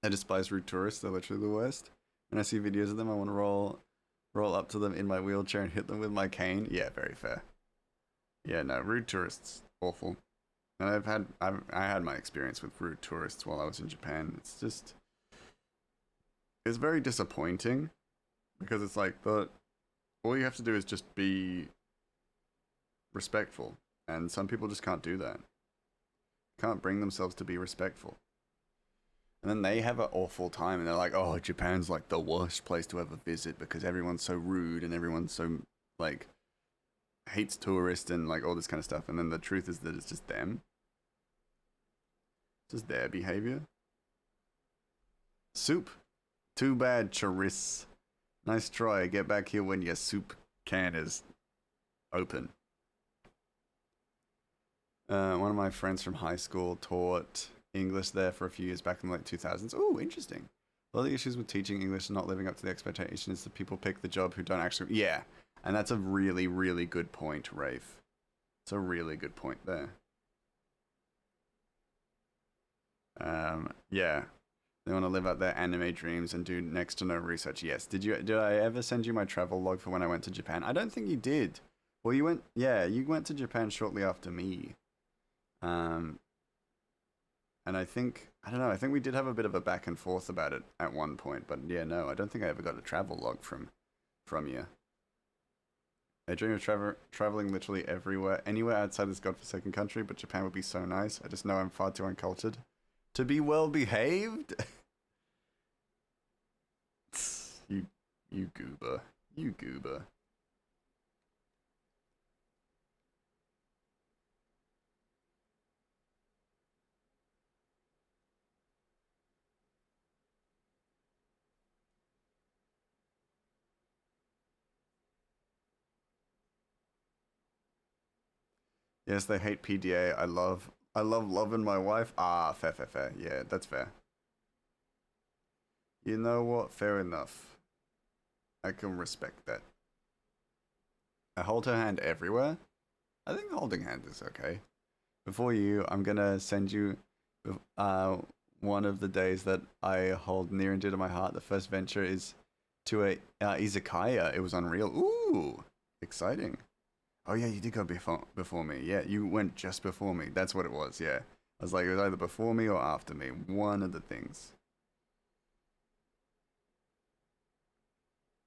I despise rude tourists. They're literally the worst. When I see videos of them, I want to roll up to them in my wheelchair and hit them with my cane. Yeah, very fair. Yeah, no, rude tourists, awful. And I had my experience with rude tourists while I was in Japan. It's very disappointing because it's like all you have to do is just be respectful, and some people just can't do that. Can't bring themselves to be respectful. And then they have an awful time and they're like, oh, Japan's like the worst place to ever visit because everyone's so rude and everyone's so, like, hates tourists and, like, all this kind of stuff. And then the truth is that it's just them. It's just their behavior. Soup. Too bad, Charis. Nice try. Get back here when your soup can is open. One of my friends from high school taught English there for a few years back in the late 2000s. Oh, interesting. A lot of the issues with teaching English and not living up to the expectation is that people pick the job who don't actually... Yeah, and that's a really, really good point, Rafe. It's a really good point there. Yeah. They want to live out their anime dreams and do next to no research. Yes. Did I ever send you my travel log for when I went to Japan? I don't think you did. Well, you went to Japan shortly after me. And I think we did have a bit of a back and forth about it at one point, but yeah, no, I don't think I ever got a travel log from you. I dream of traveling literally anywhere outside this godforsaken country, but Japan would be so nice. I just know I'm far too uncultured to be well behaved. You goober. You goober. Yes, they hate PDA. I love loving my wife. Ah, fair. Yeah, that's fair. You know what? Fair enough. I can respect that. I hold her hand everywhere. I think holding hand is okay. Before you, I'm gonna send you one of the days that I hold near and dear to my heart. The first venture is to a izakaya. It was unreal. Ooh, exciting. Oh yeah, you did go before me. Yeah, you went just before me. That's what it was. Yeah, I was like, it was either before me or after me. One of the things.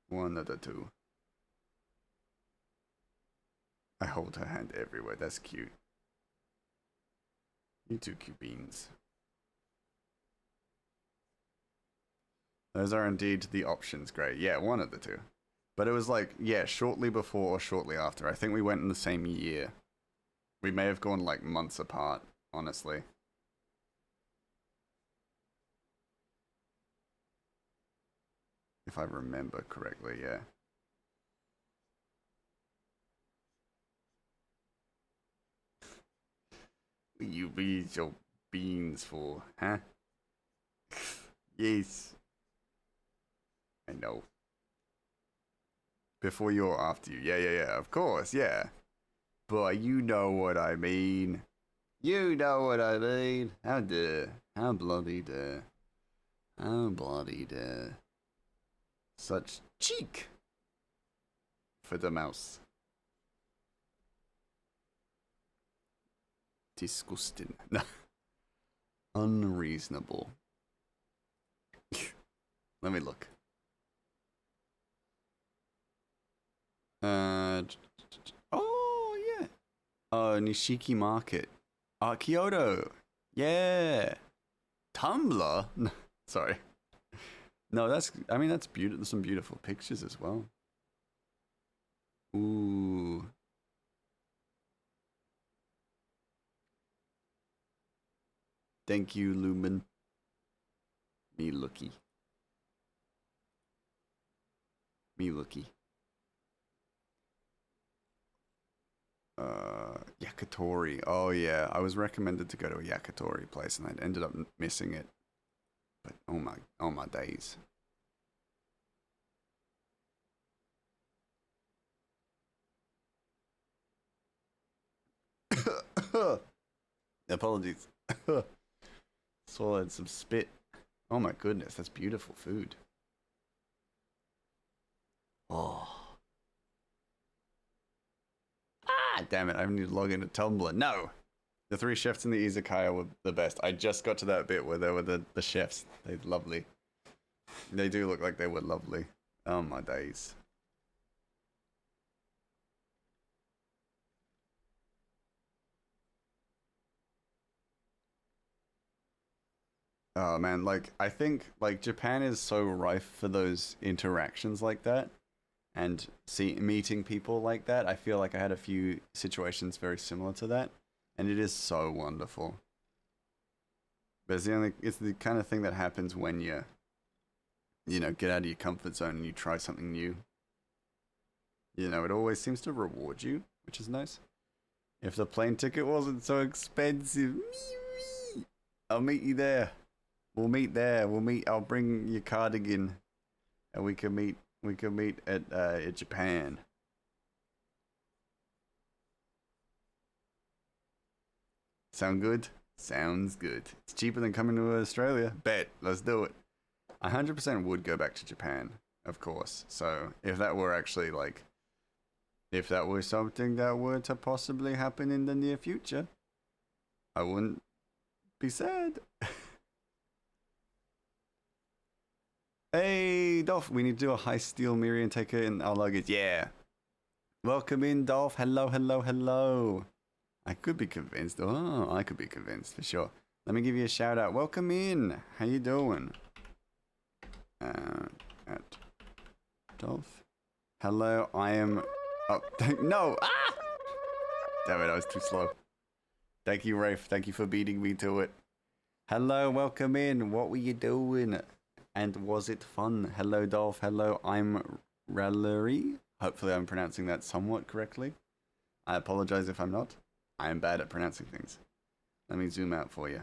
One of the two. I hold her hand everywhere. That's cute. You two cute beans. Those are indeed the options. Great. Yeah, one of the two. But it was like, yeah, shortly before or shortly after. I think we went in the same year. We may have gone like months apart, honestly. If I remember correctly, yeah. You be your beans for, huh? Yes. I know. Before you or after you. Yeah, of course, yeah. But you know what I mean. You know what I mean. How dare. How bloody dare. How bloody dare. Such cheek. For the mouse. Disgusting. Unreasonable. Let me look. Oh yeah. Nishiki Market. Kyoto. Yeah. Tumblr? Sorry. No, I mean, that's beautiful. There's some beautiful pictures as well. Ooh. Thank you, Lumen. Me looky. Me looky. Yakitori. Oh yeah, I was recommended to go to a yakitori place and I ended up missing it. But oh my days. Apologies. Swallowed some spit. Oh my goodness, that's beautiful food. Oh. Ah, damn it, I need to log into Tumblr. No! The three chefs in the izakaya were the best. I just got to that bit where they were the chefs. They're lovely. They do look like they were lovely. Oh my days. Oh man, like I think like Japan is so rife for those interactions like that and meeting people like that. I feel like I had a few situations very similar to that and it is so wonderful. But it's the kind of thing that happens when you get out of your comfort zone and you try something new. It always seems to reward you, which is nice. If the plane ticket wasn't so expensive, I'll meet you there. We'll meet there. I'll bring your cardigan, and we can meet. We can meet at Japan. Sound good? Sounds good. It's cheaper than coming to Australia. Bet. Let's do it. 100% would go back to Japan, of course. So if that were actually like, if that were something that were to possibly happen in the near future, I wouldn't be sad. Hey, Dolph, we need to do a high steel Miri and take it in our luggage. Yeah. Welcome in, Dolph. Hello, hello, hello. I could be convinced. Oh, I could be convinced for sure. Let me give you a shout out. Welcome in. How you doing? At Dolph. Hello, I am... Oh, no! Ah! Damn it, I was too slow. Thank you, Rafe. Thank you for beating me to it. Hello, welcome in. What were you doing? And was it fun? Hello, Dolph. Hello, I'm Raleigh. Hopefully I'm pronouncing that somewhat correctly. I apologize if I'm not. I am bad at pronouncing things. Let me zoom out for you.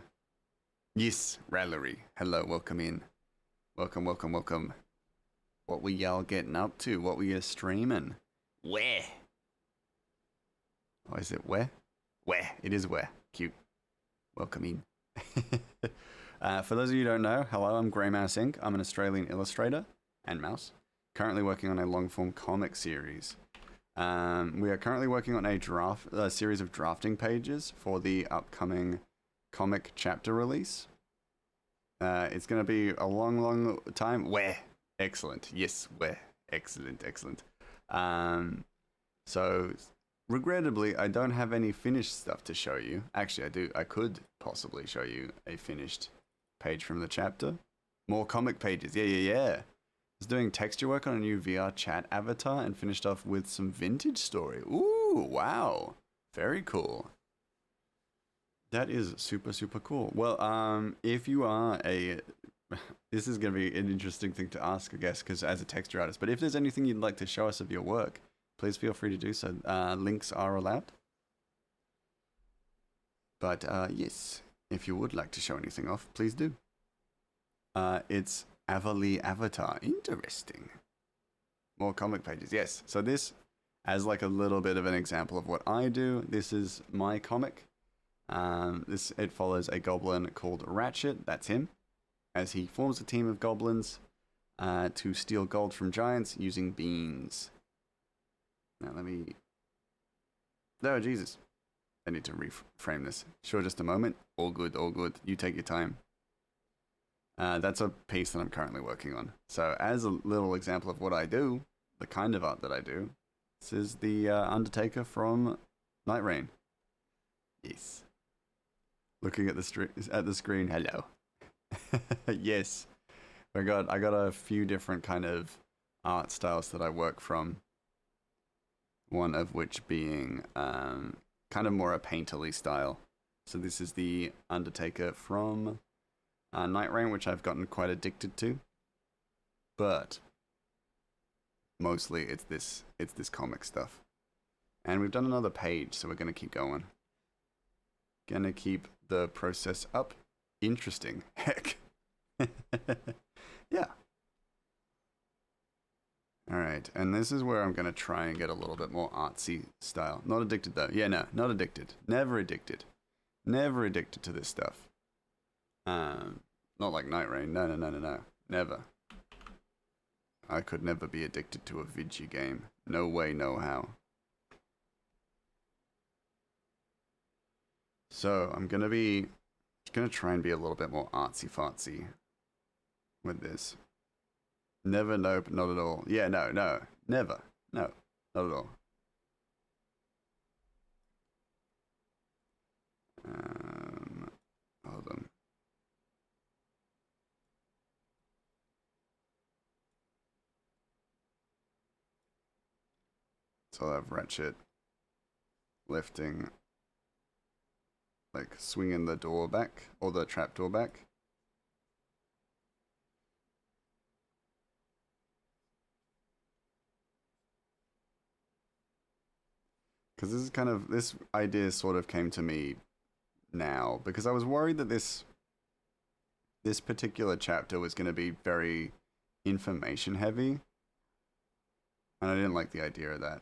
Yes, Raleigh. Hello, welcome in. Welcome, welcome, welcome. What were y'all getting up to? What were you streaming? Where? Oh, is it where? Where? It is where. Cute. Welcome in. For those of you who don't know, hello, I'm Grey Mouse Inc. I'm an Australian illustrator and mouse, currently working on a long-form comic series. We are currently working on a series of drafting pages for the upcoming comic chapter release. It's going to be a long, long time. Where? Excellent. Yes, where? Excellent, excellent. So, regrettably, I don't have any finished stuff to show you. Actually, I do. I could possibly show you a finished page from the chapter. More comic pages. Yeah, yeah, yeah. I was doing texture work on a new VR chat avatar and finished off with some vintage story. Ooh, wow. Very cool. That is super, super cool. Well, if you are this is going to be an interesting thing to ask, I guess, because as a texture artist, but if there's anything you'd like to show us of your work, please feel free to do so. Links are allowed. But yes, if you would like to show anything off, please do. It's Avali Avatar. Interesting. More comic pages. Yes. So this, as like a little bit of an example of what I do, this is my comic. It follows a goblin called Ratchet. That's him, as he forms a team of goblins to steal gold from giants using beans. Now let me... Oh, Jesus. I need to reframe this. Sure, just a moment. All good, all good. You take your time. That's a piece that I'm currently working on. So as a little example of what I do, the kind of art that I do, this is the Undertaker from Night Rain. Yes. looking at the screen. Hello. Yes. I got a few different kind of art styles that I work from. One of which being kind of more a painterly style. So this is the Undertaker from Night Rain, which I've gotten quite addicted to. But mostly it's this comic stuff. And we've done another page, so we're gonna keep going. Gonna keep the process up. Interesting. Heck. Yeah. Alright, and this is where I'm going to try and get a little bit more artsy style. Not addicted though. Yeah, no, not addicted. Never addicted. Never addicted to this stuff. Not like Night Rain. No. Never. I could never be addicted to a video game. No way, no how. So, I'm going to try and be a little bit more artsy-fartsy with this. Never, nope, not at all. Yeah, no, never. No, not at all. Hold on. So I'll have Ratchet lifting, like swinging the door back, or the trap door back. Because this idea sort of came to me now, because I was worried that this particular chapter was going to be very information heavy, and I didn't like the idea of that.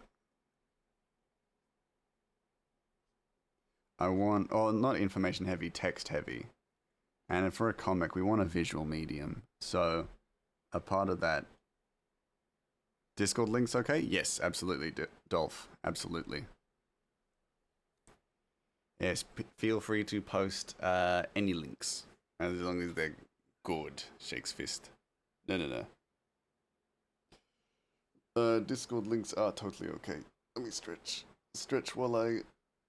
Not information heavy, text heavy. And for a comic, we want a visual medium. So, a part of that. Discord links okay? Yes, absolutely, Dolph. Absolutely. Yes, feel free to post any links, as long as they're good. Shakes fist. No. Discord links are totally okay. Let me stretch. Stretch while I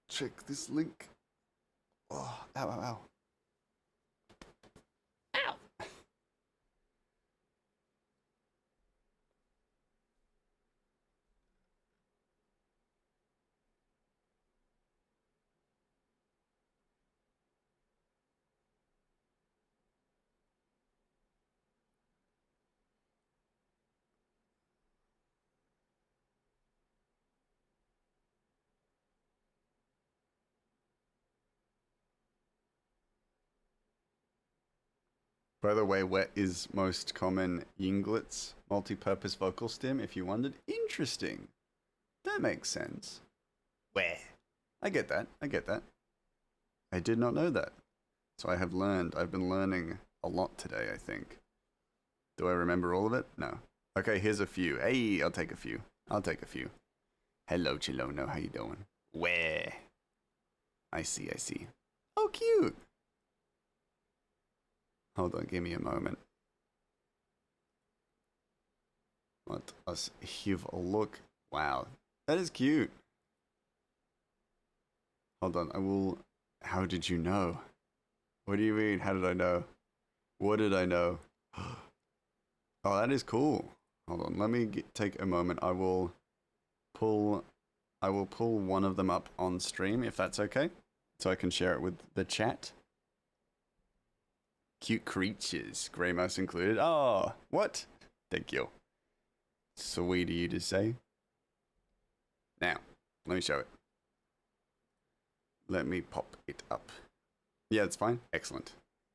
check this link. Oh, ow.
Ow!
By the way, wet is most common Yinglet's multi-purpose vocal stim, if you wondered. Interesting. That makes sense. Where? I get that. I did not know that. So I've been learning a lot today, I think. Do I remember all of it? No. Okay, here's a few. Hey, I'll take a few. Hello, Chilono, how you doing? Where? I see. Oh, cute. Hold on, give me a moment. Let us have a look. Wow, that is cute. Hold on, How did you know? What do you mean, how did I know? What did I know? Oh, that is cool. Hold on, let me take a moment. I will pull one of them up on stream, if that's okay. So I can share it with the chat. Cute creatures, grey mouse included. Oh, what? Thank you. Sweet of you to say. Now, let me show it. Let me pop it up. Yeah, it's fine. Excellent.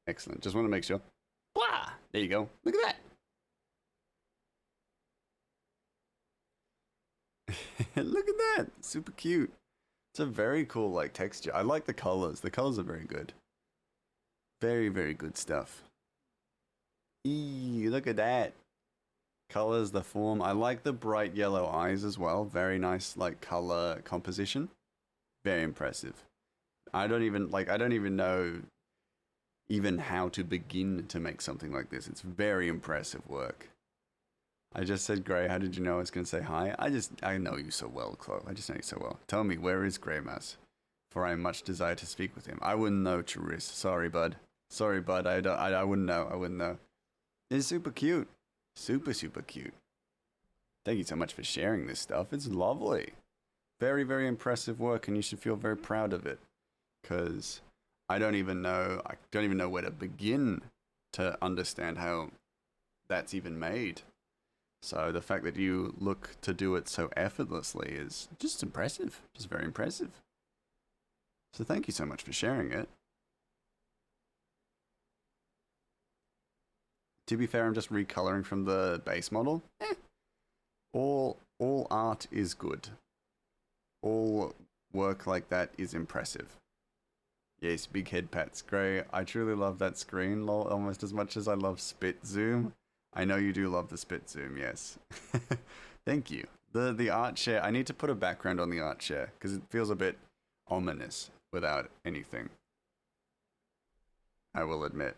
Just want to make sure. Blah! There you go. Look at that. Look at that. Super cute. It's a very cool like texture. I like the colors. The colors are very good. Very, very good stuff. Eee, look at that. Colors, the form. I like the bright yellow eyes as well. Very nice, like, color composition. Very impressive. I don't even know even how to begin to make something like this. It's very impressive work. I just said Grey. How did you know I was going to say hi? I know you so well, Chloe. I just know you so well. Tell me, where is Grey Mouse? for I much desire to speak with him. I wouldn't know, Charis. Sorry, bud. Sorry, bud. I wouldn't know. I wouldn't know. It's super cute. Super, super cute. Thank you so much for sharing this stuff. It's lovely. Very, very impressive work, and you should feel very proud of it. Because I don't even know where to begin to understand how that's even made. So the fact that you look to do it so effortlessly is just impressive. Just very impressive. So thank you so much for sharing it. To be fair, I'm just recoloring from the base model. All art is good. All work like that is impressive. Yes, big head pats, great. I truly love that screen, lol, almost as much as I love spit zoom. I know you do love the spit zoom, yes. Thank you. The art share, I need to put a background on the art share, because it feels a bit ominous without anything. I will admit.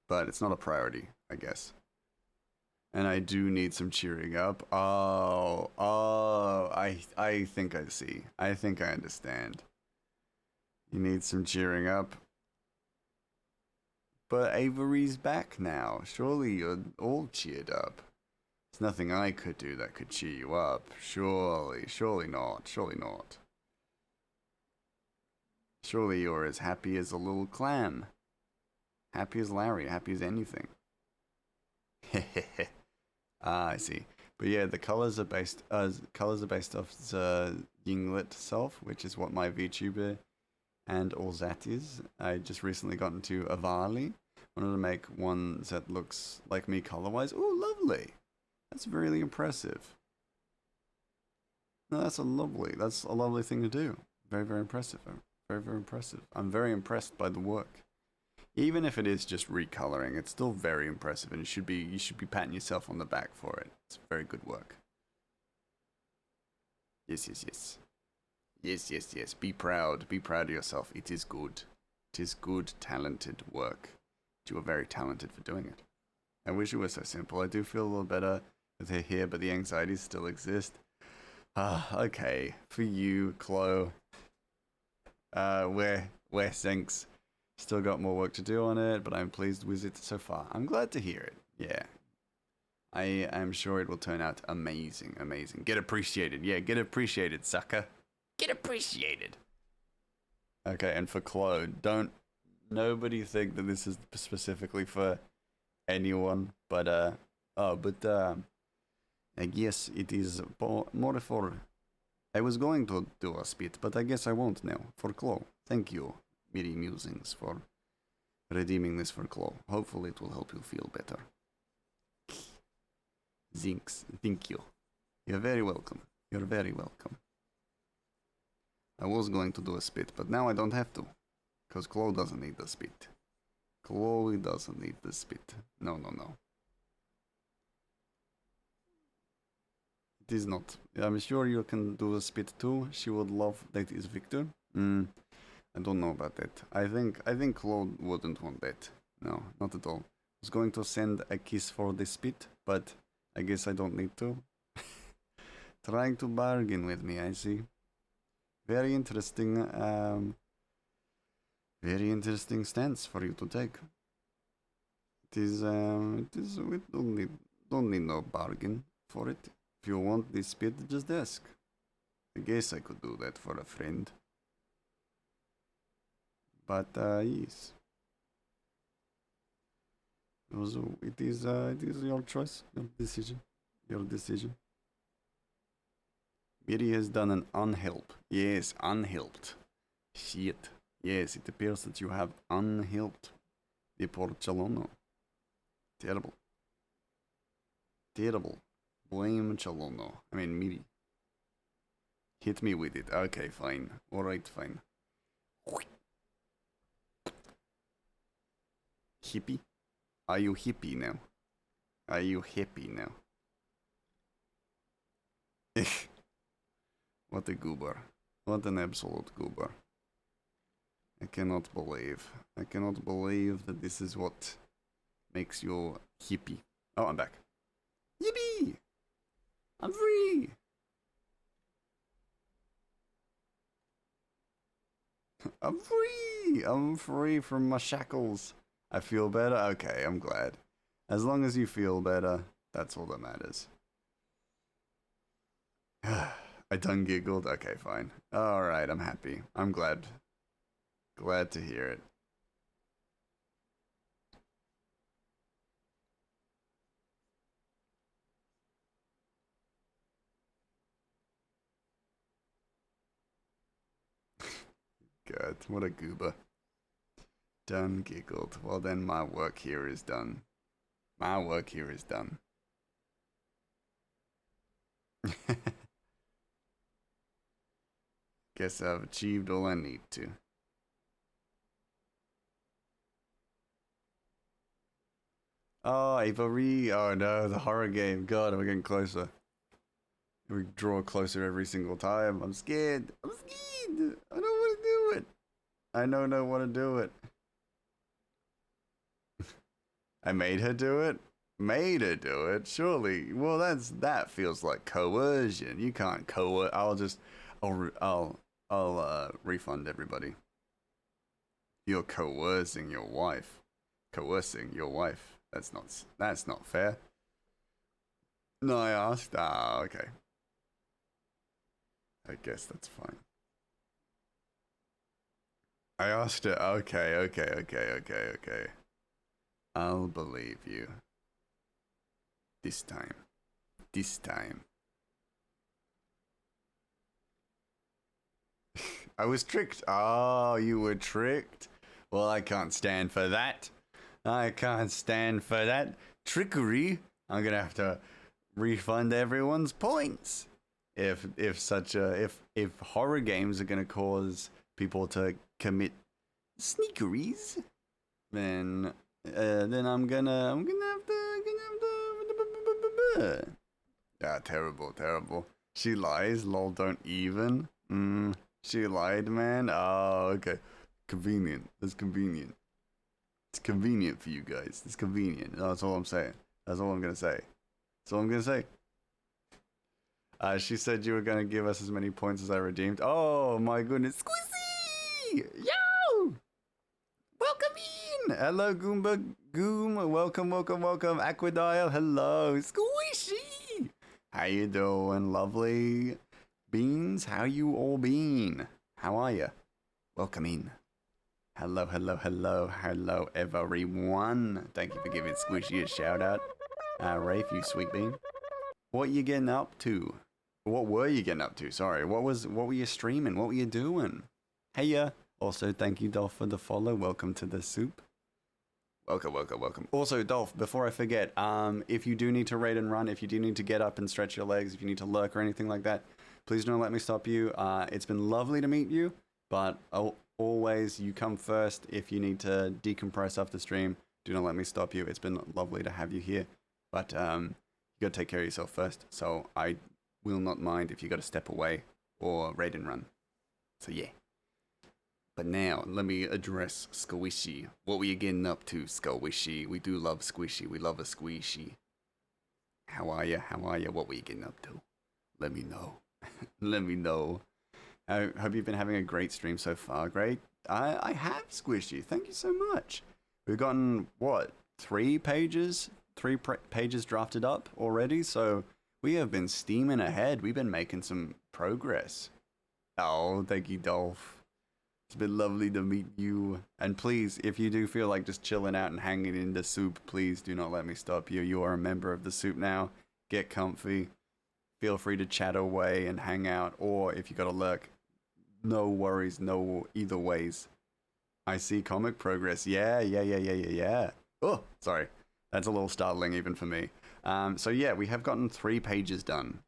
But it's not a priority, I guess. And I do need some cheering up. Oh, I think I see. I think I understand. You need some cheering up. But Avery's back now. Surely you're all cheered up. There's nothing I could do that could cheer you up. Surely not. Surely not. Surely you're as happy as a little clam. Happy as Larry, happy as anything. I see. But yeah, the colors are based off the Yinglet self, which is what my VTuber and all that is. I just recently got into Avali. Wanted to make one that looks like me color-wise. Oh, lovely. That's really impressive. No, that's a lovely thing to do. Very, very impressive. Very, very impressive. I'm very impressed by the work. Even if it is just recoloring, it's still very impressive, and you should be patting yourself on the back for it. It's very good work. Yes. Yes. Be proud. Be proud of yourself. It is good. It is good, talented work. You are very talented for doing it. I wish it was so simple. I do feel a little better with her here, but the anxieties still exist. Okay. For you, Chloe. Where thanks. Still got more work to do on it, but I'm pleased with it so far. I'm glad to hear it. Yeah. I am sure it will turn out amazing. Get appreciated. Yeah, get appreciated, sucker. Get appreciated. Okay, and for Chloe, nobody think that this is specifically for anyone, but I guess it is more for, I was going to do a spit, but I guess I won't now, for Chloe. Thank you, Miri Musings, for redeeming this for Chloe. Hopefully it will help you feel better. Zinks, thank you. You're very welcome. You're very welcome. I was going to do a spit, but now I don't have to. Because Chloe doesn't need the spit. Chloe doesn't need the spit. No. It is not. I'm sure you can do a spit too. She would love that is Victor. I don't know about that. I think Chloe wouldn't want that. No, not at all. I was going to send a kiss for the spit, but I guess I don't need to. Trying to bargain with me, I see. Very interesting stance for you to take. We don't need no bargain for it. If you want this spit, just ask. I guess I could do that for a friend. But yes. Also, it is your choice, your decision. Miri has done an unhelp. Yes, unhelped. Shit. Yes, it appears that you have unhelped the Porcellono. Terrible. Blame Chalono. I mean, Miri. Hit me with it. Okay, fine. Alright, fine. Hippie? Are you hippie now? Are you happy now? What a goober. What an absolute goober. I cannot believe that this is what makes your hippie. Oh, I'm back. Yippee! I'm free! I'm free! I'm free from my shackles. I feel better? Okay, I'm glad. As long as you feel better, that's all that matters. I done giggled? Okay, fine. Alright, I'm happy. I'm glad. Glad to hear it. God, what a goober. Done giggled. Well then my work here is done. My work here is done. Guess I've achieved all I need to. Oh, Avery. Oh no, the horror game. God, we're getting closer. We draw closer every single time. I'm scared. I'm scared. I don't want to do it. I don't want to do it. I made her do it. Made her do it. Surely. Well, that feels like coercion. You can't coerce. I'll refund everybody. You're coercing your wife. Coercing your wife. That's not fair. No, I asked. Ah, okay. I guess that's fine. I asked her. Okay. I'll believe you. This time. This time. I was tricked. Oh, you were tricked? Well, I can't stand for that. I can't stand for that trickery. I'm gonna have to refund everyone's points. If horror games are gonna cause people to commit sneakeries, then I'm gonna have to. Ah, terrible. She lies. Lol, don't even. She lied, man. Oh, okay. Convenient. That's convenient. It's convenient for you guys. It's convenient. That's all I'm saying. That's all I'm gonna say. That's all I'm gonna say. She said you were gonna give us as many points as I redeemed. Oh my goodness. Squizzy! Yo! Welcome in! Hello, Goomba Goom. Welcome. Aquadial. Hello. Squishy! How you doing, lovely beans? How you all been? How are you? Welcome in. Hello, everyone. Thank you for giving Squishy a shout out. Rafe, you sweet bean. What you getting up to? What were you getting up to? Sorry. What were you streaming? What were you doing? Hey, yeah. Also, thank you, Dolph, for the follow. Welcome to the soup. Welcome. Also, Dolph, before I forget, if you do need to raid and run, if you do need to get up and stretch your legs, if you need to lurk or anything like that, please don't let me stop you. It's been lovely to meet you, but always you come first. If you need to decompress after stream, do not let me stop you. It's been lovely to have you here, but you gotta take care of yourself first. So I will not mind if you gotta step away or raid and run. So yeah. But now, let me address Squishy. What were you getting up to, Squishy? We do love Squishy. We love a Squishy. How are you? What were you getting up to? Let me know. Let me know. I hope you've been having a great stream so far. Great. I have, Squishy. Thank you so much. We've gotten, what, 3 pages? 3 pages drafted up already? So we have been steaming ahead. We've been making some progress. Oh, thank you, Dolph. It's been lovely to meet you. And please, if you do feel like just chilling out and hanging in the soup, please do not let me stop you. You are a member of the soup now. Get comfy. Feel free to chat away and hang out. Or if you gotta lurk, no worries, no either ways. I see comic progress. Yeah. Oh, sorry. That's a little startling even for me. So yeah, we have gotten 3 pages done.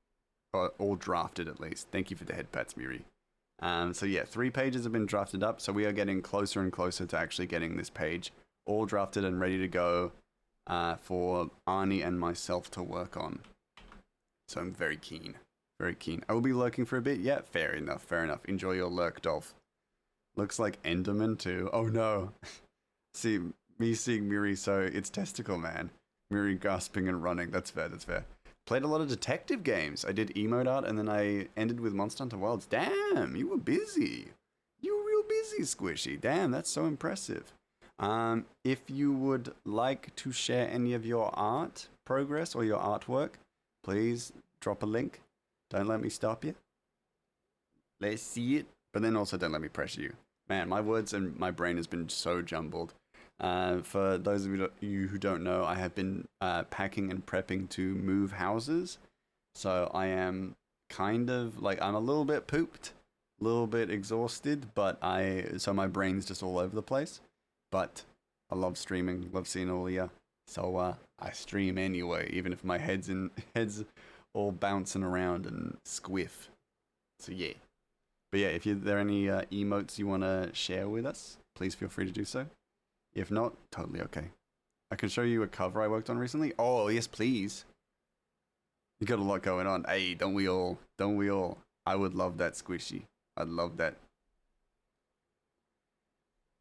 Or drafted at least. Thank you for the head pats, Miri. So yeah, 3 pages have been drafted up, so we are getting closer and closer to actually getting this page all drafted and ready to go for Arnie and myself to work on. So I'm very keen. I will be lurking for a bit. Yeah, fair enough. Enjoy your lurk, Dolph. Looks like Enderman too. Oh no. See, me seeing Miri, so it's testicle man. Miri gasping and running. That's fair. That's fair. Played a lot of detective games. I did emote art, and then I ended with Monster Hunter Wilds. Damn, you were busy. You were real busy, Squishy. Damn, that's so impressive. If you would like to share any of your art progress or your artwork, please drop a link. Don't let me stop you. Let's see it. But then also don't let me pressure you. Man, my words and my brain has been so jumbled. For those of you who don't know, I have been packing and prepping to move houses. So I am kind of like, I'm a little bit pooped, a little bit exhausted, but so my brain's just all over the place. But I love streaming, love seeing all of you. So I stream anyway, even if my head's all bouncing around and squiff. So yeah. But yeah, if there are any emotes you want to share with us, please feel free to do so. If not, totally okay. I can show you a cover I worked on recently. Oh, yes, please. You got a lot going on. Hey, don't we all? Don't we all? I would love that, Squishy. I'd love that.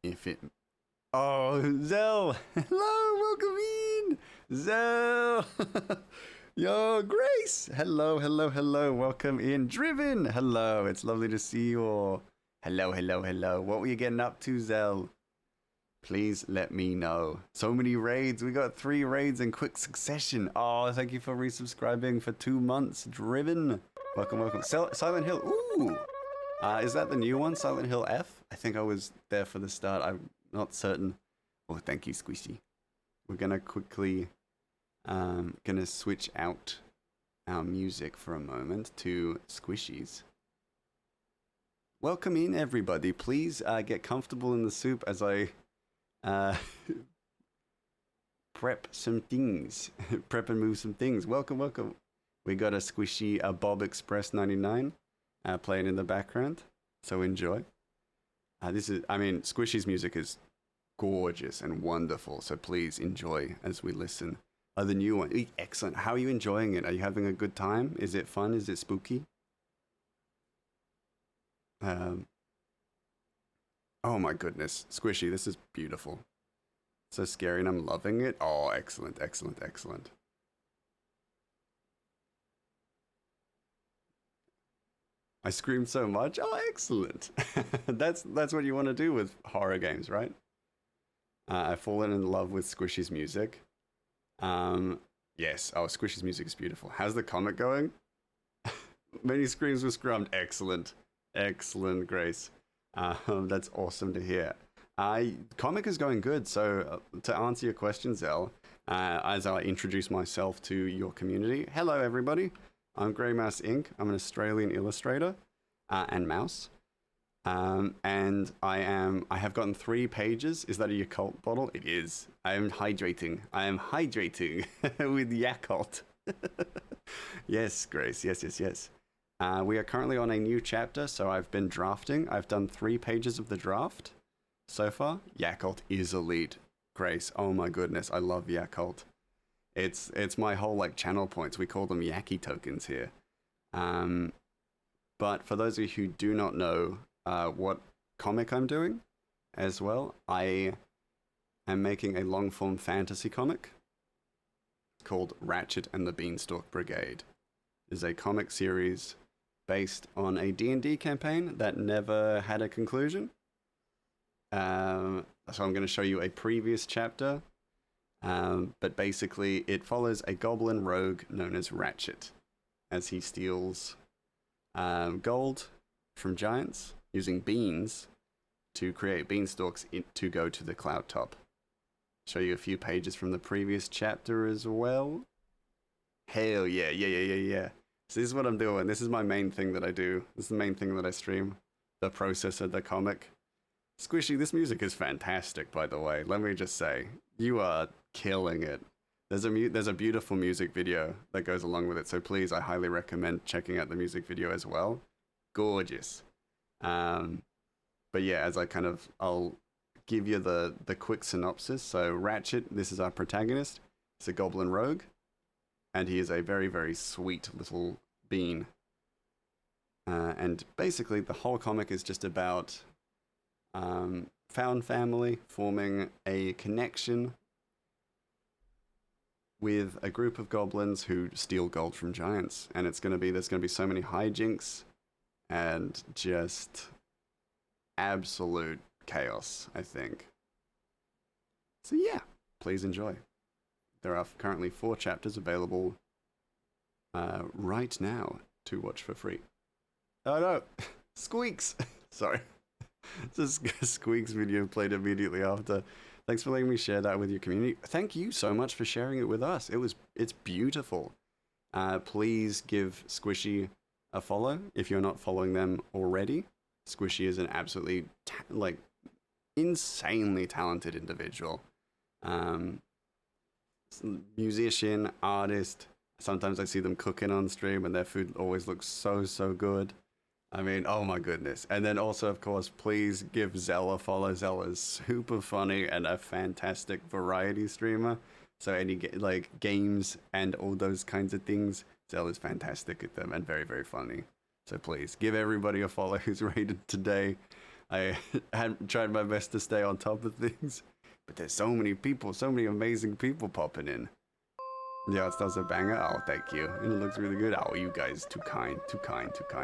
If it... Oh, Zell! Hello, welcome in! Zell! Yo, Grace! Hello, hello, hello. Welcome in. Driven! Hello, it's lovely to see you all. Hello, hello, hello. What were you getting up to, Zell? Please let me know. So many raids. We got 3 raids in quick succession. Oh, thank you for resubscribing for 2 months. Driven. Welcome, welcome. Silent Hill. Ooh. Is that the new one? Silent Hill F? I think I was there for the start. I'm not certain. Oh, thank you, Squishy. We're gonna quickly gonna switch out our music for a moment to Squishy's. Welcome in, everybody. Please get comfortable in the soup as I prep some things. Prep and move some things. Welcome, welcome. We got a Squishy Bob Express 99 playing in the background, so enjoy. Squishy's music is gorgeous and wonderful, so please enjoy as we listen. The new one, excellent. How are you enjoying it? Are you having a good time? Is it fun? Is it spooky? Oh my goodness, Squishy, this is beautiful. So scary, and I'm loving it. Oh, excellent, excellent, excellent. I screamed so much. Oh, excellent. That's what you want to do with horror games, right? I've fallen in love with Squishy's music. Yes. Oh, Squishy's music is beautiful. How's the comic going? Many screams were scrummed. Excellent. Excellent, Grace. That's awesome to hear. Comic is going good. So to answer your question, Zell, as I introduce myself to your community, hello everybody. I'm Grey Mouse Inc. I'm an Australian illustrator and mouse. And I have gotten 3 pages. Is that a Yakult bottle? It is. I am hydrating with Yakult. Yes, Grace. Yes. We are currently on a new chapter, so I've been drafting. I've done 3 pages of the draft so far. Yakult is elite. Grace, oh my goodness, I love Yakult. It's my whole channel points. We call them Yaki tokens here. But for those of you who do not know what comic I'm doing as well, I am making a long-form fantasy comic called Ratchet and the Beanstalk Brigade. It is a comic series based on a D&D campaign that never had a conclusion. So I'm going to show you a previous chapter. But basically, it follows a goblin rogue known as Ratchet, as he steals gold from giants using beans to create beanstalks to go to the cloud top. Show you a few pages from the previous chapter as well. Hell yeah. So this is what I'm doing. This is my main thing that I do. This is the main thing that I stream. The process of the comic. Squishy, this music is fantastic, by the way. Let me just say, you are killing it. There's a beautiful music video that goes along with it, so please, I highly recommend checking out the music video as well. Gorgeous. But yeah, I'll give you the quick synopsis. So Ratchet, this is our protagonist. He's a goblin rogue, and he is a very, very sweet little bean. And basically, the whole comic is just about found family, forming a connection with a group of goblins who steal gold from giants. And there's gonna be so many hijinks and just absolute chaos, I think. So yeah, please enjoy. There are currently 4 chapters available right now to watch for free. Oh no, Squeaks! Sorry. This Squeaks video played immediately after. Thanks for letting me share that with your community. Thank you so much for sharing it with us. It's beautiful. Please give Squishy a follow if you're not following them already. Squishy is an absolutely insanely talented individual. Musician, artist. Sometimes I see them cooking on stream and their food always looks so good. I mean, oh my goodness. And then also, of course, please give Zell a follow. Zell is super funny and a fantastic variety streamer. So any games and all those kinds of things, Zell is fantastic at them and very, very funny. So please give everybody a follow who's rated today. I had tried my best to stay on top of things, but there's so many people, so many amazing people popping in. Yeah, it does a banger. Oh, thank you. And it looks really good. Oh, you guys, too kind.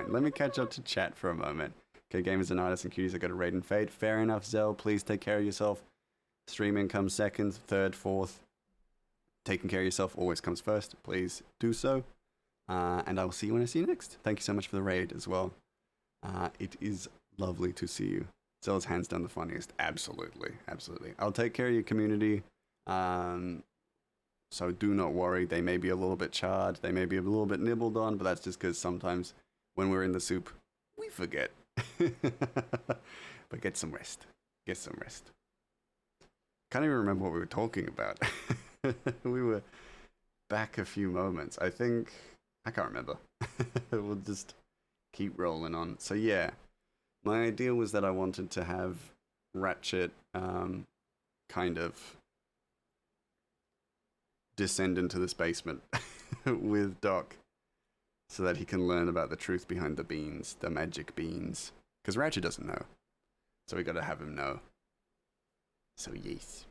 Let me catch up to chat for a moment. Okay, gamers and artists and cuties, I got a raid and fade. Fair enough, Zell. Please take care of yourself. Streaming comes second, third, fourth. Taking care of yourself always comes first. Please do so. And I will see you when I see you next. Thank you so much for the raid as well. It is lovely to see you. Zell's hands down the funniest. Absolutely. I'll take care of your community. So do not worry, they may be a little bit charred, they may be a little bit nibbled on, but that's just because sometimes when we're in the soup, we forget. But get some rest. Can't even remember what we were talking about. We were back a few moments. I can't remember. We'll just keep rolling on. So yeah, my idea was that I wanted to have Ratchet kind of descend into this basement with Doc so that he can learn about the truth behind the beans, the magic beans. Because Ratchet doesn't know. So we gotta have him know. So yes.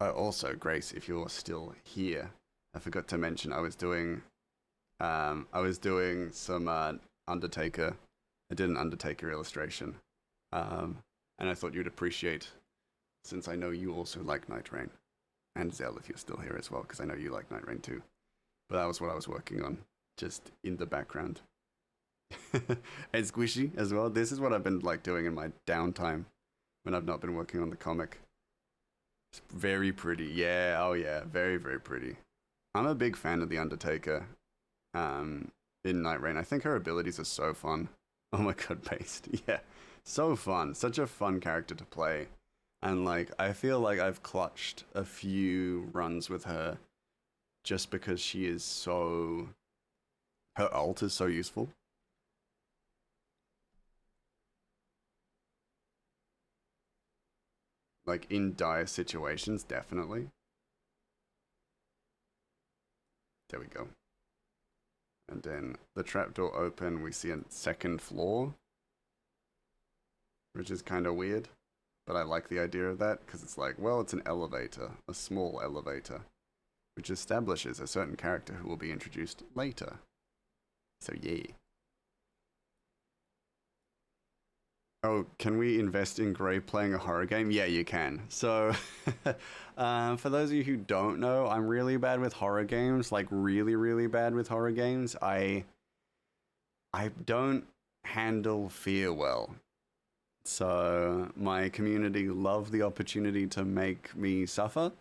Also, Grace, if you're still here, I forgot to mention I was doing some Undertaker. I did an Undertaker illustration. And I thought you'd appreciate, since I know you also like Night Rain. And Zell, if you're still here as well, because I know you like Night Rain too. But that was what I was working on, just in the background. And Squishy as well. This is what I've been doing in my downtime when I've not been working on the comic. It's very pretty. Yeah, oh yeah, very, very pretty. I'm a big fan of the Undertaker in Night Rain. I think her abilities are so fun. Oh my god, Based. Yeah, so fun. Such a fun character to play. And I feel like I've clutched a few runs with her just because she is so... Her ult is so useful. In dire situations, definitely. There we go. And then the trapdoor open, we see a second floor, which is kind of weird. But I like the idea of that, because it's it's an elevator, a small elevator, which establishes a certain character who will be introduced later. So yeah. Oh, can we invest in Gray playing a horror game? Yeah, you can. So, for those of you who don't know, I'm really bad with horror games, really, really bad with horror games. I don't handle fear well. So my community love the opportunity to make me suffer.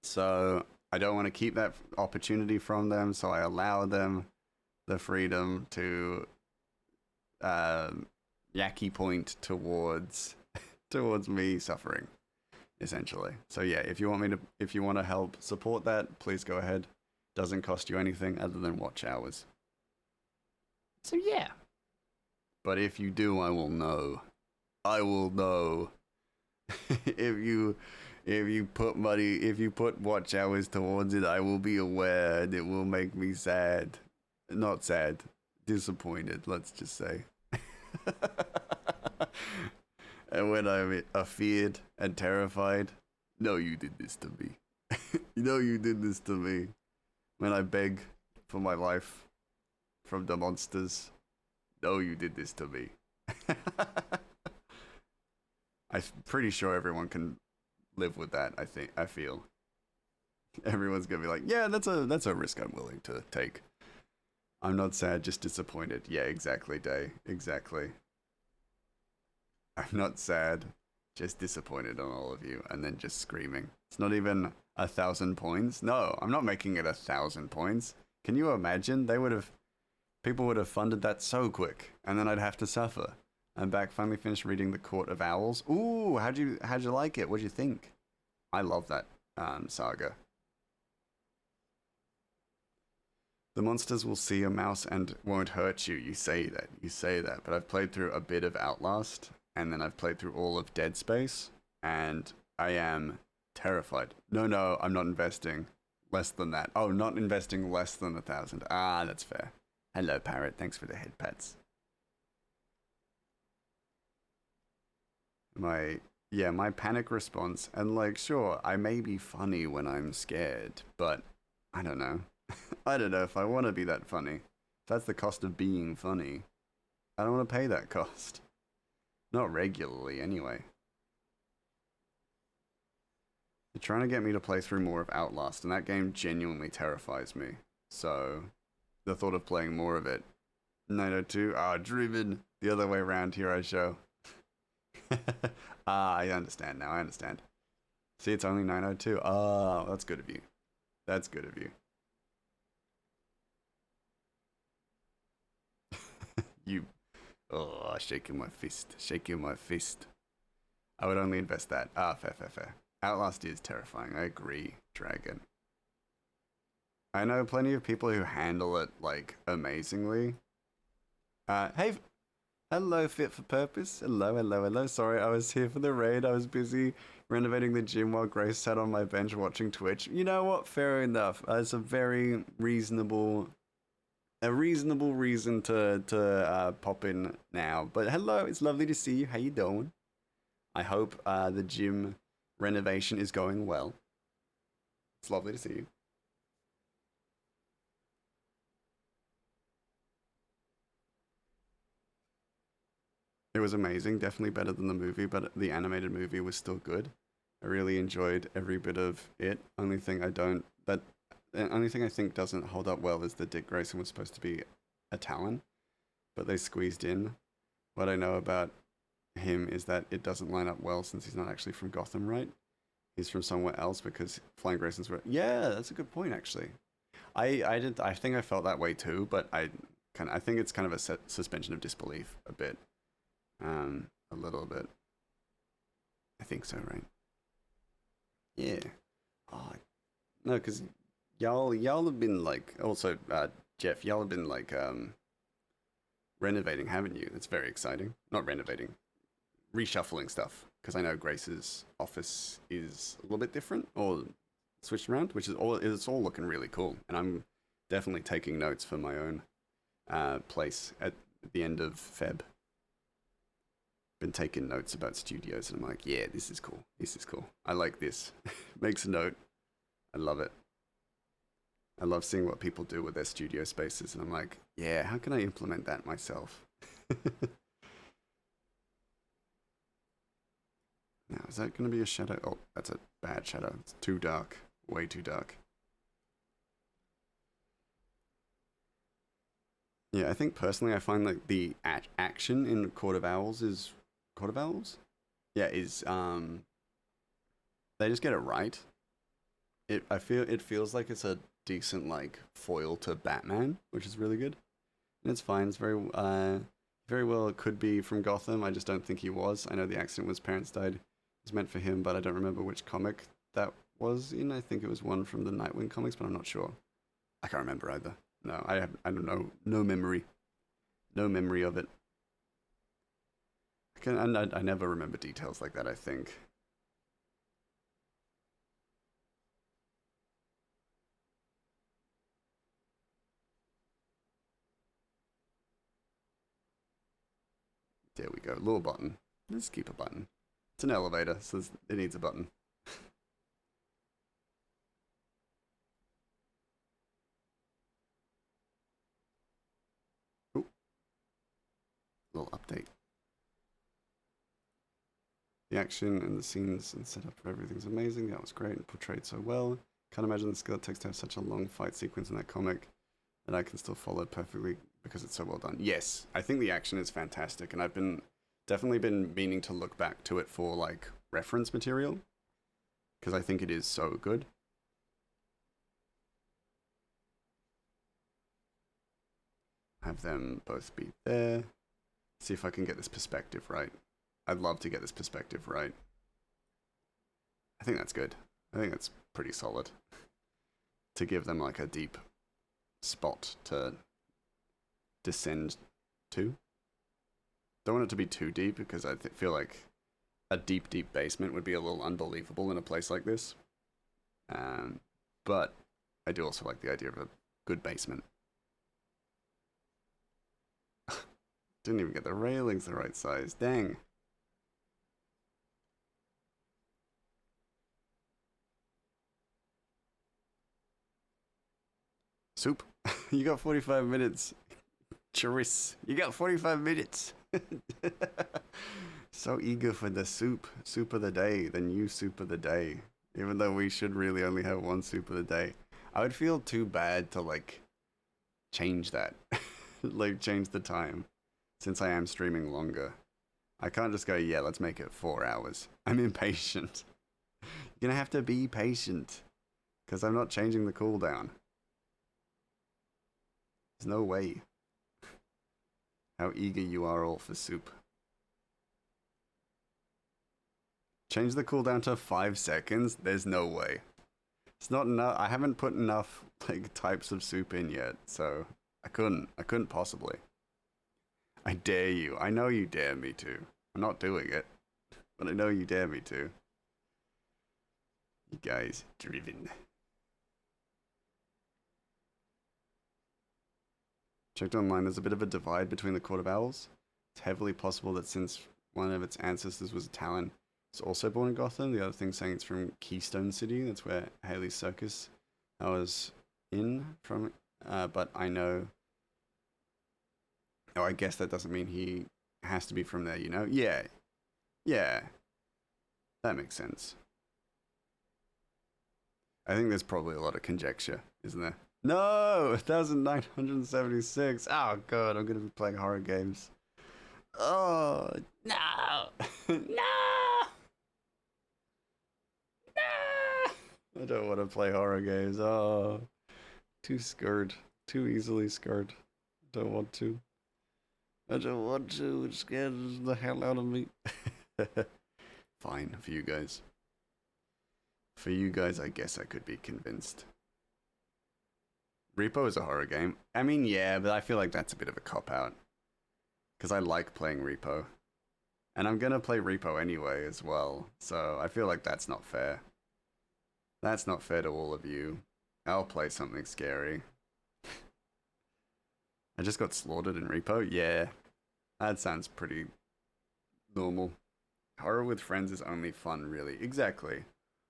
So I don't want to keep that opportunity from them, so I allow them the freedom to yaki point towards me suffering, essentially. So yeah, if you want to help support that, please go ahead. Doesn't cost you anything other than watch hours. So yeah. But if you do, I will know. if you put watch hours towards it, I will be aware, and it will make me sad. Not sad, disappointed, let's just say. And when I'm afeared and terrified, no, you did this to me. No, you did this to me. When I beg for my life from the monsters, no, you did this to me. I'm pretty sure everyone can live with that. I feel everyone's gonna be like, yeah, that's a risk I'm willing to take. I'm not sad, just disappointed. Yeah, exactly, Day. Exactly. I'm not sad, just disappointed on all of you, and then just screaming. It's not even 1,000 points. No, I'm not making it 1,000 points. Can you imagine? People would have funded that so quick, and then I'd have to suffer. I'm back. Finally finished reading The Court of Owls. Ooh, how'd you like it? What'd you think? I love that saga. The monsters will see a mouse and won't hurt you. You say that. But I've played through a bit of Outlast, and then I've played through all of Dead Space, and I am terrified. No, I'm not investing less than that. Oh, not investing less than 1,000. Ah, that's fair. Hello, Parrot. Thanks for the head pats. My panic response, and like, sure, I may be funny when I'm scared, but I don't know. I don't know if I want to be that funny. If that's the cost of being funny, I don't want to pay that cost. Not regularly, anyway. They're trying to get me to play through more of Outlast, and that game genuinely terrifies me. So, the thought of playing more of it. 902, driven. The other way around here, I show. I understand now, I understand. See, it's only 902. Oh, that's good of you. That's good of you. Shaking my fist. I would only invest that. Fair. Outlast is terrifying, I agree, Dragon. I know plenty of people who handle it, like, amazingly. Hey, hello, Fit for Purpose. Hello. Sorry, I was here for the raid. I was busy renovating the gym while Grace sat on my bench watching Twitch. You know what? Fair enough. It's a very reasonable reason to pop in now. But hello, it's lovely to see you. How you doing? I hope the gym renovation is going well. It's lovely to see you. It was amazing, definitely better than the movie, but the animated movie was still good. I really enjoyed every bit of it. The only thing I think doesn't hold up well is that Dick Grayson was supposed to be a Talon, but they squeezed in. What I know about him is that it doesn't line up well since he's not actually from Gotham, right? He's from somewhere else because Flying Graysons were. Yeah, that's a good point actually. I think I felt that way too, but I think it's kind of a suspension of disbelief a bit. A little bit. I think so, right? Yeah. Oh, no, because y'all have been like, also, Jeff, y'all have been like, renovating, haven't you? That's very exciting. Not renovating, reshuffling stuff. Because I know Grace's office is a little bit different, or switched around, which is it's all looking really cool. And I'm definitely taking notes for my own place at the end of Feb. Been taking notes about studios, and I'm like, yeah, this is cool. I like this. Makes a note. I love it. I love seeing what people do with their studio spaces, and I'm like, yeah, how can I implement that myself? Now, is that going to be a shadow? Oh, that's a bad shadow. It's too dark. Way too dark. Yeah, I think personally I find like the action in Court of Owls is... Court of Owls? Yeah, is... They just get it right. It feels like it's a decent like foil to Batman, which is really good. And it's fine. It's very well it could be from Gotham. I just don't think he was. I know the accident was parents died. It was meant for him, but I don't remember which comic that was in. I think it was one from the Nightwing comics, but I'm not sure. I can't remember either. No, I don't know. No memory of it. I never remember details like that, I think. There we go. Little button. Let's keep a button. It's an elevator, so it needs a button. Ooh. Little update. The action and the scenes and setup for everything's amazing. That was great and portrayed so well. Can't imagine the skill it takes to have such a long fight sequence in that comic, and I can still follow it perfectly because it's so well done. Yes, I think the action is fantastic, and I've definitely been meaning to look back to it for like reference material because I think it is so good. Have them both be there. See if I can get this perspective right. I'd love to get this perspective right. I think that's good. I think that's pretty solid. To give them like a deep spot to descend to. Don't want it to be too deep because I feel like a deep, deep basement would be a little unbelievable in a place like this. But I do also like the idea of a good basement. Didn't even get the railings the right size. Dang. Soup. You got 45 minutes. Chorice. You got 45 minutes. So eager for the soup. Soup of the day. The new soup of the day. Even though we should really only have one soup of the day. I would feel too bad to like change that. Like change the time. Since I am streaming longer. I can't just go, yeah, let's make it 4 hours. I'm impatient. You're gonna have to be patient. Because I'm not changing the cooldown. There's no way. How eager you are all for soup. Change the cooldown to 5 seconds? There's no way. It's not enough. I haven't put enough like types of soup in yet, so I couldn't possibly. I dare you. I know you dare me to. I'm not doing it, but I know you dare me to. You guys driven. Checked online, there's a bit of a divide between the Court of Owls. It's heavily possible that since one of its ancestors was a Talon, it's also born in Gotham. The other thing saying it's from Keystone City. That's where Haley's Circus I was in from. But I know... Oh, I guess that doesn't mean he has to be from there, you know? Yeah. Yeah. That makes sense. I think there's probably a lot of conjecture, isn't there? No! 1976! Oh god, I'm gonna be playing horror games. Oh, no! No! No! I don't want to play horror games. Oh, too scared. Too easily scared. Don't want to. I don't want to. It scares the hell out of me. Fine, for you guys. For you guys, I guess I could be convinced. Repo is a horror game. I mean, yeah, but I feel like that's a bit of a cop-out. Because I like playing Repo. And I'm gonna play Repo anyway as well. So I feel like that's not fair. That's not fair to all of you. I'll play something scary. I just got slaughtered in Repo? Yeah. That sounds pretty normal. Horror with friends is only fun, really. Exactly.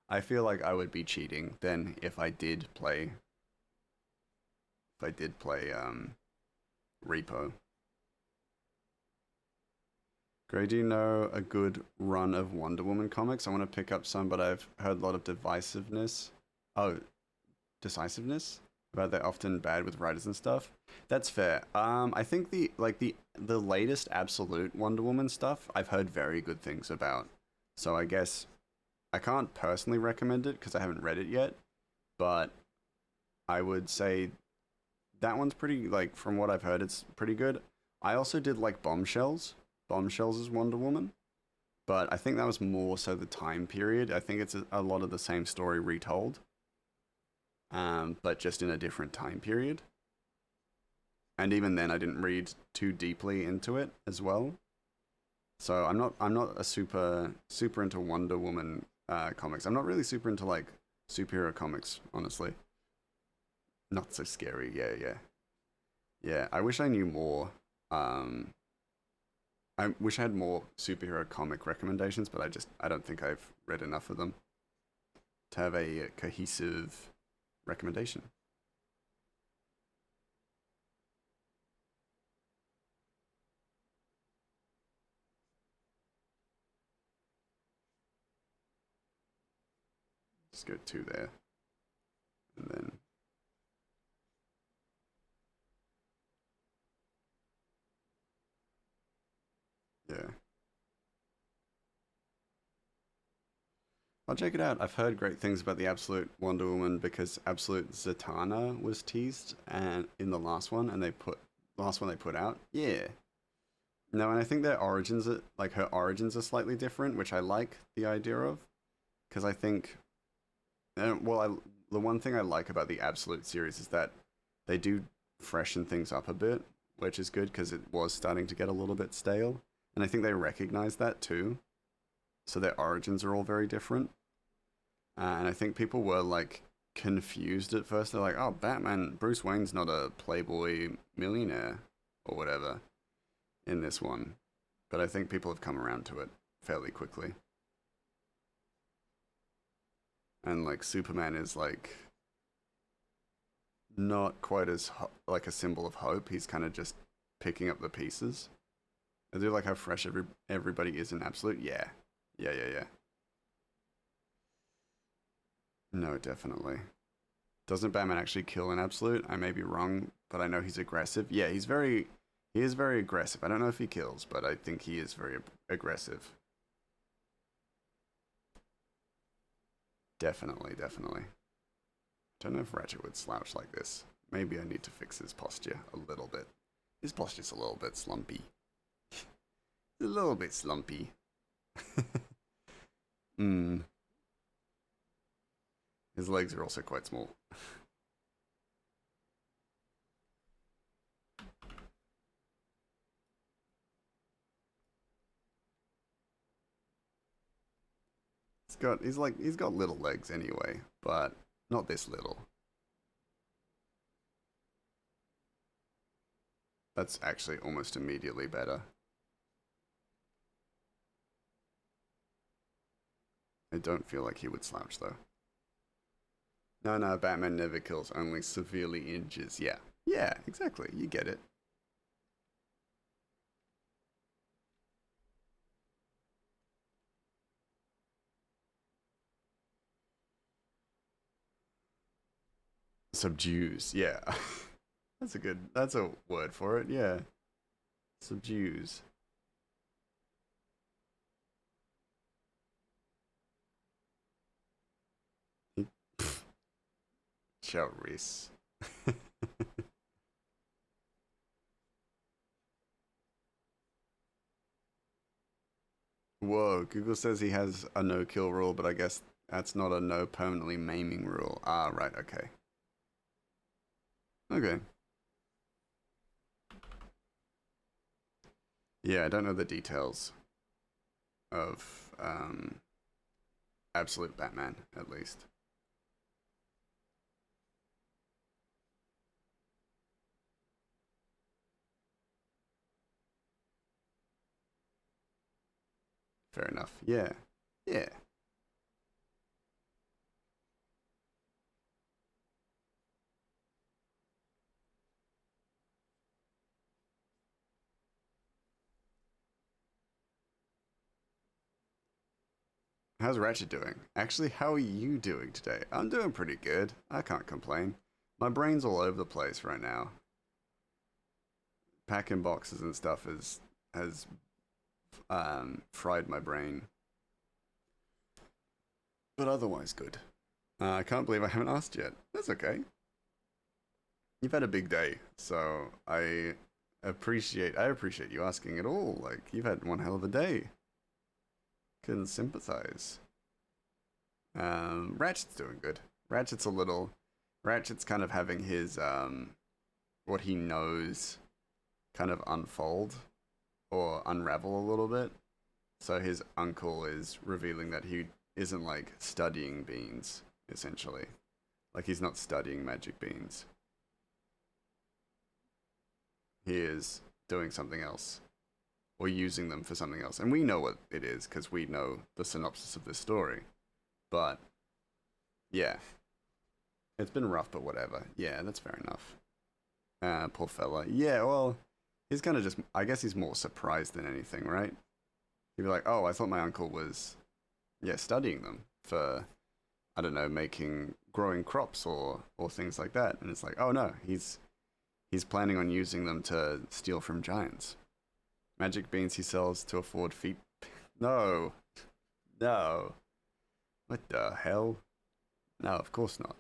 I feel like I would be cheating then if I did play... Repo. Gray, do you know a good run of Wonder Woman comics? I want to pick up some, but I've heard a lot of divisiveness. Oh, decisiveness? About they're often bad with writers and stuff. That's fair. I think the latest Absolute Wonder Woman stuff I've heard very good things about. So I guess I can't personally recommend it because I haven't read it yet, but I would say that one's pretty, like, from what I've heard, it's pretty good. I also did like Bombshells. Bombshells is Wonder Woman, but I think that was more so the time period. I think it's a lot of the same story retold, but just in a different time period. And even then, I didn't read too deeply into it as well. So I'm not a super into Wonder Woman comics. I'm not really super into like superhero comics, honestly. Not so scary. Yeah. I wish I knew more I wish I had more superhero comic recommendations, but I don't think I've read enough of them to have a cohesive recommendation. Just go 2 there, and then yeah. I'll check it out. I've heard great things about the Absolute Wonder Woman because Absolute Zatanna was teased and in the last one, and last one they put out. Yeah. No, and I think their origins are like her origins are slightly different, which I like the idea of because I think, the one thing I like about the Absolute series is that they do freshen things up a bit, which is good because it was starting to get a little bit stale, and I think they recognize that too. So their origins are all very different. And I think people were like confused at first. They're like, "Oh, Batman, Bruce Wayne's not a playboy millionaire or whatever in this one." But I think people have come around to it fairly quickly. And like Superman is like not quite as like a symbol of hope. He's kind of just picking up the pieces. I do like how fresh everybody is in Absolute. Yeah. Yeah, yeah, yeah. No, definitely. Doesn't Batman actually kill an Absolute? I may be wrong, but I know he's aggressive. Yeah, he is very aggressive. I don't know if he kills, but I think he is very aggressive. Definitely, definitely. Don't know if Ratchet would slouch like this. Maybe I need to fix his posture a little bit. His posture's a little bit slumpy. A little bit slumpy. Hmm. His legs are also quite small. He's got little legs anyway, but not this little. That's actually almost immediately better. I don't feel like he would slouch though. No, no, Batman never kills, only severely injures. Yeah. Yeah, exactly. You get it. Subdues. Yeah. That's a word for it. Yeah. Subdues. Shout Reese. Whoa, Google says he has a no kill rule, but I guess that's not a no permanently maiming rule. Ah, right, okay. Okay. Yeah, I don't know the details of Absolute Batman, at least. Fair enough. Yeah. Yeah. How's Ratchet doing? Actually, how are you doing today? I'm doing pretty good. I can't complain. My brain's all over the place right now. Packing boxes and stuff has fried my brain. But otherwise good. I can't believe I haven't asked yet. That's okay. You've had a big day, so I appreciate you asking at all. Like you've had one hell of a day. Can sympathize. Ratchet's doing good. Ratchet's kind of having his what he knows kind of unfold or unravel a little bit. So his uncle is revealing that he isn't like studying beans, essentially. Like he's not studying magic beans. He is doing something else. or using them for something else. And we know what it is because we know the synopsis of this story. But yeah, it's been rough, but whatever. Yeah, that's fair enough. Poor fella. Yeah, well, he's kind of just, I guess he's more surprised than anything, right? He'd be like, oh, I thought my uncle was, yeah, studying them for, I don't know, growing crops or things like that. And it's like, oh no, he's planning on using them to steal from giants. Magic beans he sells to afford feet. No. No. What the hell? No, of course not.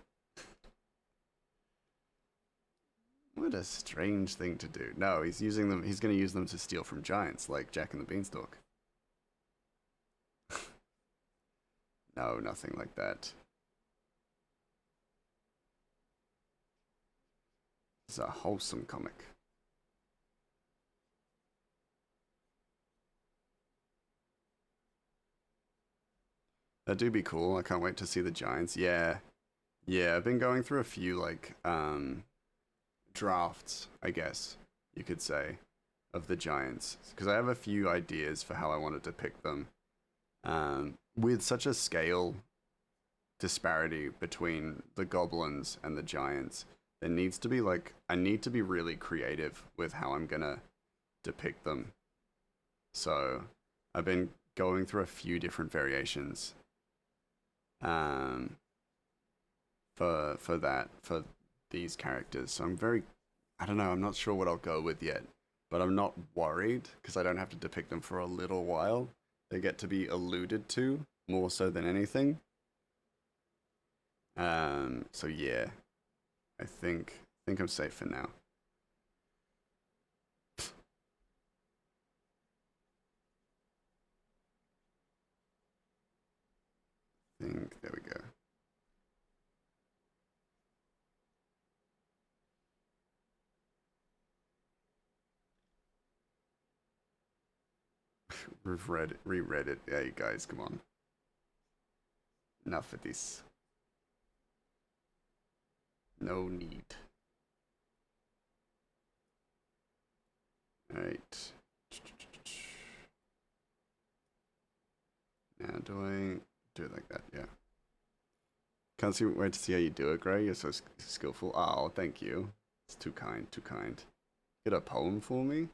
What a strange thing to do. No, he's using them. He's going to use them to steal from giants, like Jack and the Beanstalk. No, nothing like that. It's a wholesome comic. That do be cool. I can't wait to see the giants. Yeah. Yeah, I've been going through a few, like, drafts, I guess you could say, of the giants. Because I have a few ideas for how I want to depict them. With such a scale disparity between the goblins and the giants, there needs to be, like, I need to be really creative with how I'm gonna depict them. So, I've been going through a few different variations for these characters. So I don't know, I'm not sure what I'll go with yet, but I'm not worried because I don't have to depict them for a little while. They get to be alluded to more so than anything. So yeah, I think I'm safe for now. There we go. We've reread it. Yeah, you guys, come on. Enough of this. No need. Alright. Now do I do it like that? Yeah. Can't wait to see how you do it, Gray. You're so skillful. Oh, thank you. It's too kind, too kind. Get a poem for me?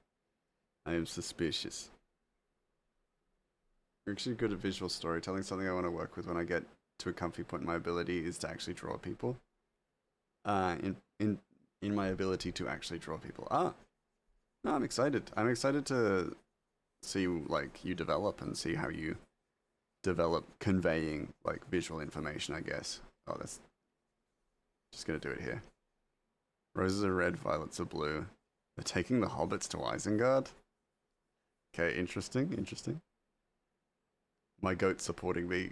I am suspicious. You're actually good at visual storytelling. Something I want to work with when I get to a comfy point in my ability is to actually draw people. In my ability to actually draw people. No, I'm excited. I'm excited to see like you develop and see how you develop conveying like visual information, I guess. Oh, that's just gonna do it here. Roses are red, violets are blue. They're taking the hobbits to Isengard. Okay, interesting. My goat supporting me.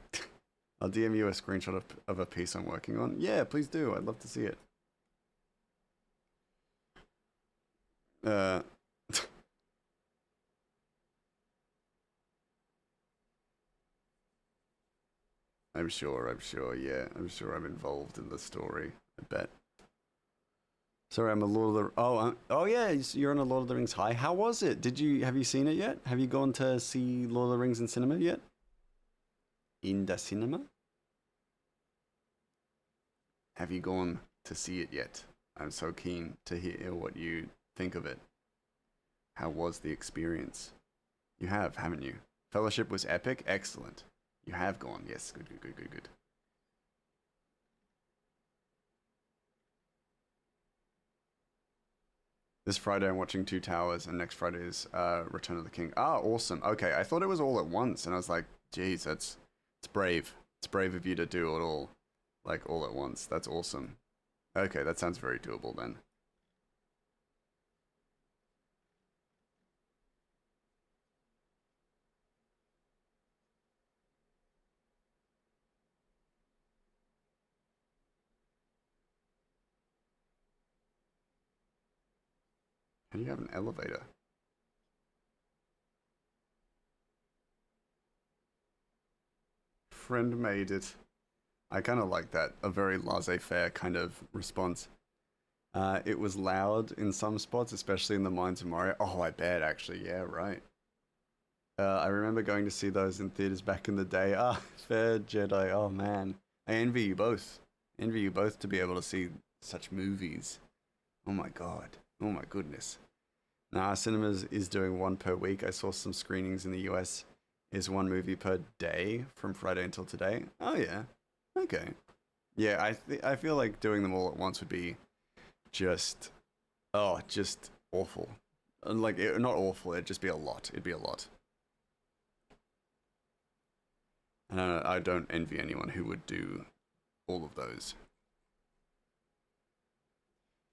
I'll DM you a screenshot of a piece I'm working on. Yeah, please do. I'd love to see it. I'm sure, yeah. I'm sure I'm involved in the story. I bet. Sorry, I'm a Lord of the... Oh yeah, you're on a Lord of the Rings high. How was it? Have you seen it yet? Have you gone to see Lord of the Rings in cinema yet? In the cinema? Have you gone to see it yet? I'm so keen to hear what you think of it. How was the experience? You have, haven't you? Fellowship was epic? Excellent. You have gone. Yes, good. This Friday I'm watching Two Towers, and next Friday is Return of the King. Ah, awesome. Okay, I thought it was all at once, and I was like, geez, it's brave. It's brave of you to do it all, like, all at once. That's awesome. Okay, that sounds very doable then. How do you have an elevator? Friend made it. I kind of like that. A very laissez-faire kind of response. It was loud in some spots, especially in the Mines of Moria. Oh, I bet, actually. Yeah, right. I remember going to see those in theaters back in the day. Ah, Fair Jedi. Oh man, I envy you both. Envy you both to be able to see such movies. Oh my god. Oh my goodness. Nah, cinemas is doing one per week. I saw some screenings in the US. Is one movie per day from Friday until today. Oh yeah. Okay. Yeah, I feel like doing them all at once would be just just awful. And like not awful. It'd just be a lot. It'd be a lot. And I don't envy anyone who would do all of those.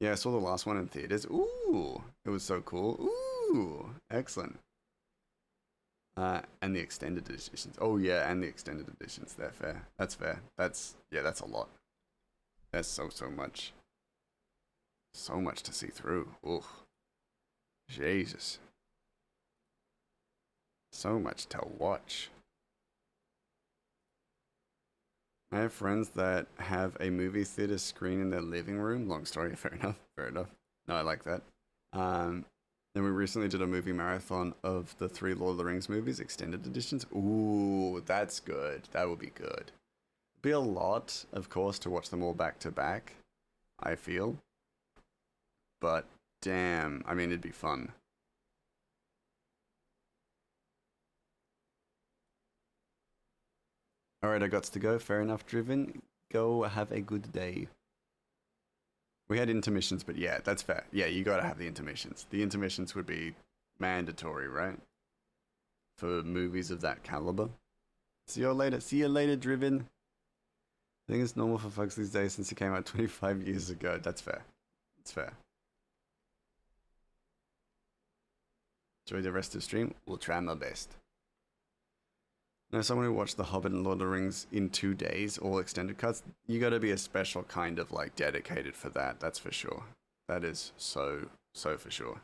Yeah, I saw the last one in theaters. Ooh, it was so cool. Ooh, excellent. And the extended editions. Oh yeah, and the extended editions. They're fair. That's fair. That's a lot. That's so much. So much to see through. Ugh. Jesus. So much to watch. I have friends that have a movie theater screen in their living room. Long story, fair enough, fair enough. No, I like that. Then we recently did a movie marathon of the 3 Lord of the Rings movies, extended editions. Ooh, that's good. That would be good. Be a lot, of course, to watch them all back to back, I feel. But damn, I mean, it'd be fun. Alright, I got to go. Fair enough, Driven. Go have a good day. We had intermissions, but yeah, that's fair. Yeah, you gotta have the intermissions. The intermissions would be mandatory, right? For movies of that caliber. See you later. See you later, Driven. I think it's normal for folks these days since it came out 25 years ago. That's fair. It's fair. Enjoy the rest of the stream. We'll try my best. Now, someone who watched The Hobbit and Lord of the Rings in 2 days, all extended cuts, you gotta be a special kind of like dedicated for that, that's for sure. That is so for sure.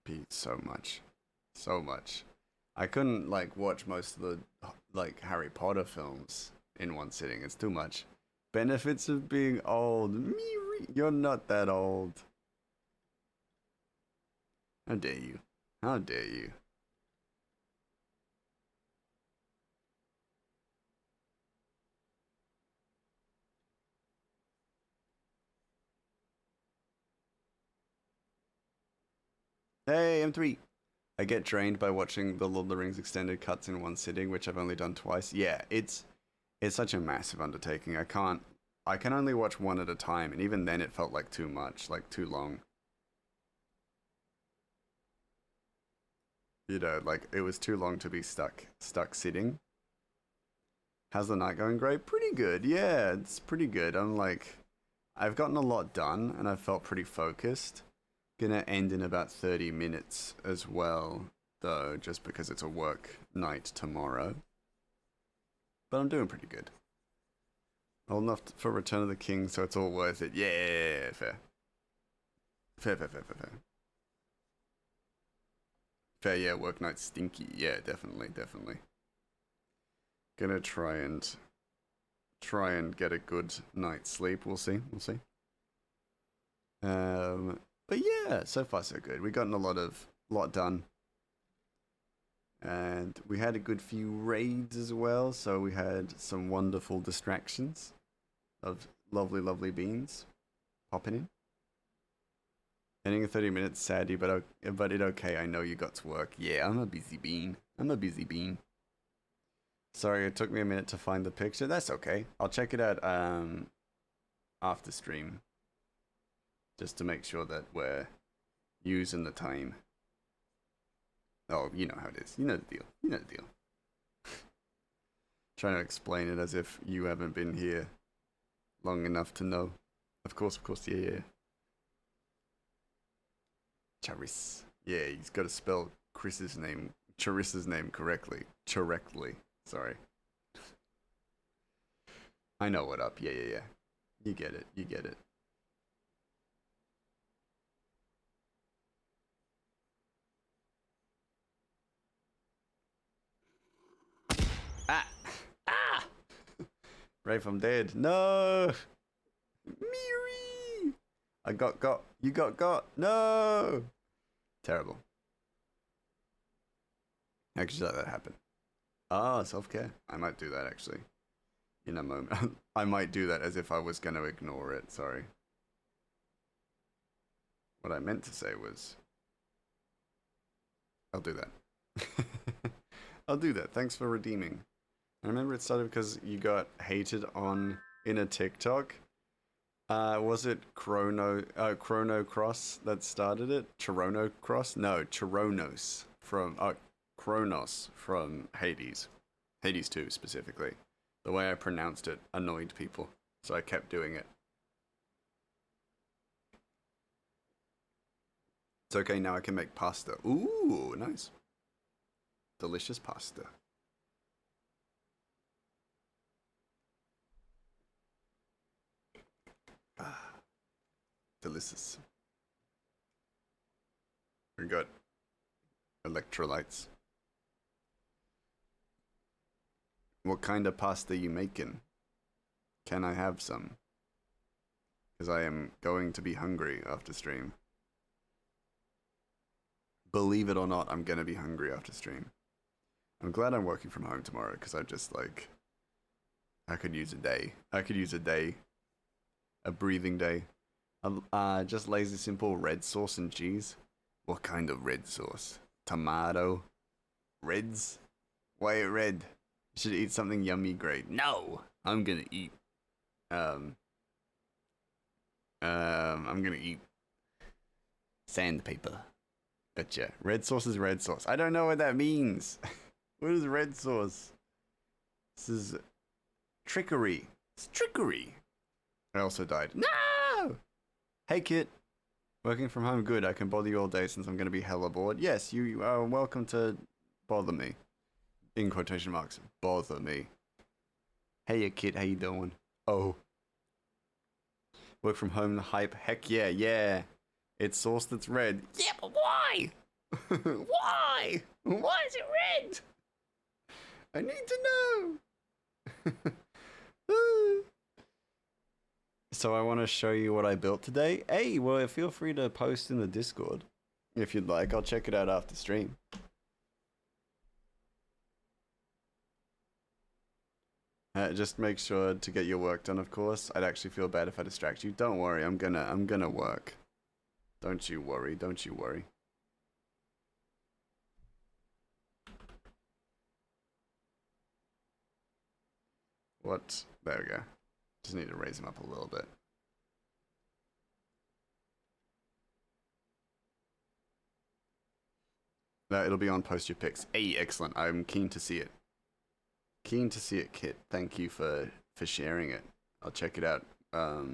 Be so much. So much. I couldn't like watch most of the like Harry Potter films in one sitting, it's too much. Benefits of being old. Miri, you're not that old. How dare you? How dare you? Hey, M3. I get drained by watching the Lord of the Rings extended cuts in one sitting, which I've only done twice. Yeah, it's such a massive undertaking. I can only watch one at a time, and even then it felt like too much, like too long. You know, like it was too long to be stuck sitting. How's the night going? Great? Pretty good. Yeah, it's pretty good. I've gotten a lot done and I've felt pretty focused. Gonna end in about 30 minutes as well, though, just because it's a work night tomorrow. But I'm doing pretty good. Old enough for Return of the King, so it's all worth it. Yeah, fair. Fair. Fair, yeah, work night stinky. Yeah, definitely. Gonna try and get a good night's sleep. We'll see. But yeah, so far so good. We've gotten a lot done. And we had a good few raids as well, so we had some wonderful distractions of lovely beans popping in. Ending in 30 minutes, sadly, but it okay. I know you got to work. Yeah, I'm a busy bean. Sorry, it took me a minute to find the picture. That's okay. I'll check it out after stream, just to make sure that we're using the time. Oh, you know how it is. You know the deal. Trying to explain it as if you haven't been here long enough to know. Of course, yeah. Charis. Yeah, he's got to spell Charis's name correctly. Sorry. I know what up. Yeah. You get it. Ah! Rafe, I'm dead. No! Miri! I got. You got. No! Terrible. How could you let that happen? Ah, self-care. I might do that actually. In a moment. I might do that as if I was going to ignore it. Sorry. What I meant to say was... I'll do that. I'll do that. Thanks for redeeming. I remember it started because you got hated on in a TikTok. Was it Chrono Cross that started it? Chrono Cross? No, Chronos from Kronos from Hades. Hades 2 specifically. The way I pronounced it annoyed people, so I kept doing it. It's okay, now I can make pasta. Ooh, nice. Delicious pasta. Ah, delicious. We got electrolytes. What kind of pasta you making? Can I have some? Because I am going to be hungry after stream. Believe it or not, I'm gonna be hungry after stream. I'm glad I'm working from home tomorrow, because I just like... I could use a day. I could use a day. A breathing day. Just lazy simple red sauce and cheese. What kind of red sauce? Tomato? Reds? Why red? You should eat something yummy great. No! I'm gonna eat. I'm gonna eat sandpaper. Gotcha. Red sauce is red sauce. I don't know what that means. What is red sauce? This is trickery. It's trickery. I also died. No! Hey, Kit. Working from home, good. I can bother you all day since I'm going to be hella bored. Yes, you are welcome to bother me. In quotation marks. Bother me. Hey, Kit. How you doing? Oh. Work from home, the hype. Heck yeah, yeah. It's sauce that's red.
Yeah, but why? Why? Why is it red?
I need to know. So I want to show you what I built today. Hey, well, feel free to post in the Discord if you'd like. I'll check it out after stream. Just make sure to get your work done, of course. I'd actually feel bad if I distract you. Don't worry, I'm gonna work. Don't you worry, don't you worry. What? There we go. Just need to raise him up a little bit. It'll be on post your pics. Hey, excellent. I'm keen to see it. Keen to see it, Kit. Thank you for sharing it. I'll check it out as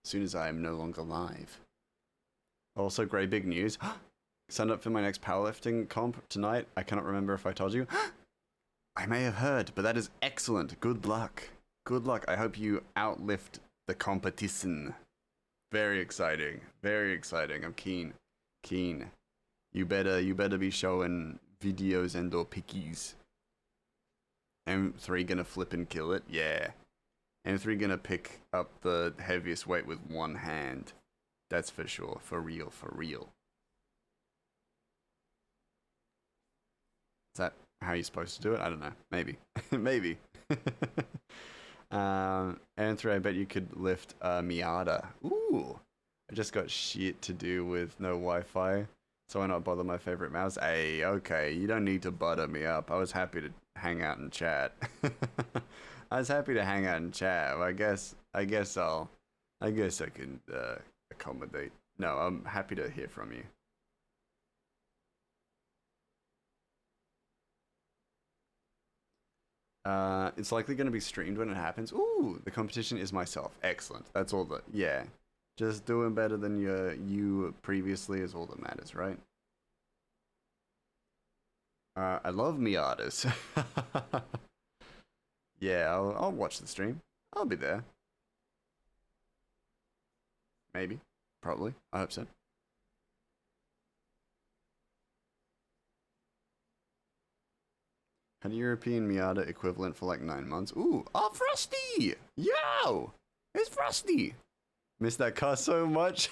soon as I am no longer live. Also, great big news. Signed up for my next powerlifting comp tonight. I cannot remember if I told you. I may have heard, but that is excellent. Good luck. Good luck. I hope you outlift the competition. Very exciting. Very exciting. I'm keen. Keen. You better be showing videos and or pickies. M3 gonna flip and kill it? Yeah. M3 gonna pick up the heaviest weight with one hand. That's for sure. For real, for real. Is that how you're supposed to do it? I don't know. Maybe. Maybe. M3, I bet you could lift Miata. Ooh. I just got shit to do with no Wi-Fi. So why not bother my favorite mouse? Hey, okay. You don't need to butter me up. I was happy to hang out and chat. I was happy to hang out and chat. Well, I guess I can accommodate. No, I'm happy to hear from you. It's likely going to be streamed when it happens. Ooh, the competition is myself. Excellent. That's all that. Yeah, just doing better than you previously is all that matters, right? I love Miatas. Yeah, I'll watch the stream. I'll be there. Maybe. Probably. I hope so. Had a European Miata equivalent for like 9 months. Ooh, oh, Frosty! Yo! It's Frosty! Missed that car so much.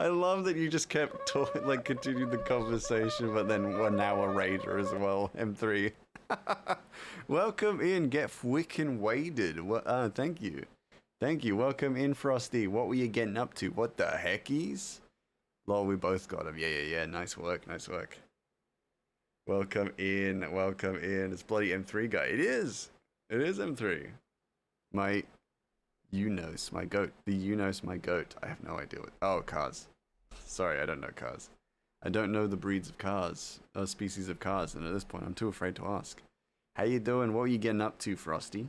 I love that you just kept like continued the conversation, but then we're now a raider as well. M3. Welcome in, get wickin' waded. Thank you. Thank you. Welcome in, Frosty. What were you getting up to? What the heckies? Lol, we both got him. Yeah. Nice work, nice work. Welcome in, welcome in. It's bloody M3 guy. It is M3. My Unos, my goat. The Unos, my goat. I have no idea what. Oh, cars. Sorry, I don't know cars. I don't know the breeds of cars, species of cars, and at this point, I'm too afraid to ask. How you doing? What were you getting up to, Frosty?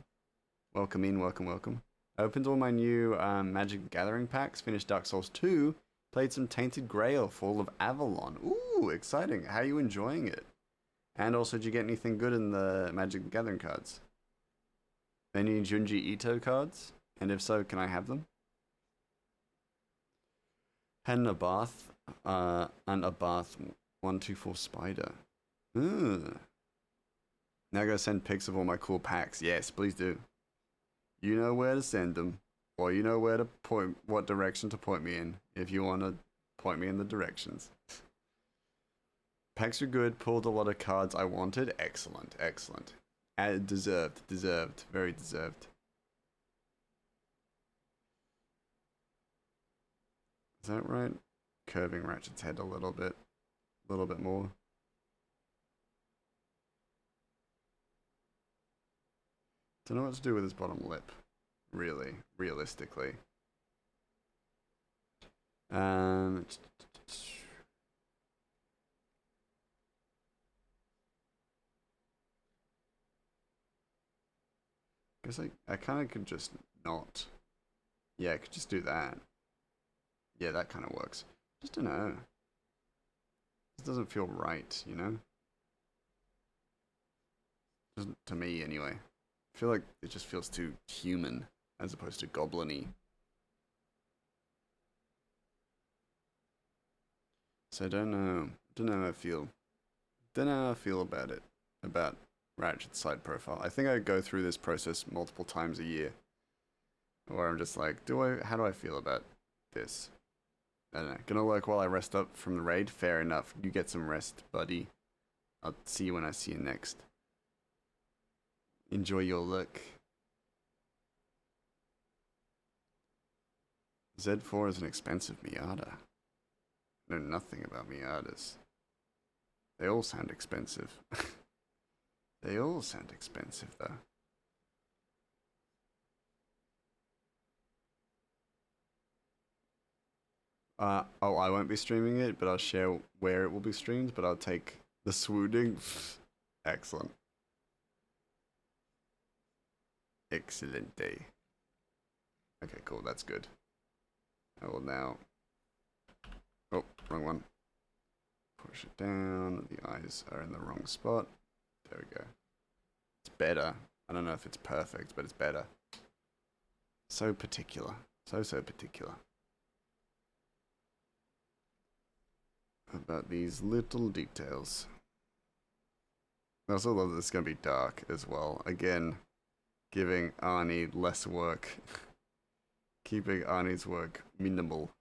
Welcome in, welcome. I opened all my new Magic the Gathering packs, finished Dark Souls 2, played some Tainted Grail, Fall of Avalon. Ooh, exciting. How are you enjoying it? And also, did you get anything good in the Magic the Gathering cards? Any Junji Ito cards? And if so, can I have them? And a bath, 124 spider. Ooh. Now I gotta send pics of all my cool packs. Yes, please do. You know where to send them, or you know where to point, what direction to point me in, if you want to point me in the directions. Packs are good, pulled a lot of cards I wanted. Excellent. Deserved, very deserved. Is that right? Curving Ratchet's head a little bit more. Don't know what to do with his bottom lip, really, realistically. Guess I kind of could just not. Yeah, I could just do that. Yeah, that kind of works. Just don't know. This doesn't feel right, you know? Doesn't to me, anyway. I feel like it just feels too human as opposed to goblin-y. So I don't know how I feel. Don't know how I feel about it. About Ratchet's side profile. I think I go through this process multiple times a year. Where I'm just like, how do I feel about this? I don't know. Gonna work while I rest up from the raid? Fair enough. You get some rest, buddy. I'll see you when I see you next. Enjoy your look. Z4 is an expensive Miata. I know nothing about Miatas. They all sound expensive. They all sound expensive, though. Oh, I won't be streaming it, but I'll share where it will be streamed, but I'll take the swooning. Excellent. Excellent day. Okay, cool, that's good. I will now... Oh, wrong one. Push it down, the eyes are in the wrong spot. There we go. It's better. I don't know if it's perfect, but it's better. So particular. So particular. About these little details. I also love that it's going to be dark as well. Again, giving Arnie less work. Keeping Arnie's work minimal.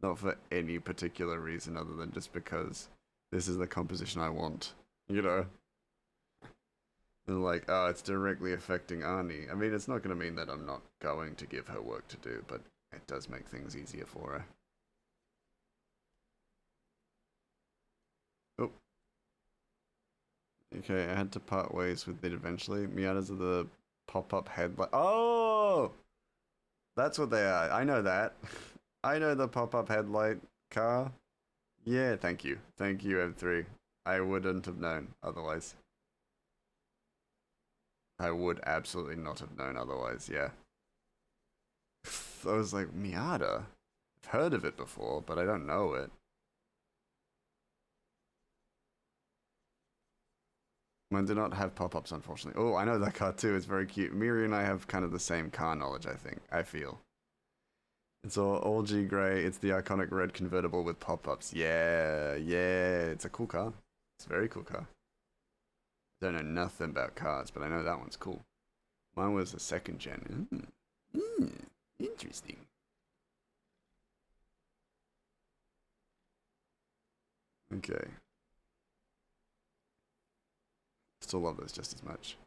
Not for any particular reason other than just because this is the composition I want. You know? And like, oh, it's directly affecting Arnie. I mean, it's not going to mean that I'm not going to give her work to do, but it does make things easier for her. Oh. Okay, I had to part ways with it eventually. Miatas are the pop-up headlight. Oh! That's what they are. I know that. I know the pop-up headlight car. Yeah, thank you. Thank you, M3. I wouldn't have known otherwise. I would absolutely not have known otherwise, yeah. I was like, Miata? I've heard of it before, but I don't know it. Mine do not have pop-ups, unfortunately. Oh, I know that car too. It's very cute. Miri and I have kind of the same car knowledge, I think. I feel. It's all G grey. It's the iconic red convertible with pop-ups. Yeah. It's a cool car. It's a very cool car. Don't know nothing about cars, but I know that one's cool. Mine was a second gen. Interesting. Okay. Still love those just as much.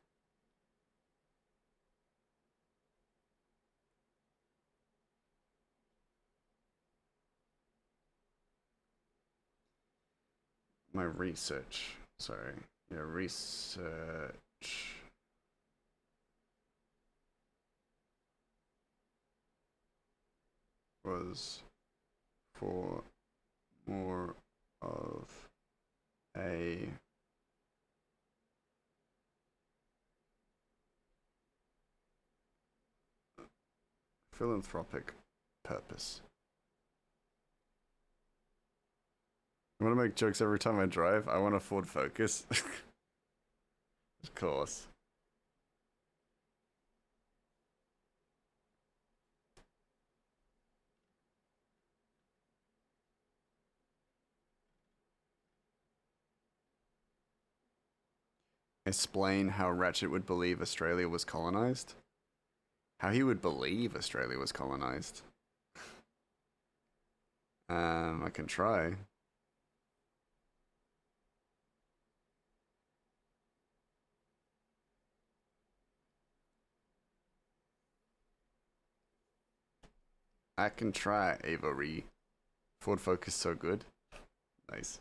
My research. Sorry. Yeah, research. Was for more of a philanthropic purpose. I want to make jokes every time I drive. I want a Ford Focus. Of course. Explain how Ratchet would believe Australia was colonized. How he would believe Australia was colonized. I can try. I can try, Avery. Ford Focus so good. Nice.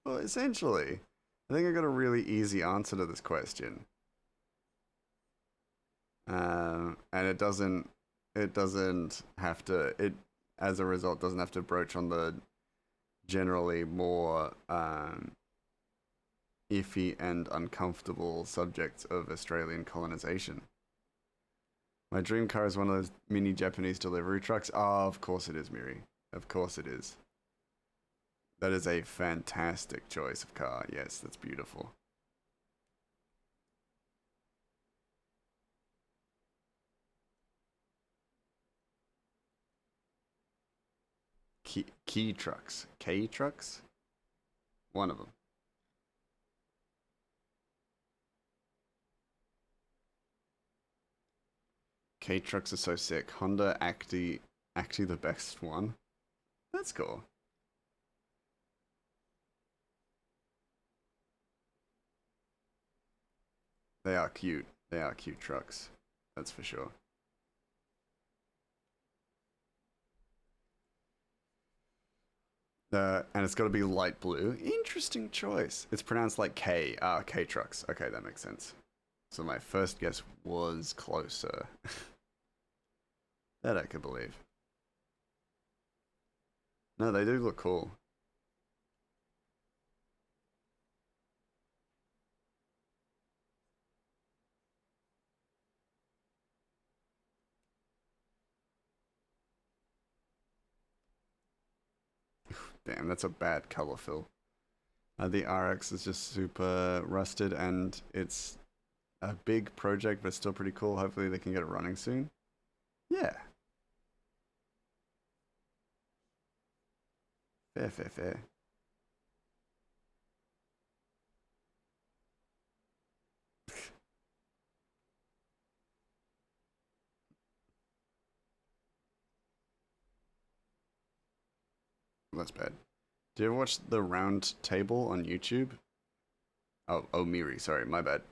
Well, essentially, I think I got a really easy answer to this question. And it doesn't have to, as a result, doesn't have to broach on the generally more iffy and uncomfortable subjects of Australian colonization. My dream car is one of those mini Japanese delivery trucks. Oh, of course it is, Miri. Of course it is. That is a fantastic choice of car. Yes, that's beautiful. Key trucks. K trucks? One of them. K trucks are so sick. Honda Acti the best one. That's cool. They are cute. They are cute trucks. That's for sure. And it's got to be light blue. Interesting choice. It's pronounced like K. Ah, K trucks. Okay, that makes sense. So my first guess was closer. That I could believe. No, they do look cool. Damn, that's a bad color fill. The RX is just super rusted and it's a big project, but still pretty cool. Hopefully they can get it running soon. Yeah. Fair, fair, fair. That's bad. Do you ever watch the Round Table on YouTube? Oh, Miri. Sorry, my bad.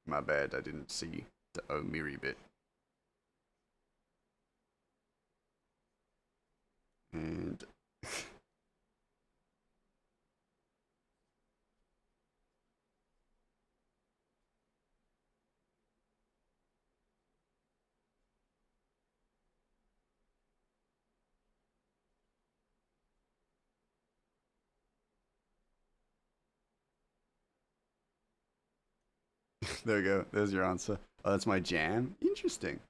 My bad. I didn't see the Miri bit. And there we go. There's your answer. Oh, that's my jam. Interesting.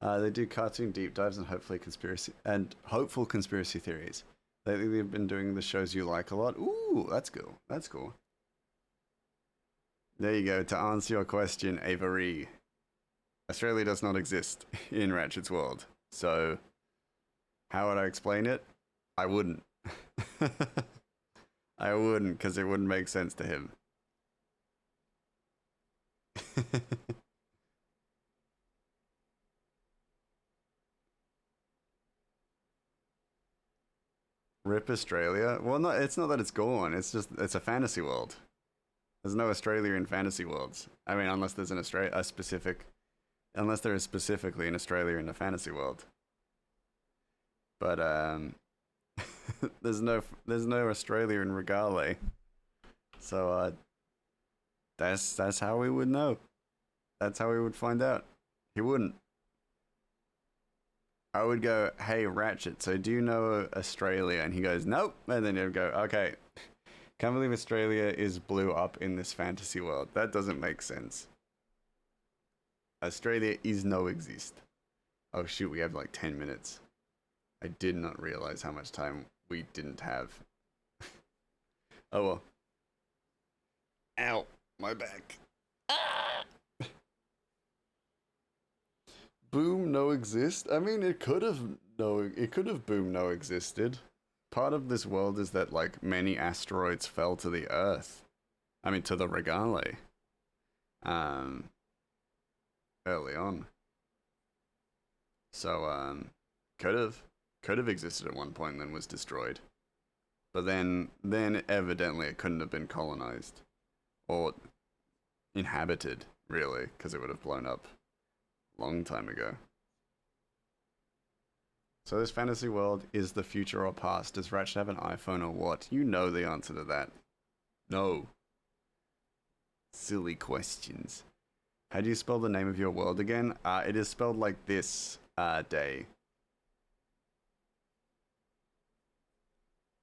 They do cartoon deep dives and hopeful conspiracy theories. Lately, they've been doing the shows you like a lot. Ooh, that's cool. That's cool. There you go. To answer your question, Avery, Australia does not exist in Ratchet's world. So, how would I explain it? I wouldn't. I wouldn't, because it wouldn't make sense to him. Rip Australia? Well, no, it's not that it's gone. It's just it's a fantasy world. There's no Australia in fantasy worlds. I mean, unless there's unless there is specifically an Australia in a fantasy world. But there's no Australia in Regale. So that's how we would know. That's how we would find out. He wouldn't. I would go, hey, Ratchet, so do you know Australia? And he goes, nope. And then he'd go, okay, can't believe Australia is blew up in this fantasy world. That doesn't make sense. Australia is no exist. Oh, shoot, we have like 10 minutes. I did not realize how much time we didn't have. Oh, well. Ow, my back. Boom no exist? I mean, it could have boom no existed. Part of this world is that like many asteroids fell to the Earth. I mean, to the Regale. Early on. So could have existed at one point and then was destroyed. But then evidently it couldn't have been colonized or inhabited, really, because it would have blown up long time ago. So this fantasy world is the future or past? Does Ratchet have an iPhone or what? You know the answer to that. No. Silly questions. How do you spell the name of your world again? It is spelled like this, Day.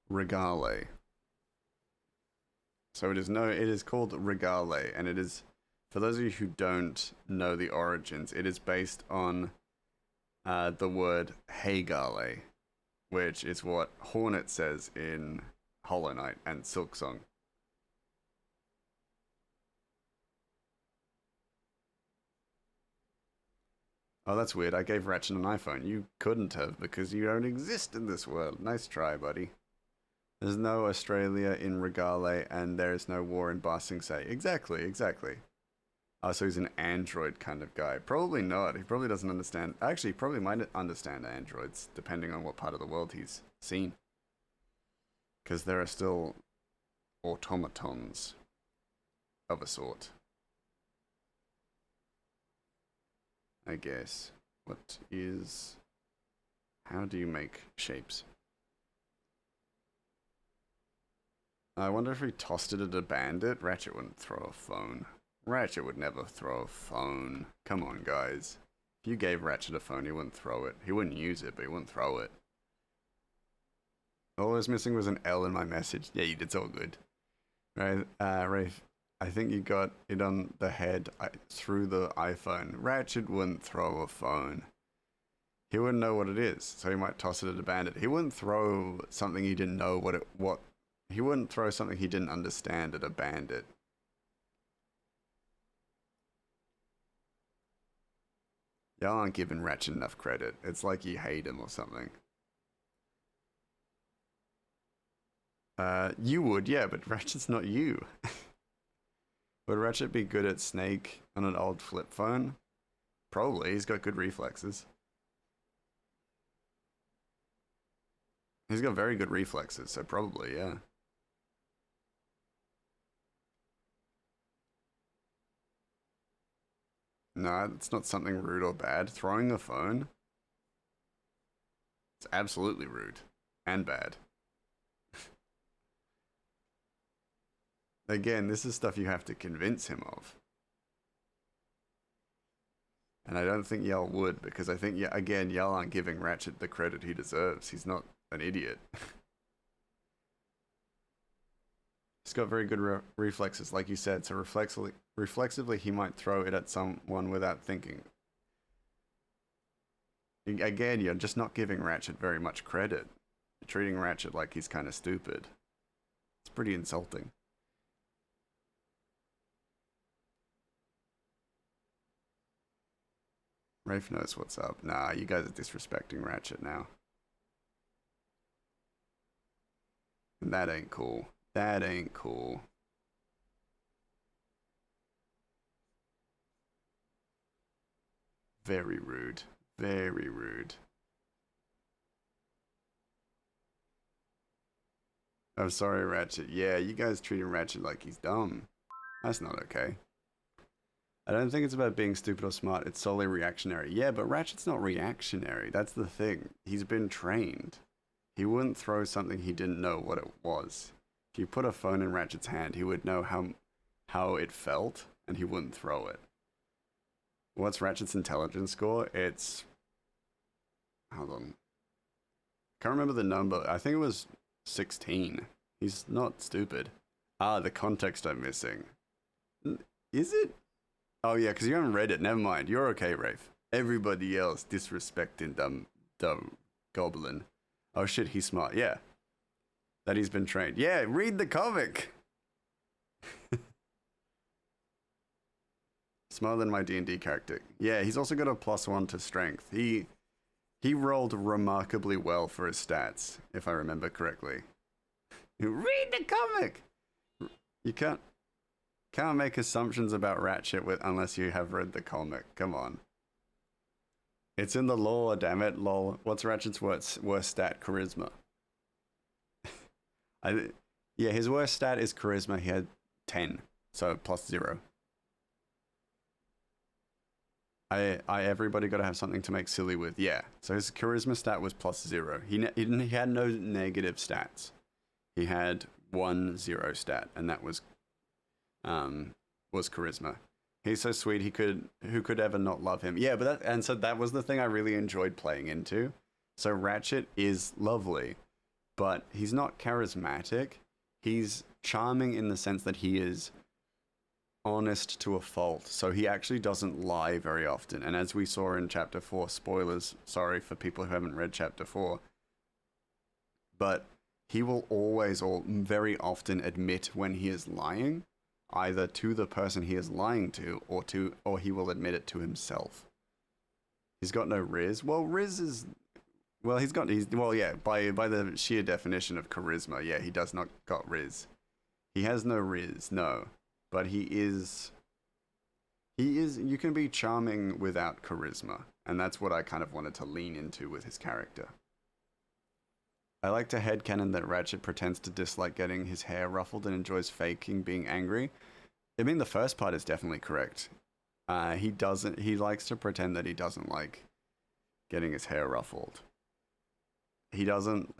Regale. So it is called Regale, and it is, for those of you who don't know the origins, it is based on the word Heygale, which is what Hornet says in Hollow Knight and Silksong. Oh, that's weird. I gave Ratchet an iPhone. You couldn't have, because you don't exist in this world. Nice try, buddy. There's no Australia in Regale, and there is no war in Ba Sing Se. Exactly. Oh, so he's an android kind of guy. Probably not. He probably doesn't understand. Actually, he probably might understand androids, depending on what part of the world he's seen. Because there are still automatons of a sort. I guess. How do you make shapes? I wonder if he tossed it at a bandit. Ratchet wouldn't throw a phone. Ratchet would never throw a phone. Come on, guys. If you gave Ratchet a phone, he wouldn't throw it. He wouldn't use it, but he wouldn't throw it. All I was missing was an L in my message. Yeah, you did. It's all good. Right, Rafe, I think you got it on the head through the iPhone. Ratchet wouldn't throw a phone. He wouldn't know what it is, so he might toss it at a bandit. He wouldn't throw something he didn't know what. He wouldn't throw something he didn't understand at a bandit. Y'all aren't giving Ratchet enough credit. It's like you hate him or something. You would, yeah, but Ratchet's not you. Would Ratchet be good at Snake on an old flip phone? Probably. He's got good reflexes. He's got very good reflexes, so probably, yeah. No, it's not something rude or bad. Throwing a phone? It's absolutely rude. And bad. Again, this is stuff you have to convince him of. And I don't think y'all would, because I think, again, y'all aren't giving Ratchet the credit he deserves. He's not an idiot. He's got very good reflexes, like you said, so reflexively he might throw it at someone without thinking. Again, you're just not giving Ratchet very much credit. You're treating Ratchet like he's kind of stupid. It's pretty insulting. Rafe knows what's up. Nah, you guys are disrespecting Ratchet now. that ain't cool. That ain't cool. Very rude. Very rude. I'm sorry, Ratchet. Yeah, you guys treating Ratchet like he's dumb. That's not okay. I don't think it's about being stupid or smart. It's solely reactionary. Yeah, but Ratchet's not reactionary. That's the thing. He's been trained. He wouldn't throw something he didn't know what it was. If you put a phone in Ratchet's hand, he would know how it felt, and he wouldn't throw it. What's Ratchet's intelligence score? It's... Hold on. Can't remember the number. I think it was 16. He's not stupid. Ah, the context I'm missing. Is it? Oh yeah, because you haven't read it. Never mind. You're okay, Rafe. Everybody else disrespecting dumb goblin. Oh shit, he's smart. Yeah. That he's been trained. Yeah, read the comic. Smarter than my D&D character. Yeah, he's also got a +1 to strength. He rolled remarkably well for his stats, if I remember correctly. Read the comic. You can't make assumptions about Ratchet unless you have read the comic. Come on. It's in the lore, damn it. Lol. What's Ratchet's worst stat? Charisma. Yeah, his worst stat is charisma. He had 10, so +0. Everybody got to have something to make silly with. Yeah, so his charisma stat was +0. He had no negative stats. He had 1 0 stat, and that was charisma. He's so sweet. Who could ever not love him? Yeah, but so that was the thing I really enjoyed playing into. So Ratchet is lovely, but he's not charismatic. He's charming in the sense that he is honest to a fault. So he actually doesn't lie very often. And as we saw in chapter 4, spoilers, sorry for people who haven't read chapter 4, but he will always or very often admit when he is lying, either to the person he is lying to, or he will admit it to himself. He's got no Riz. Well, Riz is... Well, by the sheer definition of charisma, yeah, he does not got Riz. He has no Riz, no. But he is, you can be charming without charisma. And that's what I kind of wanted to lean into with his character. I like to headcanon that Ratchet pretends to dislike getting his hair ruffled and enjoys faking being angry. I mean, the first part is definitely correct. He likes to pretend that he doesn't like getting his hair ruffled. He doesn't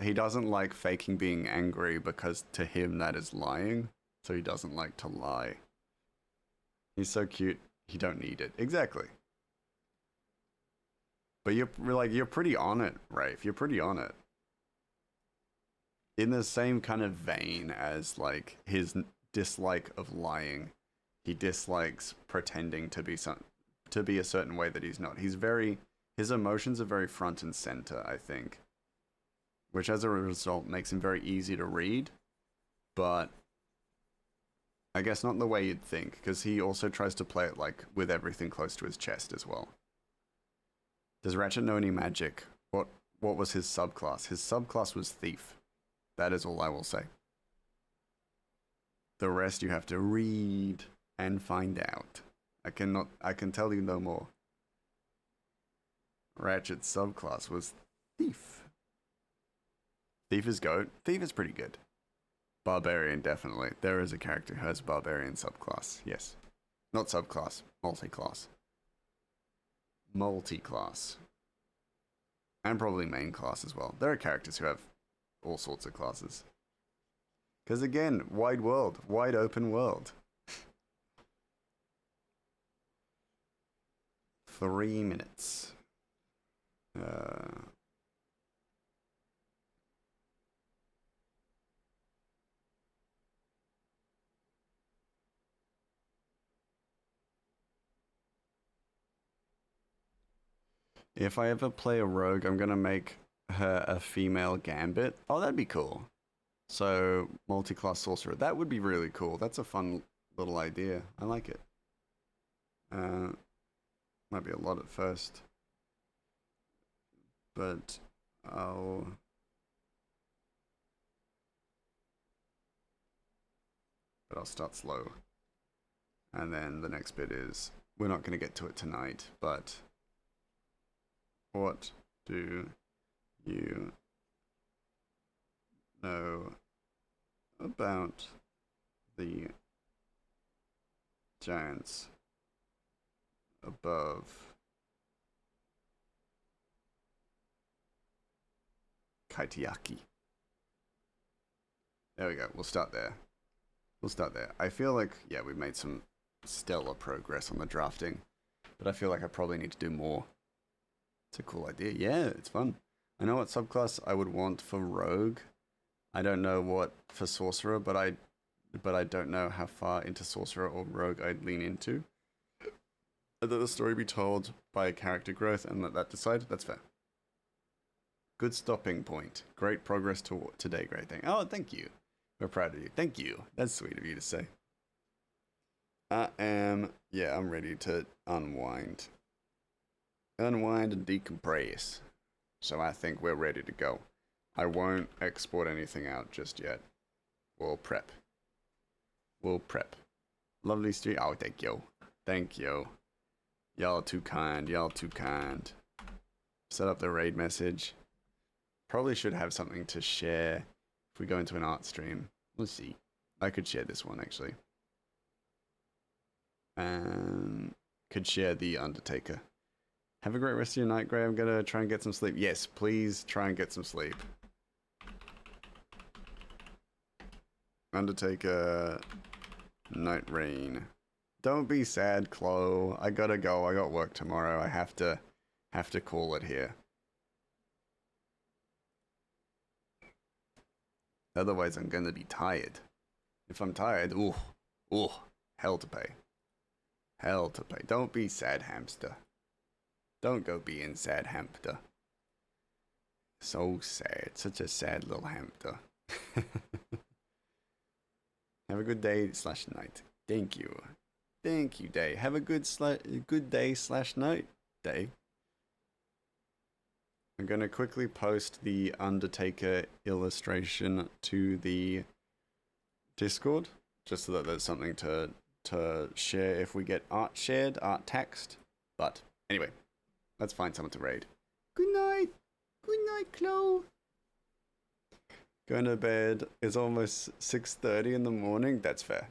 like faking being angry because to him that is lying. So he doesn't like to lie. He's so cute, he don't need it. Exactly. But you're pretty on it, Rafe. You're pretty on it. In the same kind of vein as like his dislike of lying, he dislikes pretending to be a certain way that he's not. His emotions are very front and center, I think. Which as a result makes him very easy to read, but I guess not the way you'd think, because he also tries to play it like with everything close to his chest as well. Does Ratchet know any magic? What was his subclass? His subclass was Thief. That is all I will say. The rest you have to read and find out. I can tell you no more. Ratchet's subclass was Thief. Thief is GOAT. Thief is pretty good. Barbarian, definitely. There is a character who has Barbarian subclass. Yes. Not subclass. Multi-class. Multi-class. And probably main class as well. There are characters who have all sorts of classes. Because again, wide world. Wide open world. 3 minutes. If I ever play a rogue, I'm gonna make her a female gambit. Oh, that'd be cool. So, multi-class sorcerer. That would be really cool. That's a fun little idea. I like it. Might be a lot at first. But I'll but I'll start slow. And then the next bit is, we're not going to get to it tonight, but what do you know about the giants above Kaitiaki? There we go. We'll start there. I feel like, yeah, we've made some stellar progress on the drafting, but I feel like I probably need to do more. It's a cool idea. Yeah, it's fun. I know what subclass I would want for rogue. I don't know what for sorcerer, but I don't know how far into sorcerer or rogue I'd lean into. Let the story be told by character growth and let that decide. That's fair. Good stopping point. Great progress today. Great thing. Oh, thank you. We're proud of you. Thank you. That's sweet of you to say. I'm ready to unwind. Unwind and decompress. So I think we're ready to go. I won't export anything out just yet. We'll prep. Lovely street. Oh, thank you. Thank you. Y'all too kind. Set up the raid message. Probably should have something to share if we go into an art stream. Let's see. I could share this one actually. Could share the Undertaker. Have a great rest of your night, Gray. I'm gonna try and get some sleep. Yes, please try and get some sleep. Undertaker, Night Rain. Don't be sad, Chloe. I gotta go. I got work tomorrow. I have to call it here. Otherwise, I'm gonna be tired. If I'm tired, hell to pay. Don't be sad, hamster. Don't go being sad, hamster. So sad. Such a sad little hamster. Have a good day/night. Thank you. Thank you, Day. Have a good day/night, Day. I'm going to quickly post the Undertaker illustration to the Discord, just so that there's something to share if we get art text. But anyway, let's find someone to raid. Good night, Chloe. Going to bed. It's almost 6:30 in the morning. That's fair.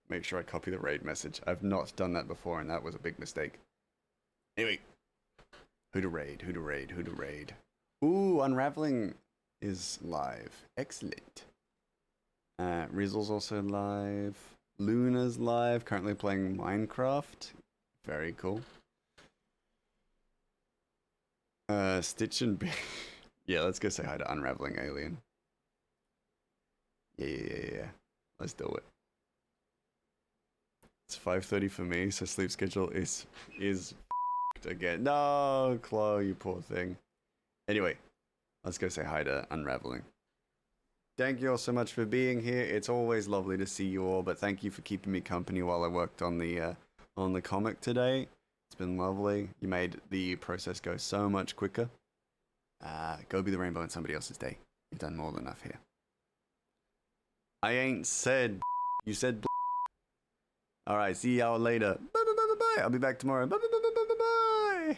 Make sure I copy the raid message. I've not done that before, and that was a big mistake. Anyway. Who to raid? Ooh, Unraveling is live. Excellent. Rizzle's also live. Luna's live. Currently playing Minecraft. Very cool. Stitch and B. Yeah, let's go say hi to Unraveling Alien. Yeah. Let's do it. It's 5:30 for me, so sleep schedule is again. No, Chloe, you poor thing. Anyway, let's go say hi to Unraveling. Thank you all so much for being here. It's always lovely to see you all, but thank you for keeping me company while I worked on the comic today. It's been lovely. You made the process go so much quicker. Go be the rainbow in somebody else's day. You've done more than enough here. I ain't said. You said. All right, see y'all later. Bye. I'll be back tomorrow. Bye.